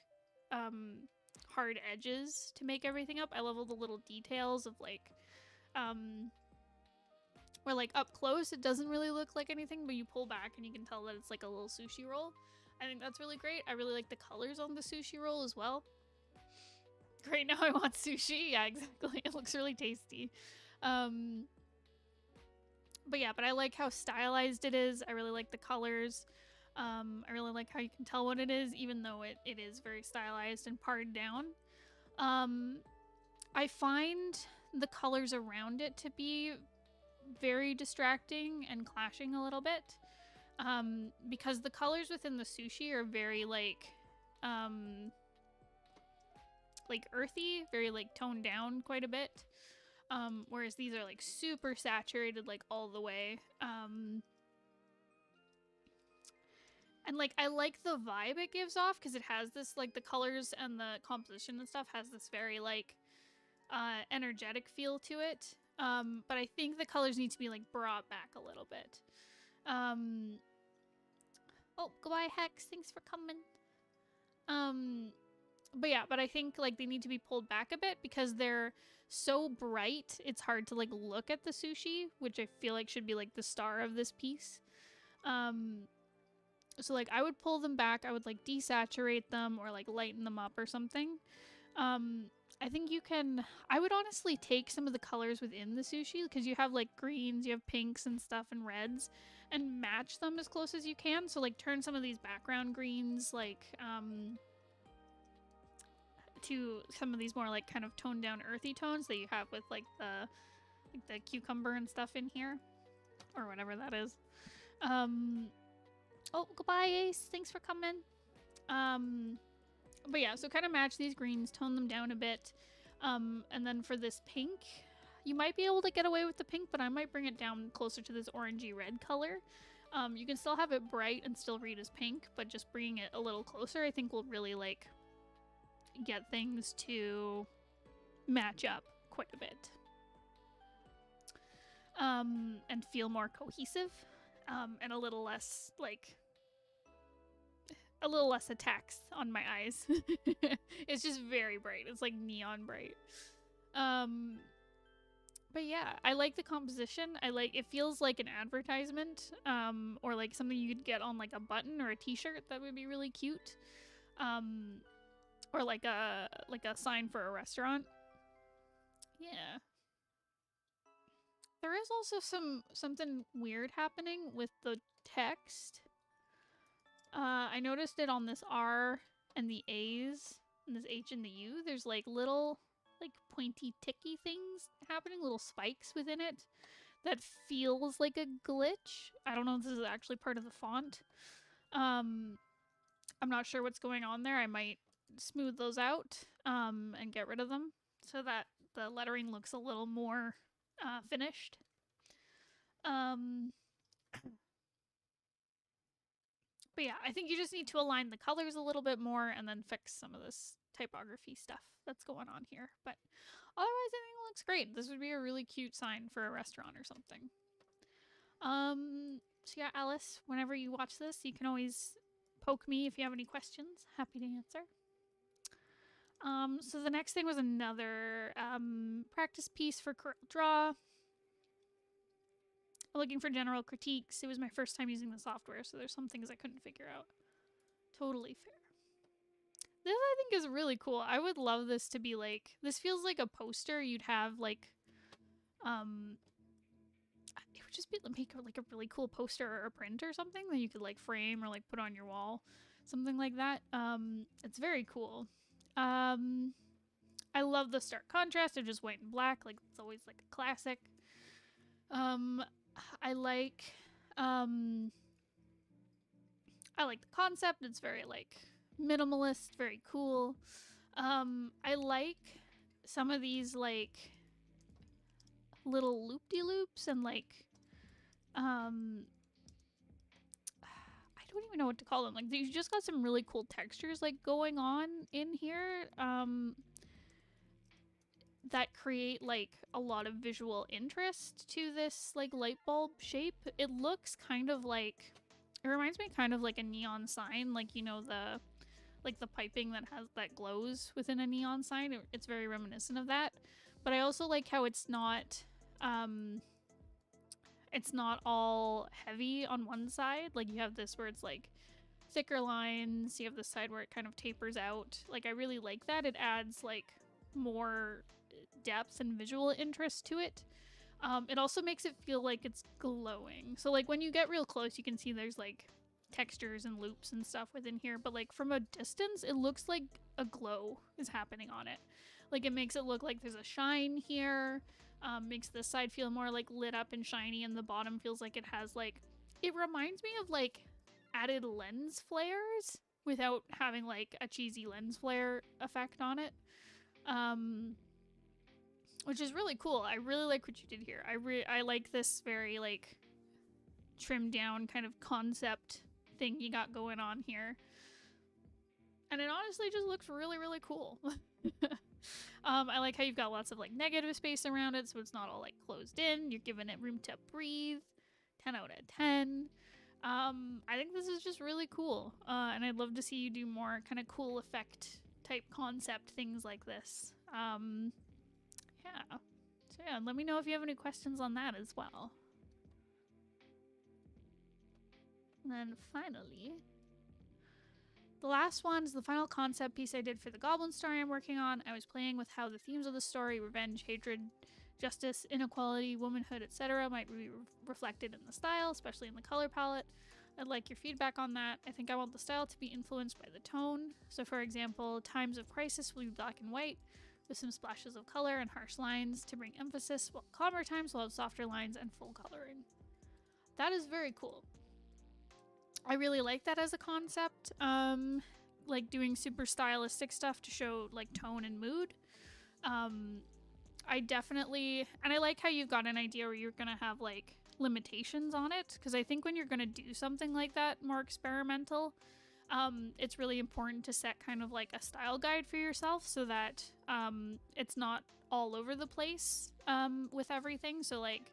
hard edges to make everything up. I love all the little details of like where like up close it doesn't really look like anything, but you pull back and you can tell that it's like a little sushi roll. I think that's really great. I really like the colors on the sushi roll as well. Great, now I want sushi. Yeah, exactly. It looks really tasty. But yeah, but I like how stylized it is. I really like the colors. I really like how you can tell what it is, even though it is very stylized and pared down. I find the colors around it to be very distracting and clashing a little bit. Because the colors within the sushi are very like earthy, very like toned down quite a bit. Whereas these are like super saturated like all the way. And like I like the vibe it gives off because it has this like the colors and the composition and stuff has this very like energetic feel to it. But I think the colors need to be like brought back a little bit. Oh, goodbye Hex, thanks for coming. But yeah, but I think like they need to be pulled back a bit because they're so bright it's hard to like look at the sushi, which I feel like should be like the star of this piece. So like I would pull them back, I would like desaturate them or like lighten them up or something. I think you can, I would honestly take some of the colors within the sushi because you have like greens, you have pinks and stuff and reds and match them as close as you can. So like turn some of these background greens like to some of these more like kind of toned down earthy tones that you have with like the cucumber and stuff in here or whatever that is. Oh, goodbye Ace, thanks for coming. But yeah, so kind of match these greens, tone them down a bit. And then for this pink, you might be able to get away with the pink, but I might bring it down closer to this orangey red color. You can still have it bright and still read as pink, but just bringing it a little closer I think will really like get things to match up quite a bit. And feel more cohesive, and a little less attacks on my eyes. It's just very bright. It's like neon bright. But yeah, I like the composition. It feels like an advertisement, or like something you could get on like a button or a t-shirt that would be really cute. Or like a sign for a restaurant. Yeah. There is also something weird happening with the text. I noticed it on this R and the A's and this H and the U. There's like little like pointy ticky things happening, little spikes within it that feels like a glitch. I don't know if this is actually part of the font. I'm not sure what's going on there. I might smooth those out and get rid of them so that the lettering looks a little more finished. Um, but yeah, I think you just need to align the colors a little bit more and then fix some of this typography stuff that's going on here. But otherwise, I think it looks great. This would be a really cute sign for a restaurant or something. So yeah, Alice, whenever you watch this, you can always poke me if you have any questions. Happy to answer. So the next thing was another practice piece for Corel Draw. Looking for general critiques. It was my first time using the software, so there's some things I couldn't figure out. Totally fair. This I think is really cool. I would love this to be like, this feels like a poster you'd have like, it would just be make like a really cool poster or a print or something that you could like frame or like put on your wall, something like that. It's very cool. I love the stark contrast of just white and black. Like it's always like a classic. I like the concept. It's very like minimalist, very cool. I like some of these like little loop-de-loops and like I don't even know what to call them. Like you just got some really cool textures like going on in here. That create like a lot of visual interest to this like light bulb shape. It looks kind of like, it reminds me kind of like a neon sign, like you know the piping that glows within a neon sign. It's very reminiscent of that. But I also like how it's not all heavy on one side. Like you have this where it's like thicker lines, you have this side where it kind of tapers out. Like I really like that. It adds like more depth and visual interest to it. It also makes it feel like it's glowing. So like when you get real close, you can see there's like textures and loops and stuff within here, but like from a distance, it looks like a glow is happening on it. Like it makes it look like there's a shine here. Makes this side feel more like lit up and shiny, and the bottom feels like it has like, it reminds me of like added lens flares without having like a cheesy lens flare effect on it. Which is really cool. I really like what you did here. I like this very like trimmed down kind of concept thing you got going on here. And it honestly just looks really, really cool. I like how you've got lots of like negative space around it, so it's not all like closed in. You're giving it room to breathe. 10 out of 10. I think this is just really cool. And I'd love to see you do more kind of cool effect type concept things like this. Yeah. So yeah, let me know if you have any questions on that as well. And then finally, the last one is the final concept piece I did for the Goblin story I'm working on. I was playing with how the themes of the story, revenge, hatred, justice, inequality, womanhood, etc. might be reflected in the style, especially in the color palette. I'd like your feedback on that. I think I want the style to be influenced by the tone. So for example, times of crisis will be black and white, with some splashes of color and harsh lines to bring emphasis, while calmer times will have softer lines and full coloring. That is very cool. I really like that as a concept, like doing super stylistic stuff to show like tone and mood. I definitely, and I like how you've got an idea where you're gonna have like limitations on it, because I think when you're gonna do something like that, more experimental, it's really important to set kind of like a style guide for yourself so that it's not all over the place with everything. So like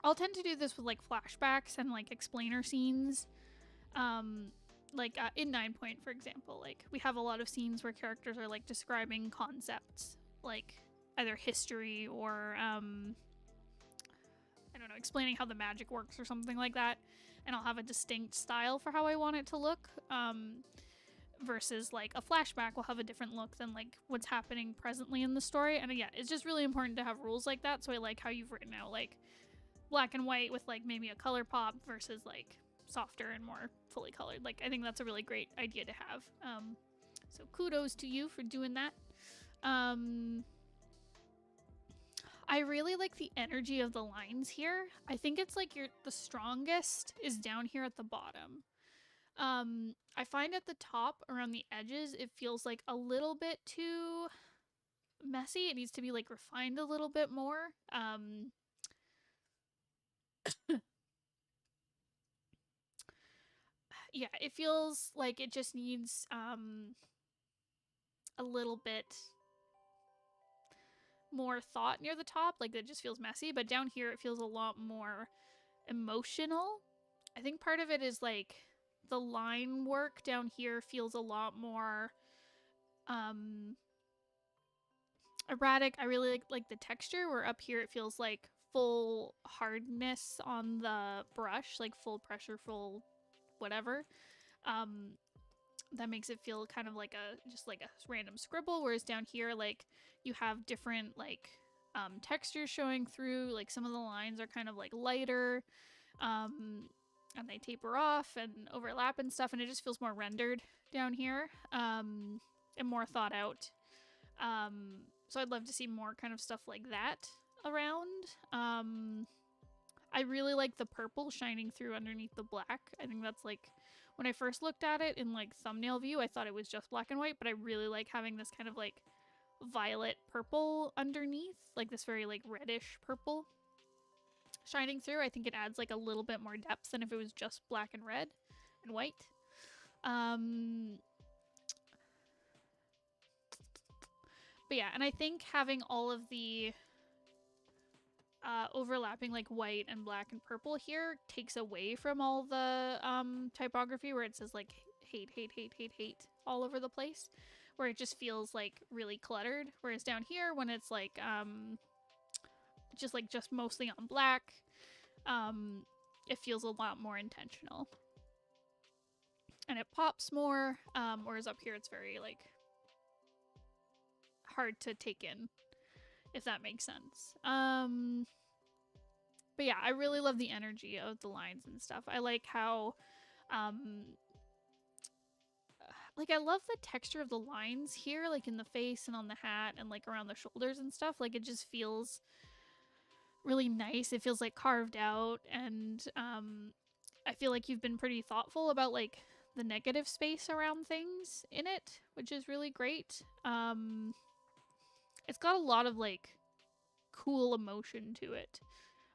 I'll tend to do this with like flashbacks and like explainer scenes. Like in 9 Point, for example, like we have a lot of scenes where characters are like describing concepts, like either history or I don't know, explaining how the magic works or something like that. And I'll have a distinct style for how I want it to look. Versus like a flashback will have a different look than like what's happening presently in the story. And yeah, it's just really important to have rules like that. So I like how you've written out like black and white with like maybe a color pop versus like softer and more fully colored. Like I think that's a really great idea to have. So kudos to you for doing that. I really like the energy of the lines here. I think it's like the strongest is down here at the bottom. I find at the top around the edges it feels like a little bit too messy. It needs to be like refined a little bit more. Yeah, it feels like it just needs a little bit more thought near the top. Like it just feels messy, but down here it feels a lot more emotional. I think part of it is like the line work down here feels a lot more erratic. I really like the texture, where up here it feels like full hardness on the brush, like full pressure, full whatever. That makes it feel kind of like a just like a random scribble, whereas down here like you have different like textures showing through. Like some of the lines are kind of like lighter, and they taper off and overlap and stuff, and it just feels more rendered down here, and more thought out. So I'd love to see more kind of stuff like that around. I really like the purple shining through underneath the black. I think that's like, when I first looked at it in like thumbnail view, I thought it was just black and white, but I really like having this kind of like violet purple underneath, like this very like reddish purple shining through. I think it adds like a little bit more depth than if it was just black and red and white. But yeah, and I think having all of the overlapping like white and black and purple here takes away from all the typography where it says like hate, hate, hate, hate, hate all over the place, where it just feels like really cluttered. Whereas down here, when it's like just mostly on black, it feels a lot more intentional and it pops more. Whereas up here, it's very like hard to take in, if that makes sense. But yeah, I really love the energy of the lines and stuff. I like how like I love the texture of the lines here, like in the face and on the hat and like around the shoulders and stuff. Like it just feels really nice. It feels like carved out, and I feel like you've been pretty thoughtful about like the negative space around things in it, which is really great. It's got a lot of like cool emotion to it.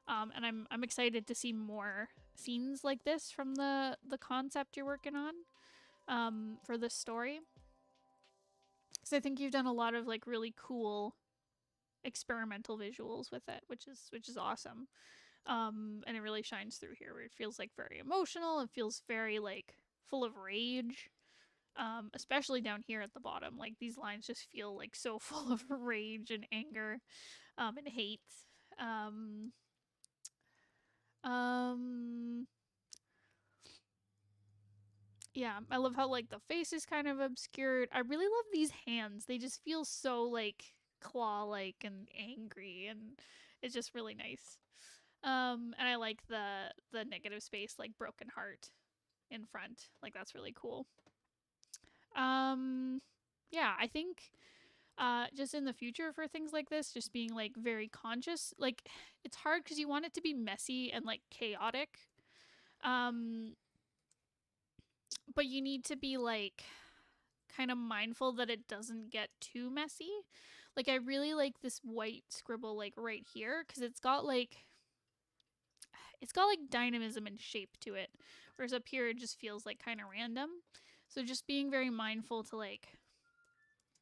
And I'm excited to see more scenes like this from the concept you're working on for this story. So I think you've done a lot of like really cool experimental visuals with it, which is awesome. And it really shines through here, where it feels like very emotional. It feels very like full of rage. Especially down here at the bottom, like these lines just feel like so full of rage and anger, and hate. Um, yeah, I love how like the face is kind of obscured. I really love these hands. They just feel so like claw-like and angry, and it's just really nice. And I like the negative space, like broken heart in front. Like that's really cool. Yeah, I think just in the future for things like this, just being like very conscious. Like it's hard because you want it to be messy and like chaotic. But you need to be like kind of mindful that it doesn't get too messy. Like I really like this white scribble like right here, because it's got like dynamism and shape to it, whereas up here it just feels like kind of random. So just being very mindful to like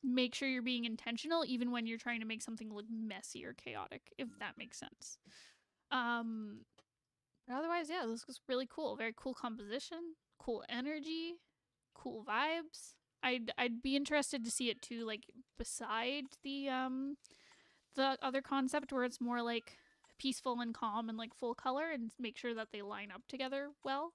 make sure you're being intentional even when you're trying to make something look messy or chaotic, if that makes sense. But otherwise, yeah, this was really cool. Very cool composition, cool energy, cool vibes. I'd be interested to see it too, like beside the other concept where it's more like peaceful and calm and like full color, and make sure that they line up together well.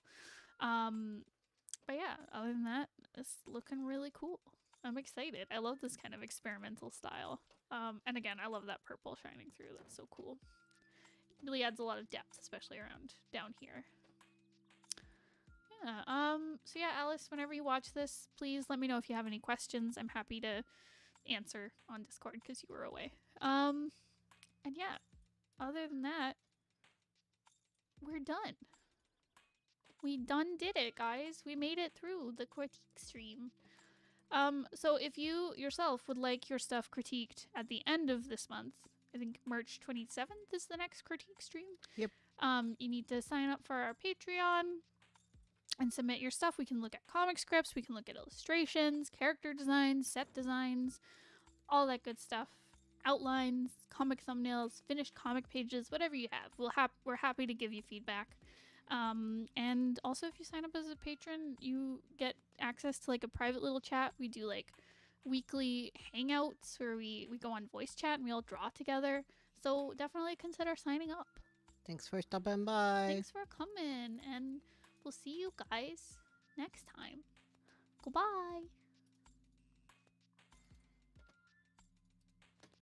But yeah, other than that, it's looking really cool. I'm excited. I love this kind of experimental style. And again, I love that purple shining through. That's so cool. It really adds a lot of depth, especially around down here. Yeah. So yeah, Alice, whenever you watch this, please let me know if you have any questions. I'm happy to answer on Discord because you were away. And yeah, other than that, we're done. We done did it, guys. We made it through the critique stream. So if you yourself would like your stuff critiqued at the end of this month, I think March 27th is the next critique stream. Yep. You need to sign up for our Patreon and submit your stuff. We can look at comic scripts, we can look at illustrations, character designs, set designs, all that good stuff. Outlines, comic thumbnails, finished comic pages, whatever you have. We're happy to give you feedback. And also, if you sign up as a patron, you get access to like a private little chat. We do like weekly hangouts where we go on voice chat and we all draw together. So definitely consider signing up. Thanks for stopping by. Thanks for coming, and we'll see you guys next time. Goodbye.